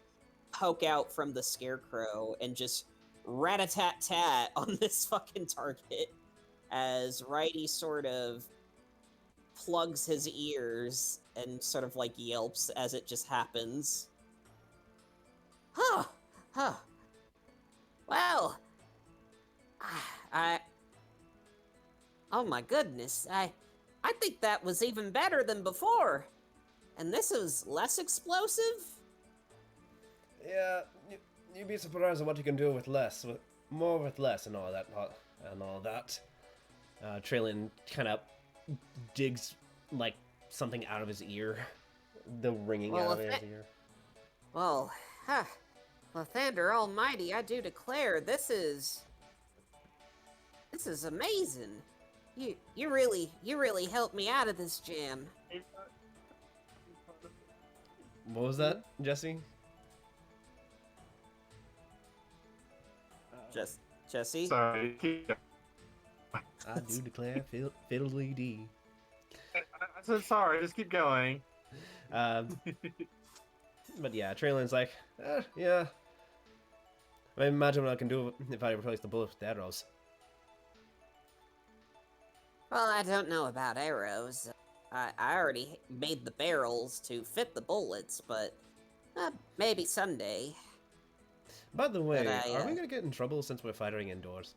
[SPEAKER 2] poke out from the Scarecrow and just rat-a-tat-tat on this fucking target as Righty sort of plugs his ears and sort of, like, yelps as it just happens. Huh. Well, oh my goodness, I think that was even better than before. And this is less explosive?
[SPEAKER 3] Yeah, you'd be surprised at what you can do with less, more with less, and all that. Traylon kind of digs like something out of his ear, the ringing out of his ear.
[SPEAKER 2] Well, Thunder Almighty, I do declare, this is amazing. You really helped me out of this jam.
[SPEAKER 3] What was that, Jesse?
[SPEAKER 2] Jesse?
[SPEAKER 1] Sorry.
[SPEAKER 3] I do declare fiddly dee.
[SPEAKER 1] I said sorry, just keep going.
[SPEAKER 3] But yeah, Traylon's like, yeah. I imagine what I can do if I replace the bullets with arrows.
[SPEAKER 2] Well, I don't know about arrows. I already made the barrels to fit the bullets, but maybe someday.
[SPEAKER 3] By the way,
[SPEAKER 2] But
[SPEAKER 3] are we gonna get in trouble since we're fighting indoors?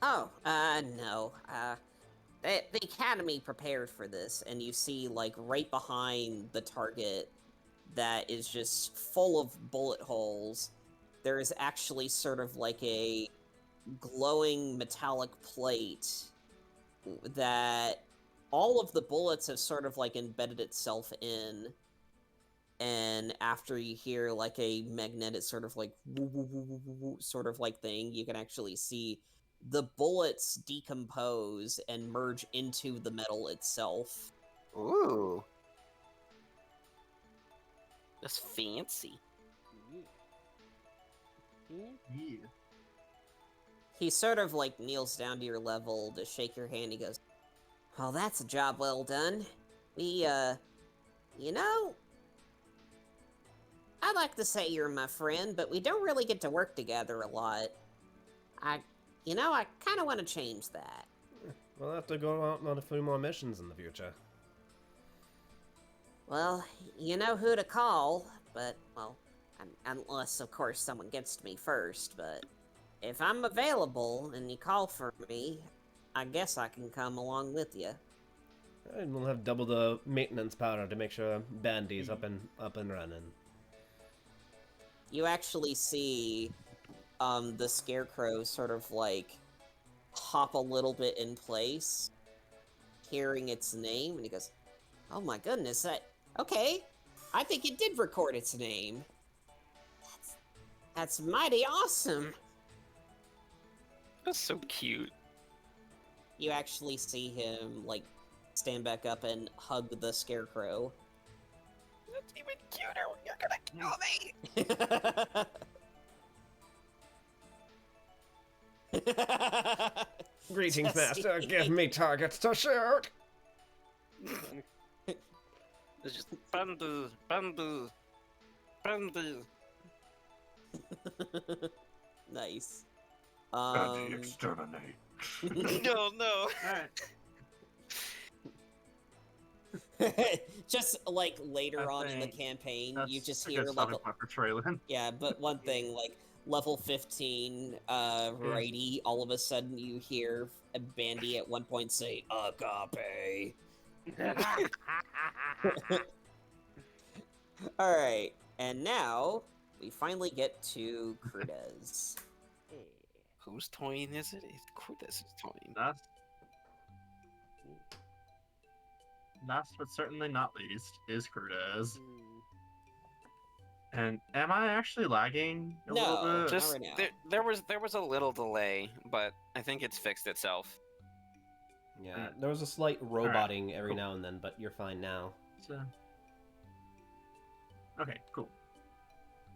[SPEAKER 2] Oh, no. The Academy prepared for this, and you see, like, right behind the target that is just full of bullet holes, there is actually sort of like a glowing metallic plate that all of the bullets have sort of, like, embedded itself in. And after you hear, like, a magnetic sort of, like, woo, woo, woo, woo, woo, woo, sort of, like, thing, you can actually see the bullets decompose and merge into the metal itself.
[SPEAKER 4] Ooh. That's fancy.
[SPEAKER 1] Yeah.
[SPEAKER 2] He sort of, like, kneels down to your level to shake your hand. He goes, well, that's a job well done. We, you know, I'd like to say you're my friend, but we don't really get to work together a lot. I kind of want to change that.
[SPEAKER 3] We'll have to go out on a few more missions in the future.
[SPEAKER 2] Well, you know who to call, but, well, unless, of course, someone gets to me first, but if I'm available and you call for me, I guess I can come along with you.
[SPEAKER 3] And we'll have double the maintenance powder to make sure Bandy's up and running.
[SPEAKER 2] you actually see the scarecrow sort of like hop a little bit in place, hearing its name, and he goes, "Oh my goodness, okay, I think it did record its name. That's mighty awesome."
[SPEAKER 4] That's so cute.
[SPEAKER 2] You actually see him, like, stand back up and hug the scarecrow.
[SPEAKER 4] That's even cuter when you're gonna kill me!
[SPEAKER 3] Greetings,
[SPEAKER 2] Jesse.
[SPEAKER 3] master. Give me targets to shoot.
[SPEAKER 4] It's just bamboo, bamboo, bamboo.
[SPEAKER 2] Nice.
[SPEAKER 1] Exterminate.
[SPEAKER 4] No, no.
[SPEAKER 1] Alright.
[SPEAKER 2] Just like later
[SPEAKER 1] I
[SPEAKER 2] on in the
[SPEAKER 1] think
[SPEAKER 2] campaign,
[SPEAKER 1] That's
[SPEAKER 2] you just
[SPEAKER 1] a
[SPEAKER 2] hear
[SPEAKER 1] good
[SPEAKER 2] like
[SPEAKER 1] stopping point for Traylon.
[SPEAKER 2] yeah, but one thing, like level 15 righty, all of a sudden you hear a bandy at one point say agape. Alright, and now we finally get to Crudez.
[SPEAKER 4] Whose toying is it? It's Kudis' toying.
[SPEAKER 1] Last but certainly not least is Crudez. And am I actually lagging a little
[SPEAKER 2] No,
[SPEAKER 1] bit?
[SPEAKER 2] just-
[SPEAKER 4] Just
[SPEAKER 2] right now.
[SPEAKER 4] there was a little delay, but I think it's fixed itself.
[SPEAKER 3] Yeah, there was a slight roboting every
[SPEAKER 1] cool.
[SPEAKER 3] now and then, but you're fine now.
[SPEAKER 1] So... Okay, cool.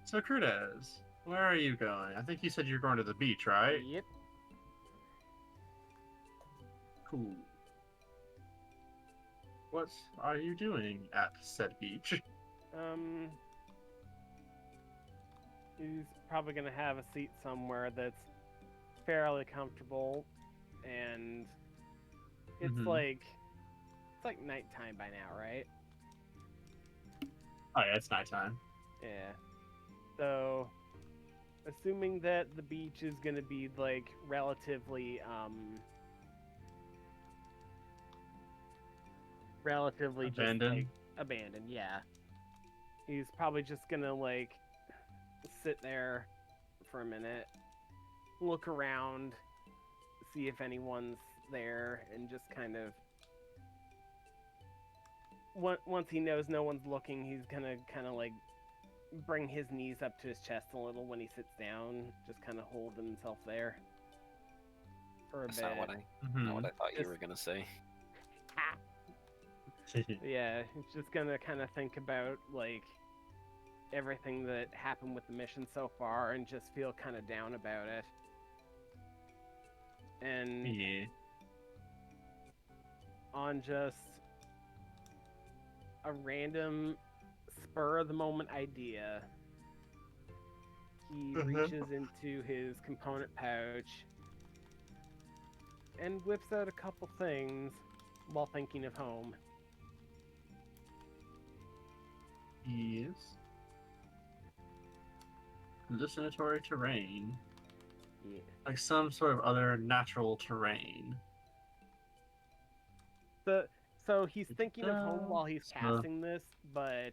[SPEAKER 1] So Crudez, where are you going? I think you said you're going to the beach, right?
[SPEAKER 5] Yep.
[SPEAKER 1] Cool. What are you doing at said beach?
[SPEAKER 5] He's probably gonna have a seat somewhere that's fairly comfortable, and it's
[SPEAKER 1] Mhm.
[SPEAKER 5] like nighttime by now, right?
[SPEAKER 1] Oh yeah, it's nighttime.
[SPEAKER 5] Yeah. So, assuming that the beach is gonna be like relatively
[SPEAKER 1] Abandoned?
[SPEAKER 5] just like abandoned, yeah. He's probably just gonna like sit there for a minute, look around, see if anyone's there, and just kind of once he knows no one's looking, he's gonna kind of like bring his knees up to his chest a little when he sits down, just kind of hold himself there for a
[SPEAKER 4] That's
[SPEAKER 5] bit.
[SPEAKER 4] not what I thought you
[SPEAKER 5] Just-
[SPEAKER 4] were gonna say.
[SPEAKER 5] Yeah, he's just gonna kind of think about like everything that happened with the mission so far and just feel kind of down about it. And
[SPEAKER 1] Yeah.
[SPEAKER 5] on just a random spur of the moment idea, he reaches into his component pouch and whips out a couple things while thinking of home.
[SPEAKER 1] Yes. Hallucinatory terrain.
[SPEAKER 5] Yeah.
[SPEAKER 1] Like some sort of other natural terrain.
[SPEAKER 5] So he's thinking of home while he's
[SPEAKER 1] So-
[SPEAKER 5] casting this, but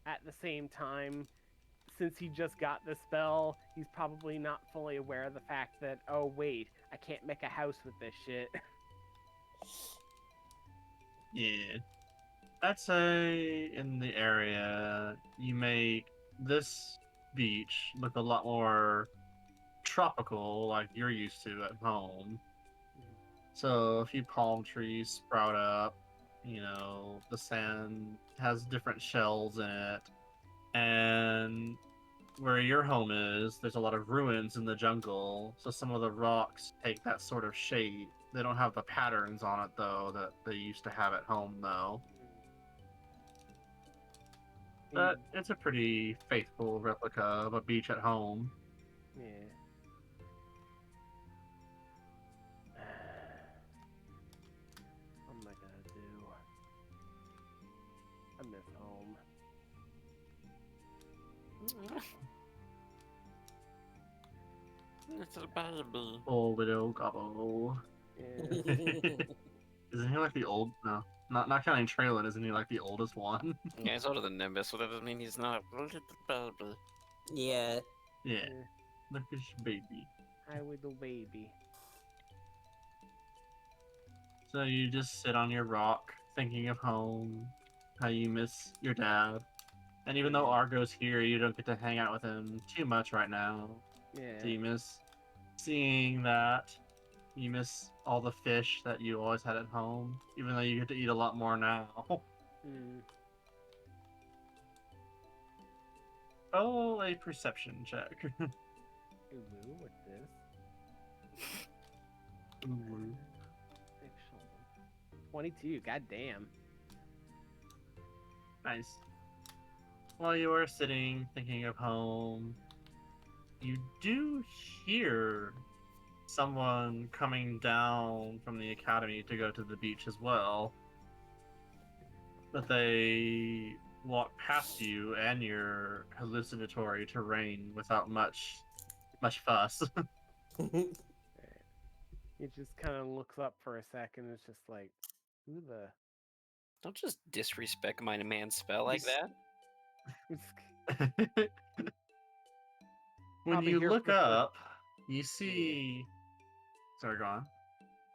[SPEAKER 5] at the same time, since he just got the spell, he's probably not fully aware of the fact that, oh wait, I can't make a house with this shit.
[SPEAKER 1] Yeah. I'd say in the area, you make this beach look a lot more tropical, like you're used to at home. So a few palm trees sprout up, you know, the sand has different shells in it, and where your home is, there's a lot of ruins in the jungle, so some of the rocks take that sort of shape. They don't have the patterns on it, though, that they used to have at home, though. But it's a pretty faithful replica of a beach at home.
[SPEAKER 5] Yeah. What am I gonna do? I miss home.
[SPEAKER 4] It's a baby.
[SPEAKER 1] Oh, widow gobble.
[SPEAKER 5] Yeah.
[SPEAKER 1] Isn't he like the old? No, not counting Traylon. Isn't he like the oldest one?
[SPEAKER 4] Yeah, he's older than Nimbus, so that doesn't mean he's not a little baby.
[SPEAKER 2] Yeah.
[SPEAKER 1] Yeah, look at your baby.
[SPEAKER 5] Hi, little baby.
[SPEAKER 1] So you just sit on your rock, thinking of home, how you miss your dad. And even though Argo's here, you don't get to hang out with him too much right now.
[SPEAKER 5] Yeah.
[SPEAKER 1] So you miss seeing that. You miss all the fish that you always had at home, even though you get to eat a lot more now.
[SPEAKER 5] Mm.
[SPEAKER 1] Oh, a perception check.
[SPEAKER 5] Ooh, what's this?
[SPEAKER 1] Ooh.
[SPEAKER 5] Fictional. 22. Goddamn.
[SPEAKER 1] Nice. While you are sitting, thinking of home, you do hear someone coming down from the academy to go to the beach as well. But they walk past you and your hallucinatory terrain without much fuss.
[SPEAKER 5] He just kind of looks up for a second. It's just like, who the?
[SPEAKER 4] Don't just disrespect my man's spell like
[SPEAKER 1] He's-
[SPEAKER 4] that.
[SPEAKER 1] When
[SPEAKER 5] Probably
[SPEAKER 1] you
[SPEAKER 5] here
[SPEAKER 1] look
[SPEAKER 5] for the-
[SPEAKER 1] up, you see. Sorry, go on.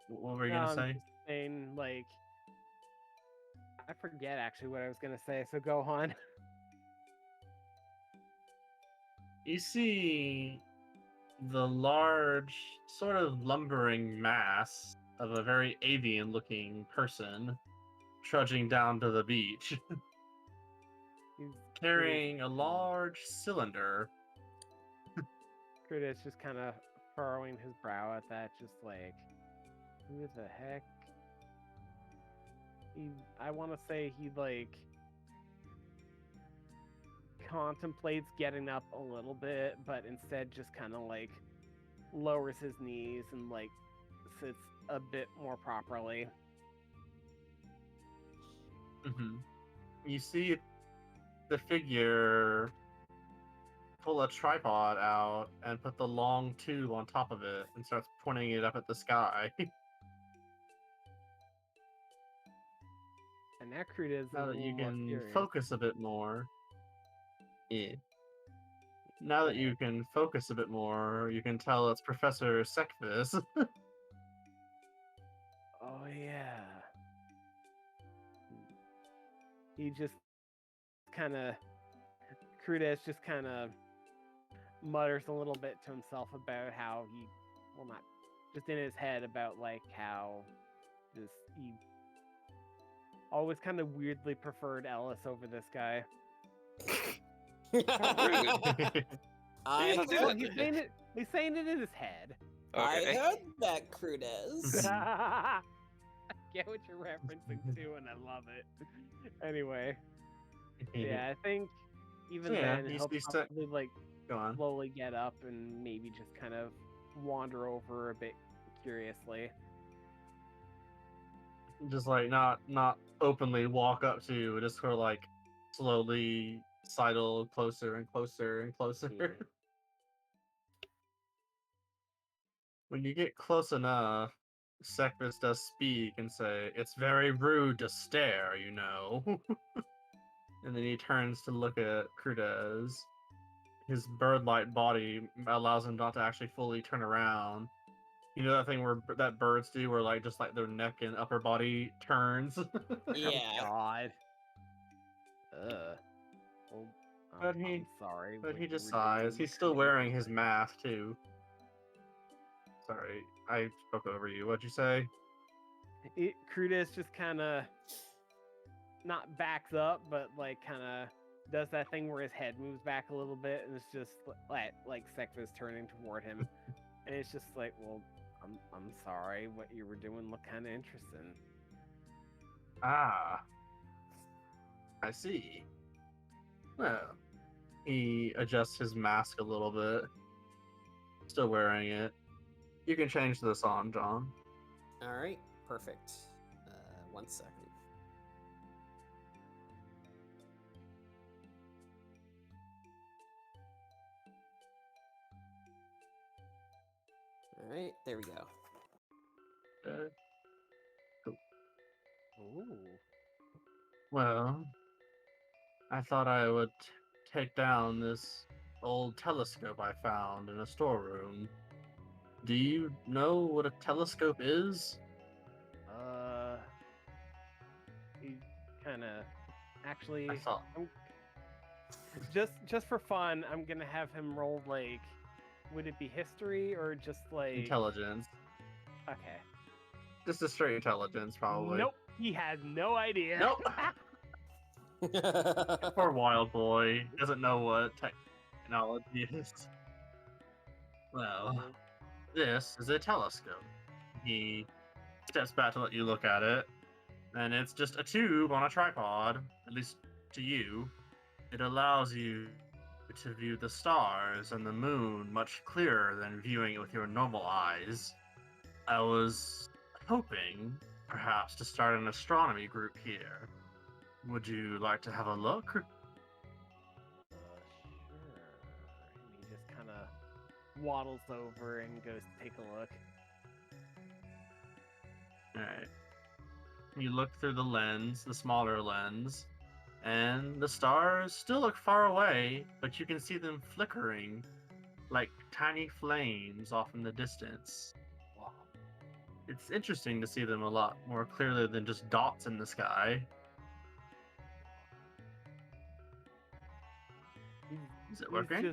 [SPEAKER 1] What were you
[SPEAKER 5] No,
[SPEAKER 1] gonna
[SPEAKER 5] I'm
[SPEAKER 1] say?
[SPEAKER 5] just saying, like, I forget actually what I was gonna say. So go on.
[SPEAKER 1] You see the large, sort of lumbering mass of a very avian looking person trudging down to the beach,
[SPEAKER 5] He's
[SPEAKER 1] carrying a large cylinder.
[SPEAKER 5] Curtis just kind of furrowing his brow at that, just like, who the heck? I want to say he like contemplates getting up a little bit, but instead just kind of like lowers his knees and like sits a bit more properly.
[SPEAKER 1] Mm-hmm. You see the figure pull a tripod out and put the long tube on top of it and starts pointing it up at the sky.
[SPEAKER 5] And that Curtis is
[SPEAKER 1] Now
[SPEAKER 5] a
[SPEAKER 1] that you
[SPEAKER 5] little more
[SPEAKER 1] can
[SPEAKER 5] curious.
[SPEAKER 1] focus a bit more. Yeah. Now that you can focus a bit more, you can tell it's Professor Sekvis.
[SPEAKER 5] Oh yeah. He just kind of Curtis just kind of mutters a little bit to himself about how he, well, not just in his head about like how just he always kind of weirdly preferred Ellis over this guy.
[SPEAKER 2] I
[SPEAKER 4] Don't do
[SPEAKER 5] Well,
[SPEAKER 4] that.
[SPEAKER 5] he's saying it in his head.
[SPEAKER 2] I
[SPEAKER 4] Okay.
[SPEAKER 2] heard that, Crudez.
[SPEAKER 5] I get what you're referencing to, and I love it. Anyway, yeah, I think even
[SPEAKER 1] So, yeah,
[SPEAKER 5] then
[SPEAKER 1] he's-
[SPEAKER 5] he'll
[SPEAKER 1] he's
[SPEAKER 5] probably like
[SPEAKER 1] Go on.
[SPEAKER 5] slowly get up and maybe just kind of wander over a bit curiously.
[SPEAKER 1] Just like not openly walk up to you, just sort of like slowly sidle closer and closer and closer.
[SPEAKER 5] Yeah.
[SPEAKER 1] When you get close enough, Sekvis does speak and say, "It's very rude to stare, you know." And then he turns to look at Crudez. His bird-like body allows him not to actually fully turn around. You know that thing where that birds do, where like just like their neck and upper body turns.
[SPEAKER 2] Yeah.
[SPEAKER 5] God. Ugh. Well,
[SPEAKER 1] But
[SPEAKER 5] I'm sorry.
[SPEAKER 1] But
[SPEAKER 5] what
[SPEAKER 1] he
[SPEAKER 5] you
[SPEAKER 1] just
[SPEAKER 5] were
[SPEAKER 1] sighs.
[SPEAKER 5] doing
[SPEAKER 1] He's
[SPEAKER 5] looked
[SPEAKER 1] still
[SPEAKER 5] kinda
[SPEAKER 1] wearing his
[SPEAKER 5] interesting.
[SPEAKER 1] mask too. Sorry, I spoke over you. What'd you say?
[SPEAKER 5] Crudis just kind of not backs up, but like kind of does that thing where his head moves back a little bit, and it's just like Sekva's turning toward him, and it's just like, well, I'm sorry, what you were doing looked kind of interesting.
[SPEAKER 1] Ah, I see. Well, he adjusts his mask a little bit. Still wearing it. You can change this on, John.
[SPEAKER 2] All right. Perfect. 1 second. All right. There we go.
[SPEAKER 5] Ooh.
[SPEAKER 1] Well, I thought I would take down this old telescope I found in a storeroom. Do you know what a telescope is?
[SPEAKER 5] He kind of actually.
[SPEAKER 1] I thought.
[SPEAKER 5] Just for fun, I'm gonna have him roll like. Would it be history or just like
[SPEAKER 1] Intelligence.
[SPEAKER 5] Okay.
[SPEAKER 1] Just a straight intelligence, probably.
[SPEAKER 5] Nope. He has no idea.
[SPEAKER 1] Nope. Poor wild boy doesn't know what technology is. Well, this is a telescope. He steps back to let you look at it, and it's just a tube on a tripod, at least to you. It allows you to view the stars and the moon much clearer than viewing it with your normal eyes. I was hoping, perhaps, to start an astronomy group here. Would you like to have a look?
[SPEAKER 5] Sure. And he just kind of waddles over and goes to take a look.
[SPEAKER 1] Alright. You look through the lens, the smaller lens, and the stars still look far away, but you can see them flickering like tiny flames off in the distance.
[SPEAKER 5] Wow.
[SPEAKER 1] It's interesting to see them a lot more clearly than just dots in the sky. Is it working?
[SPEAKER 5] He's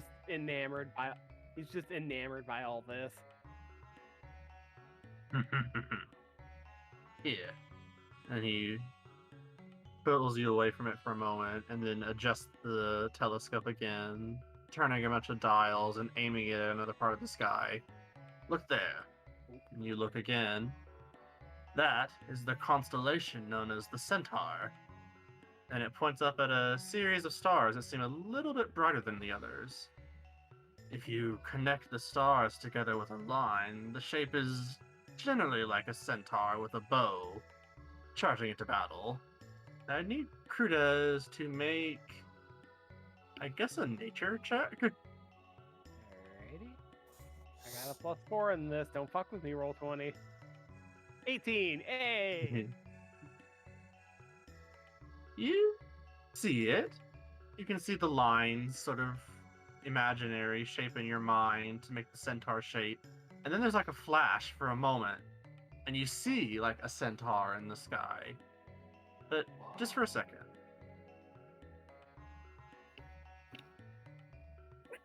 [SPEAKER 5] just enamored by all this.
[SPEAKER 1] Here. And he pulls you away from it for a moment and then adjusts the telescope again, turning a bunch of dials and aiming it at another part of the sky. Look there. And you look again. That is the constellation known as the Centaur. And it points up at a series of stars that seem a little bit brighter than the others. If you connect the stars together with a line, the shape is generally like a centaur with a bow, charging into battle. I need Krudas to make, I guess, a nature check?
[SPEAKER 5] Alrighty. I got a +4 in this. Don't fuck with me, roll 20. 18! Hey!
[SPEAKER 1] You see it. You can see the lines, sort of imaginary shape in your mind to make the centaur shape. And then there's like a flash for a moment, and you see like a centaur in the sky. But just for a second.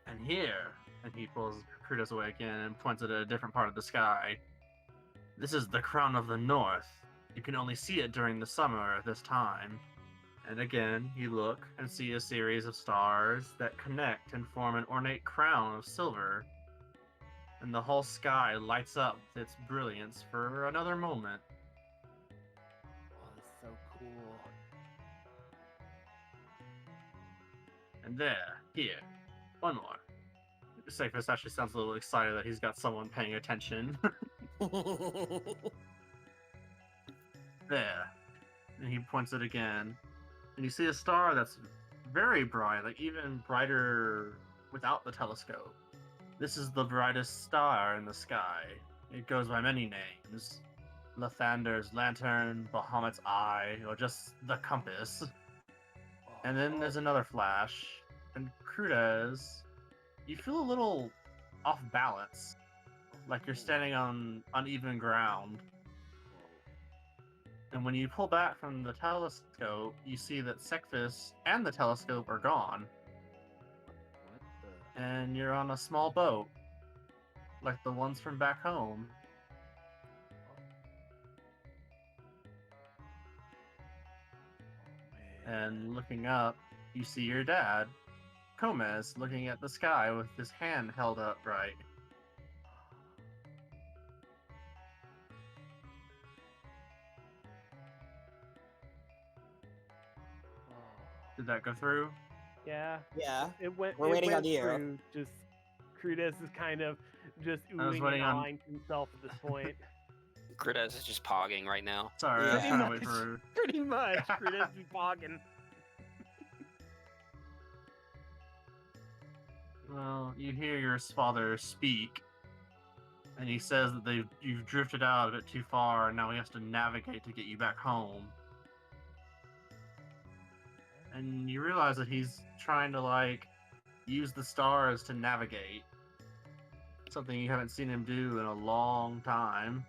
[SPEAKER 1] And here, and he pulls Krudas away again and points it at a different part of the sky. This is the crown of the north. You can only see it during the summer at this time. And again, you look and see a series of stars that connect and form an ornate crown of silver. And the whole sky lights up with its brilliance for another moment.
[SPEAKER 5] Oh, that's so cool.
[SPEAKER 1] And there, here, one more. Cyphus actually sounds a little excited that he's got someone paying attention. There. And he points it again. And you see a star that's very bright, like even brighter without the telescope. This is the brightest star in the sky. It goes by many names. Lathander's lantern, Bahamut's eye, or just the compass. And then there's another flash. And Krudas, you feel a little off balance. Like you're standing on uneven ground. And when you pull back from the telescope, you see that Sekfis and the telescope are gone.
[SPEAKER 5] What the?
[SPEAKER 1] And you're on a small boat. Like the ones from back home. And looking up, you see your dad, Gomez, looking at the sky with his hand held upright. Did that go through?
[SPEAKER 5] Yeah.
[SPEAKER 2] Yeah.
[SPEAKER 5] It went.
[SPEAKER 2] We're
[SPEAKER 5] it
[SPEAKER 2] waiting
[SPEAKER 5] went
[SPEAKER 2] on you.
[SPEAKER 5] through. Just Krudas is kind of just
[SPEAKER 1] I was
[SPEAKER 5] oohing
[SPEAKER 1] waiting
[SPEAKER 5] and
[SPEAKER 1] on-
[SPEAKER 5] awing to himself at this point.
[SPEAKER 4] Gridez is just pogging right now.
[SPEAKER 1] Sorry, I was
[SPEAKER 2] Yeah.
[SPEAKER 1] trying to wait for...
[SPEAKER 5] Pretty much. Krudas be bogging.
[SPEAKER 1] Well, you hear your father speak, and he says that you've drifted out a bit too far, and now he has to navigate to get you back home. And you realize that he's trying to, like, use the stars to navigate. Something you haven't seen him do in a long time.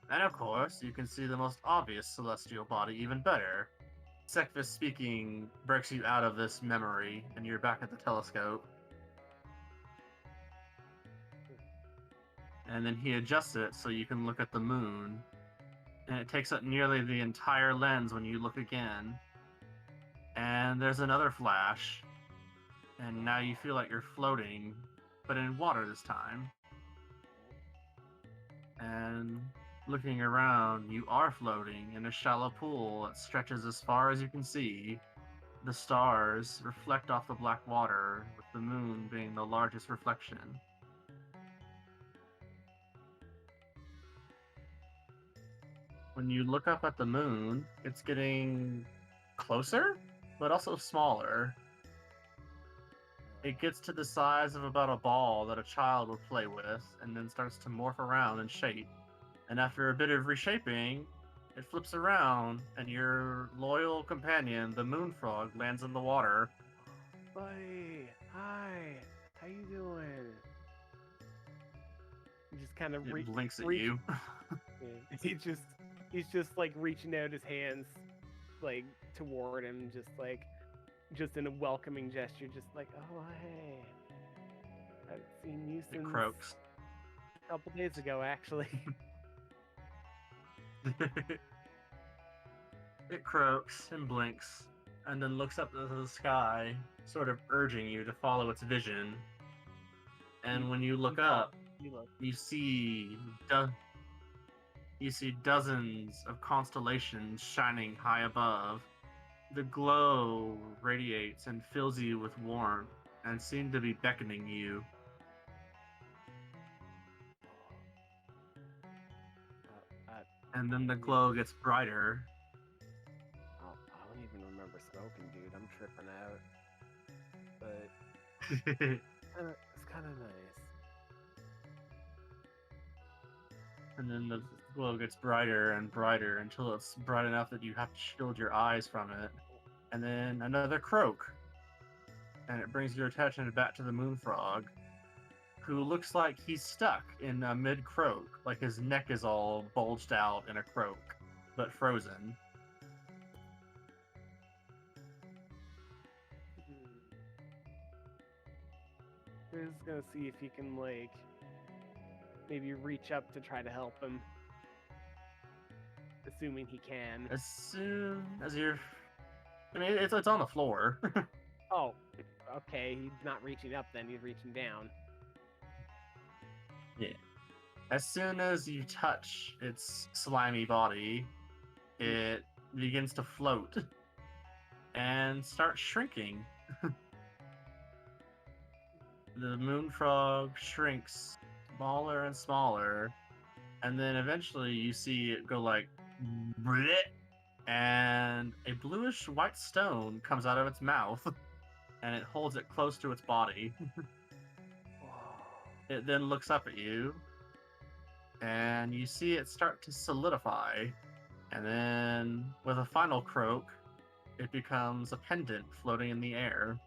[SPEAKER 1] And of course, you can see the most obvious celestial body even better. Sekvis speaking breaks you out of this memory, and you're back at the telescope. And then he adjusts it so you can look at the moon. And it takes up nearly the entire lens when you look again. And there's another flash. And now you feel like you're floating, but in water this time. And looking around, you are floating in a shallow pool that stretches as far as you can see. The stars reflect off the black water, with the moon being the largest reflection. When you look up at the moon, it's getting closer, but also smaller. It gets to the size of about a ball that a child would play with, and then starts to morph around and shape. And after a bit of reshaping, it flips around, and your loyal companion, the moon frog, lands in the water.
[SPEAKER 5] Buddy, hi, how you doing? He just kind of
[SPEAKER 1] It blinks at you.
[SPEAKER 5] He's just like reaching out his hands, like toward him, just in a welcoming gesture, just like, oh hey, I haven't seen you
[SPEAKER 1] It
[SPEAKER 5] since
[SPEAKER 1] croaks.
[SPEAKER 5] a couple days ago, actually.
[SPEAKER 1] It croaks and blinks, and then looks up into the sky, sort of urging you to follow its vision. And when you look up, you see dozens of constellations shining high above. The glow radiates and fills you with warmth and seem to be beckoning you. And then the glow gets brighter.
[SPEAKER 5] I don't even remember smoking, dude. I'm tripping out. But it's kind of nice.
[SPEAKER 1] And then the glow gets brighter and brighter until it's bright enough that you have to shield your eyes from it. And then another croak. And it brings your attention back to the moon frog, who looks like he's stuck in a mid-croak, like his neck is all bulged out in a croak, but frozen.
[SPEAKER 5] We're just gonna see if he can, like, maybe reach up to try to help him. Assuming he can.
[SPEAKER 1] As soon as you're... I mean, it's on the floor.
[SPEAKER 5] Oh, okay, he's not reaching up then, he's reaching down.
[SPEAKER 1] Yeah. As soon as you touch its slimy body, it begins to float and start shrinking. The moon frog shrinks smaller and smaller, and then eventually you see it go like bleh, and a bluish white stone comes out of its mouth and it holds it close to its body. It then looks up at you, and you see it start to solidify, and then with a final croak, it becomes a pendant floating in the air.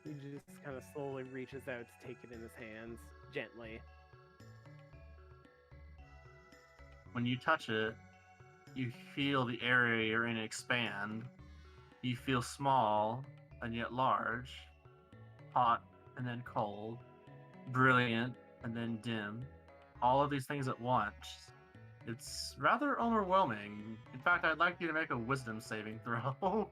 [SPEAKER 5] He just kind of slowly reaches out to take it in his hands, gently.
[SPEAKER 1] When you touch it, you feel the area you're in expand. You feel small and yet large, hot and then cold, brilliant and then dim. All of these things at once. It's rather overwhelming. In fact, I'd like you to make a wisdom saving throw.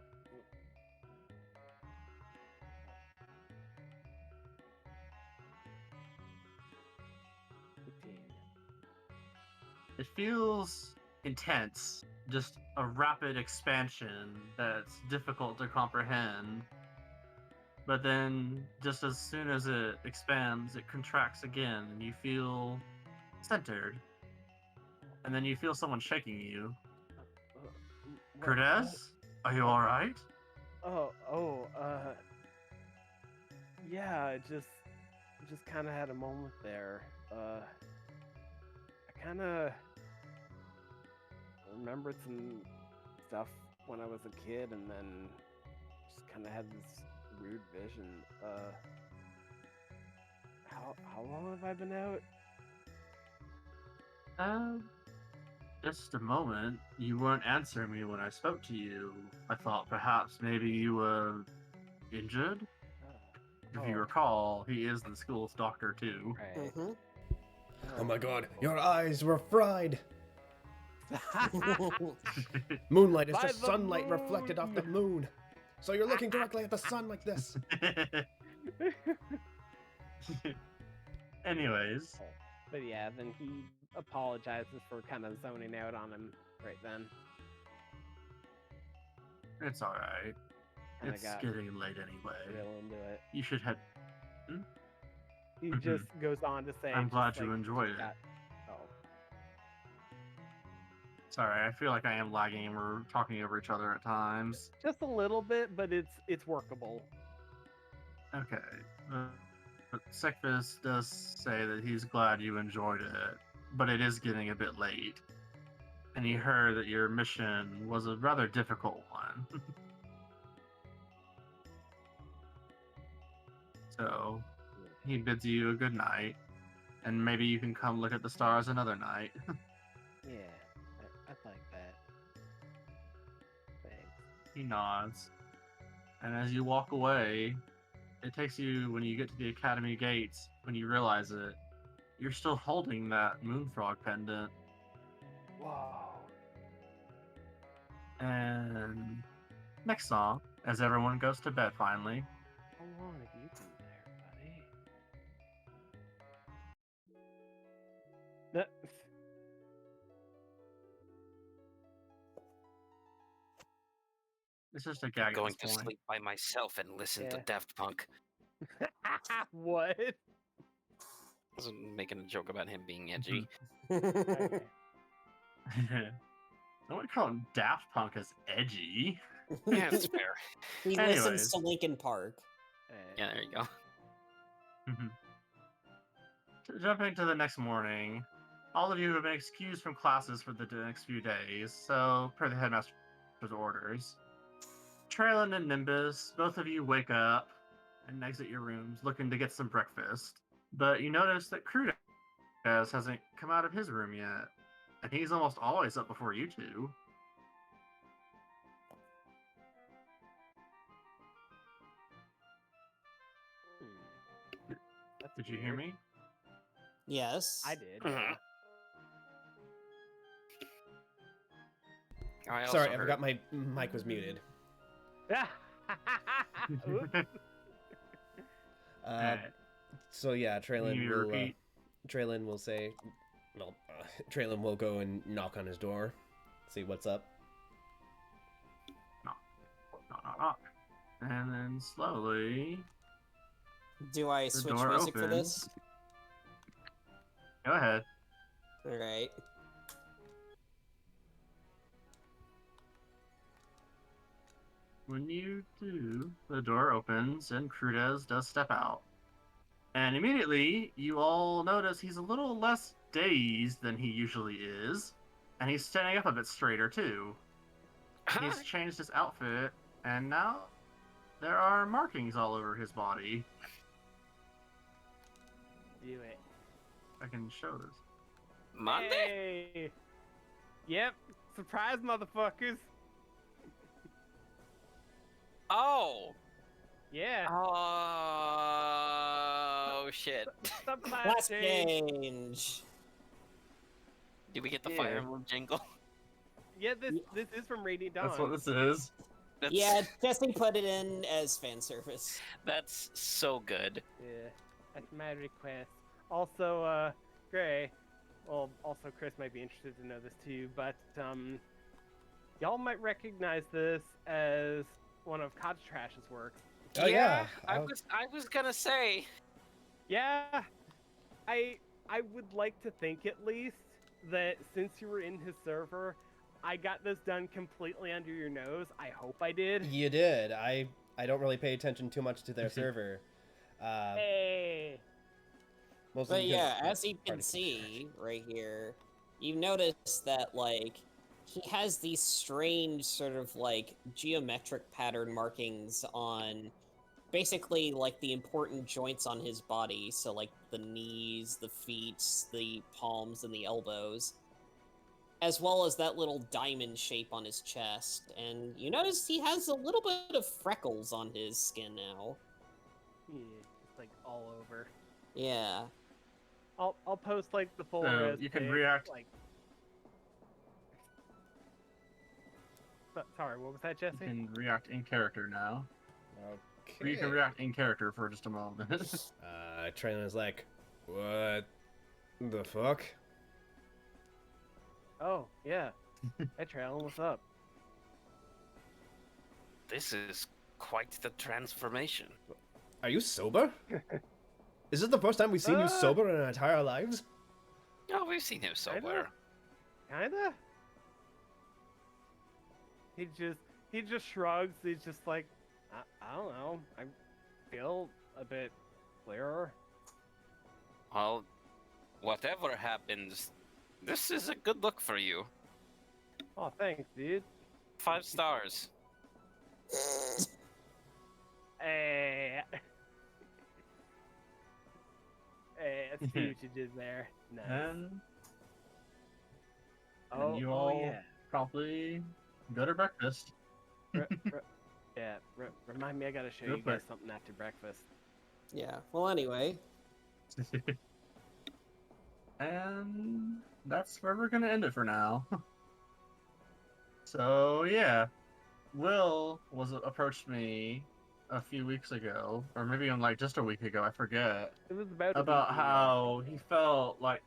[SPEAKER 1] It feels intense, just a rapid expansion that's difficult to comprehend. But then, just as soon as it expands, it contracts again, and you feel centered. And then you feel someone shaking you. Cortez? Are you alright?
[SPEAKER 5] Yeah, just kind of had a moment there. I kind of remembered some stuff when I was a kid, and then just kind of had this weird vision. How long have I been out?
[SPEAKER 1] Just a moment. You weren't answering me when I spoke to you. I thought perhaps maybe you were injured. If you
[SPEAKER 5] Oh,
[SPEAKER 1] recall, he is the school's doctor too.
[SPEAKER 5] right.
[SPEAKER 2] Mm-hmm.
[SPEAKER 3] Oh my god, your eyes were fried! Moonlight is
[SPEAKER 5] By
[SPEAKER 3] just
[SPEAKER 5] the
[SPEAKER 3] sunlight reflected off the
[SPEAKER 5] moon.
[SPEAKER 3] moon. So you're looking directly at the sun like this.
[SPEAKER 1] Anyways,
[SPEAKER 5] But yeah, then he apologizes for kind of zoning out on him right then.
[SPEAKER 1] it's alright.
[SPEAKER 5] Kinda
[SPEAKER 1] It's
[SPEAKER 5] got
[SPEAKER 1] getting late anyway.
[SPEAKER 5] real into it.
[SPEAKER 1] You should head.
[SPEAKER 5] He
[SPEAKER 1] Mhm.
[SPEAKER 5] just goes on to say,
[SPEAKER 1] I'm glad
[SPEAKER 5] just,
[SPEAKER 1] you
[SPEAKER 5] like,
[SPEAKER 1] enjoyed it.
[SPEAKER 5] got- Oh,
[SPEAKER 1] Sorry, I feel like I am lagging and we're talking over each other at times.
[SPEAKER 5] just a little bit, but it's workable.
[SPEAKER 1] Okay. But Sekvis does say that he's glad you enjoyed it, but it is getting a bit late. And he heard that your mission was a rather difficult one. So, he bids you a good night, and maybe you can come look at the stars another night.
[SPEAKER 5] Yeah, I like that. Thanks.
[SPEAKER 1] He nods. And as you walk away, it takes you, when you get to the academy gates, when you realize it, you're still holding that moonfrog pendant.
[SPEAKER 5] Whoa.
[SPEAKER 1] And next song, as everyone goes to bed finally.
[SPEAKER 5] How long have you been there, buddy?
[SPEAKER 1] It's just a gag at
[SPEAKER 4] Going
[SPEAKER 1] this
[SPEAKER 4] to
[SPEAKER 1] point.
[SPEAKER 4] sleep by myself and listen to
[SPEAKER 5] Yeah.
[SPEAKER 4] Daft Punk.
[SPEAKER 5] What?
[SPEAKER 4] I was making a joke about him being edgy.
[SPEAKER 5] Okay.
[SPEAKER 1] I wouldn't call him Daft Punk as edgy.
[SPEAKER 4] Yeah, that's fair.
[SPEAKER 2] He
[SPEAKER 1] Anyways.
[SPEAKER 2] listens to Linkin Park.
[SPEAKER 4] Yeah, there you go.
[SPEAKER 1] Jumping to the next morning, all of you have been excused from classes for the next few days, so per the headmaster's orders. Traylon and Nimbus, both of you wake up and exit your rooms looking to get some breakfast, but you notice that Crudez hasn't come out of his room yet, and he's almost always up before you two.
[SPEAKER 5] That's
[SPEAKER 1] Did you hear
[SPEAKER 5] weird.
[SPEAKER 1] me?
[SPEAKER 2] Yes.
[SPEAKER 5] I did.
[SPEAKER 4] Mhm. I also
[SPEAKER 3] Sorry, I
[SPEAKER 4] heard-
[SPEAKER 3] forgot my mic was muted.
[SPEAKER 5] Oops.
[SPEAKER 1] Alright,
[SPEAKER 3] So yeah,
[SPEAKER 1] can you repeat?
[SPEAKER 3] Traylon will say, well, Traylon will go and knock on his door, see what's up.
[SPEAKER 1] Knock, knock. And then slowly,
[SPEAKER 2] Do I
[SPEAKER 1] the
[SPEAKER 2] switch
[SPEAKER 1] door
[SPEAKER 2] music for
[SPEAKER 1] opens.
[SPEAKER 2] this?
[SPEAKER 1] Go ahead.
[SPEAKER 2] Alright.
[SPEAKER 1] When you do, the door opens and Crudez does step out. And immediately, you all notice he's a little less dazed than he usually is. And he's standing up a bit straighter, too. He's changed his outfit, and now there are markings all over his body.
[SPEAKER 5] Do it.
[SPEAKER 1] I can show this.
[SPEAKER 4] Monday?
[SPEAKER 5] Hey. Yep. Surprise, motherfuckers.
[SPEAKER 4] Oh!
[SPEAKER 5] Yeah.
[SPEAKER 4] Oh, shit.
[SPEAKER 5] The class
[SPEAKER 2] Last
[SPEAKER 5] change.
[SPEAKER 2] change.
[SPEAKER 4] Did we get the
[SPEAKER 1] Yeah.
[SPEAKER 4] Fire Emblem jingle?
[SPEAKER 5] Yeah, this is from Radiant Dawn.
[SPEAKER 1] That's what this is.
[SPEAKER 4] That's,
[SPEAKER 2] Yeah, Jesse put it in as fan service.
[SPEAKER 4] That's so good.
[SPEAKER 5] Yeah, that's my request. Also, Gray, well, also Chris might be interested to know this too, but y'all might recognize this as one of Cottage Trash's work.
[SPEAKER 3] Oh yeah,
[SPEAKER 4] I was gonna say.
[SPEAKER 5] Yeah, I would like to think at least that since you were in his server, I got this done completely under your nose. I hope I did.
[SPEAKER 3] you did. I don't really pay attention too much to their server.
[SPEAKER 5] Hey.
[SPEAKER 3] Mostly
[SPEAKER 2] But
[SPEAKER 3] because
[SPEAKER 2] yeah,
[SPEAKER 3] it's
[SPEAKER 2] as you
[SPEAKER 3] part
[SPEAKER 2] can
[SPEAKER 3] of
[SPEAKER 2] see right here, you notice that like he has these strange sort of like geometric pattern markings on basically like the important joints on his body, so like the knees, the feet, the palms, and the elbows, as well as that little diamond shape on his chest. And you notice he has a little bit of freckles on his skin now.
[SPEAKER 5] Yeah, it's like all over.
[SPEAKER 2] Yeah.
[SPEAKER 5] I'll post like the full
[SPEAKER 1] So
[SPEAKER 5] res
[SPEAKER 1] you can
[SPEAKER 5] pic,
[SPEAKER 1] react.
[SPEAKER 5] like. Sorry, what was that, Jesse?
[SPEAKER 1] You can react in character now. Or you can
[SPEAKER 3] Okay.
[SPEAKER 1] react in character for just a moment.
[SPEAKER 3] Traylon is like, what the fuck?
[SPEAKER 5] Oh yeah. Hey Traylon, what's up?
[SPEAKER 4] This is quite the transformation.
[SPEAKER 3] Are you sober? Is this the first time we've seen you sober in our entire lives?
[SPEAKER 4] Oh, we've seen him sober.
[SPEAKER 5] Kinda. He just shrugs. He's just like, I don't know. I feel a bit clearer.
[SPEAKER 4] Well, whatever happens, this is a good look for you.
[SPEAKER 5] Oh, thanks, dude.
[SPEAKER 4] 5 stars.
[SPEAKER 5] Hey. Hey, I see what you did there. Nice.
[SPEAKER 1] and
[SPEAKER 5] Oh,
[SPEAKER 1] you
[SPEAKER 5] oh
[SPEAKER 1] all
[SPEAKER 5] yeah.
[SPEAKER 1] probably go to breakfast.
[SPEAKER 5] Yeah, remind me, I gotta show
[SPEAKER 1] Real
[SPEAKER 5] you guys
[SPEAKER 1] quick.
[SPEAKER 5] something after breakfast.
[SPEAKER 2] Yeah. Well, anyway.
[SPEAKER 1] And that's where we're gonna end it for now. So yeah, Will approached me a few weeks ago, or maybe even like just a week ago, I forget,
[SPEAKER 5] It was about a
[SPEAKER 1] about
[SPEAKER 5] week
[SPEAKER 1] how he felt like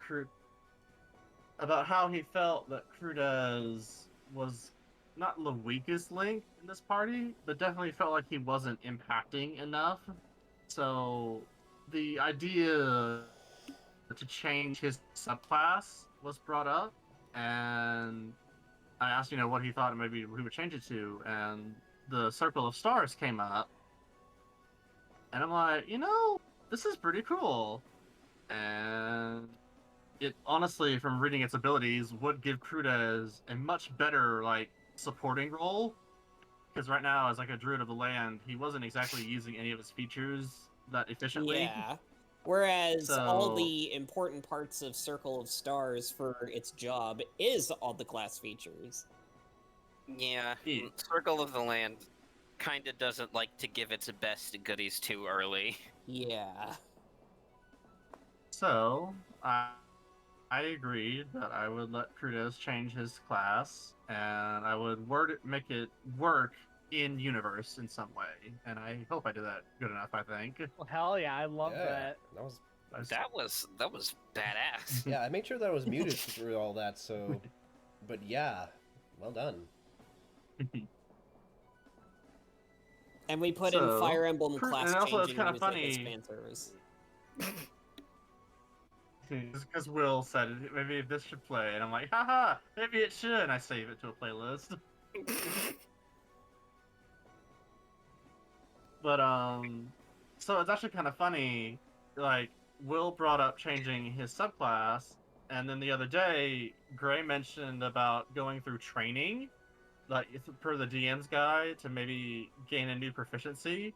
[SPEAKER 1] that Crudez was not the weakest link in this party, but definitely felt like he wasn't impacting enough. So the idea to change his subclass was brought up, and I asked, what he thought maybe he would change it to, and the Circle of Stars came up, and I'm like, this is pretty cool, and it honestly, from reading its abilities, would give Crudez a much better supporting role, because right now, as like a druid of the land, he wasn't exactly using any of his features that efficiently.
[SPEAKER 2] Yeah. Whereas all
[SPEAKER 1] So-
[SPEAKER 2] the important parts of Circle of Stars for its job is all the class features.
[SPEAKER 4] Yeah,
[SPEAKER 1] Yeah.
[SPEAKER 4] Circle of the Land kinda doesn't like to give its best goodies too early.
[SPEAKER 2] Yeah.
[SPEAKER 1] So I agreed that I would let Crudez change his class, and I would make it work in universe in some way, and I hope I did that good enough. I think.
[SPEAKER 5] Well, hell yeah, I love that.
[SPEAKER 3] That was
[SPEAKER 4] That was badass.
[SPEAKER 3] yeah. I made sure that I was muted through all that. So, but yeah, well done.
[SPEAKER 2] And we put
[SPEAKER 1] So,
[SPEAKER 2] in Fire Emblem class
[SPEAKER 1] and also it's
[SPEAKER 2] changing
[SPEAKER 1] kinda
[SPEAKER 2] music as
[SPEAKER 1] funny-
[SPEAKER 2] fan service.
[SPEAKER 1] Just because Will said maybe this should play, and I'm like, haha, maybe it should, and I save it to a playlist. But so it's actually kind of funny. Will brought up changing his subclass, and then the other day, Gray mentioned about going through training, per the DM's guide, to maybe gain a new proficiency.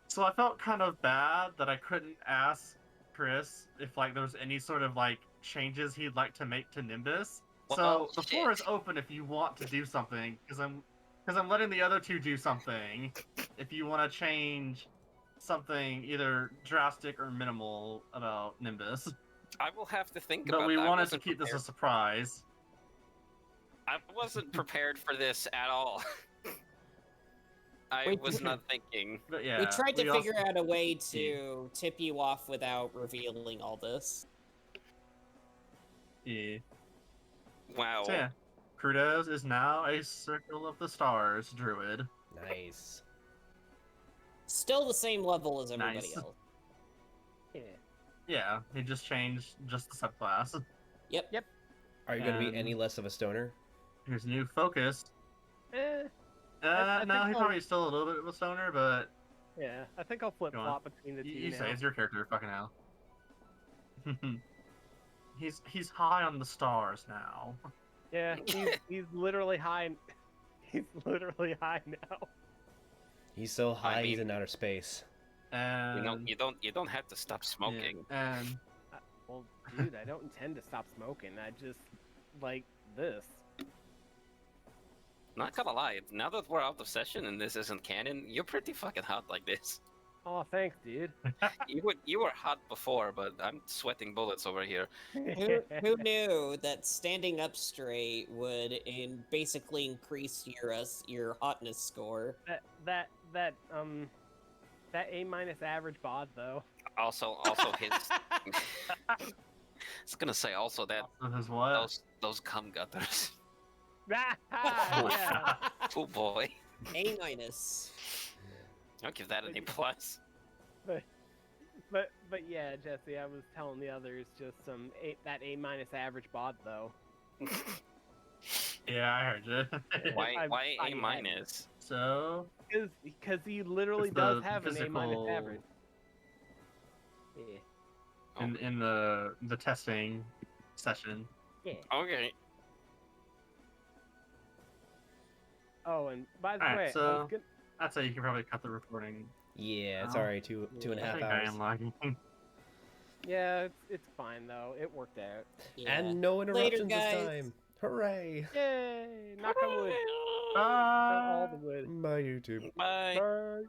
[SPEAKER 1] So I felt kind of bad that I couldn't ask Chris if there was any sort of changes he'd like to make to Nimbus.
[SPEAKER 4] Well,
[SPEAKER 1] So the floor is open if you want to do something, because I'm letting the other two do something. If you want to change something either drastic or minimal about Nimbus,
[SPEAKER 4] I will have to think about
[SPEAKER 1] but we
[SPEAKER 4] that. I
[SPEAKER 1] wanted to
[SPEAKER 4] wasn't
[SPEAKER 1] keep this a
[SPEAKER 4] prepared.
[SPEAKER 1] surprise.
[SPEAKER 4] I wasn't prepared for this at all. I
[SPEAKER 2] Wait,
[SPEAKER 4] was not thinking.
[SPEAKER 1] But yeah,
[SPEAKER 2] we tried to
[SPEAKER 1] also-
[SPEAKER 2] figure out a way to tip you off without revealing all this.
[SPEAKER 1] Yeah.
[SPEAKER 4] Wow.
[SPEAKER 1] So yeah, Crudez is now a Circle of the Stars druid.
[SPEAKER 3] Nice.
[SPEAKER 2] Still the same level as everybody
[SPEAKER 1] Nice.
[SPEAKER 2] else.
[SPEAKER 5] Yeah.
[SPEAKER 1] Yeah, he just changed just the subclass.
[SPEAKER 2] Yep.
[SPEAKER 3] Are you gonna be
[SPEAKER 1] And-
[SPEAKER 3] any less of a stoner?
[SPEAKER 1] His new focus.
[SPEAKER 5] I
[SPEAKER 1] No,
[SPEAKER 5] think
[SPEAKER 1] he's
[SPEAKER 5] I'll-
[SPEAKER 1] probably still a little bit of a stoner, but
[SPEAKER 5] Yeah, I think I'll flip
[SPEAKER 1] Go on.
[SPEAKER 5] flop between the two
[SPEAKER 1] you
[SPEAKER 5] now.
[SPEAKER 1] say it's your character, fucking hell. He's high on the stars now.
[SPEAKER 5] Yeah, he's literally high. He's literally high now.
[SPEAKER 3] He's so high, he's
[SPEAKER 4] mean-
[SPEAKER 3] in outer space.
[SPEAKER 1] And
[SPEAKER 4] You don't have to stop smoking.
[SPEAKER 1] Yeah, and
[SPEAKER 5] Well, dude, I don't intend to stop smoking. I just like this.
[SPEAKER 4] Not gonna lie, now that we're out of session and this isn't canon, you're pretty fucking hot like this.
[SPEAKER 5] Oh, thanks, dude.
[SPEAKER 4] You were hot before, but I'm sweating bullets over here.
[SPEAKER 2] Who knew that standing up straight would basically increase your hotness score?
[SPEAKER 5] that A- average bod though.
[SPEAKER 4] Also his. I was gonna say also that
[SPEAKER 1] so his what?
[SPEAKER 4] those cum gutters.
[SPEAKER 5] Yeah.
[SPEAKER 4] Oh boy,
[SPEAKER 2] A minus.
[SPEAKER 4] I'll give that an A plus.
[SPEAKER 5] But yeah, Jesse, I was telling the others just that A- average bod though.
[SPEAKER 1] Yeah, I heard you.
[SPEAKER 4] Why
[SPEAKER 5] I
[SPEAKER 4] A
[SPEAKER 5] had it.
[SPEAKER 4] minus?
[SPEAKER 1] So
[SPEAKER 5] Because he literally
[SPEAKER 1] It's
[SPEAKER 5] does
[SPEAKER 1] the
[SPEAKER 5] have an A-
[SPEAKER 1] physical-
[SPEAKER 5] average. Yeah.
[SPEAKER 1] in the testing session.
[SPEAKER 5] Yeah.
[SPEAKER 4] Okay.
[SPEAKER 5] Oh, and by the
[SPEAKER 1] Alright,
[SPEAKER 5] way, I
[SPEAKER 1] so-
[SPEAKER 5] was gonna,
[SPEAKER 1] I'd say you can probably cut the recording.
[SPEAKER 3] Yeah, it's
[SPEAKER 1] Oh.
[SPEAKER 3] alright, two and a
[SPEAKER 1] I
[SPEAKER 3] half
[SPEAKER 1] think I
[SPEAKER 3] hours.
[SPEAKER 1] am lagging.
[SPEAKER 5] yeah, it's fine though. It worked out.
[SPEAKER 2] Yeah.
[SPEAKER 3] And no interruptions this
[SPEAKER 2] guys.
[SPEAKER 3] time. Hooray!
[SPEAKER 5] Yay! Knock on wood.
[SPEAKER 1] Bye.
[SPEAKER 5] All the wood.
[SPEAKER 3] Bye, YouTube.
[SPEAKER 4] Bye.
[SPEAKER 5] Bye.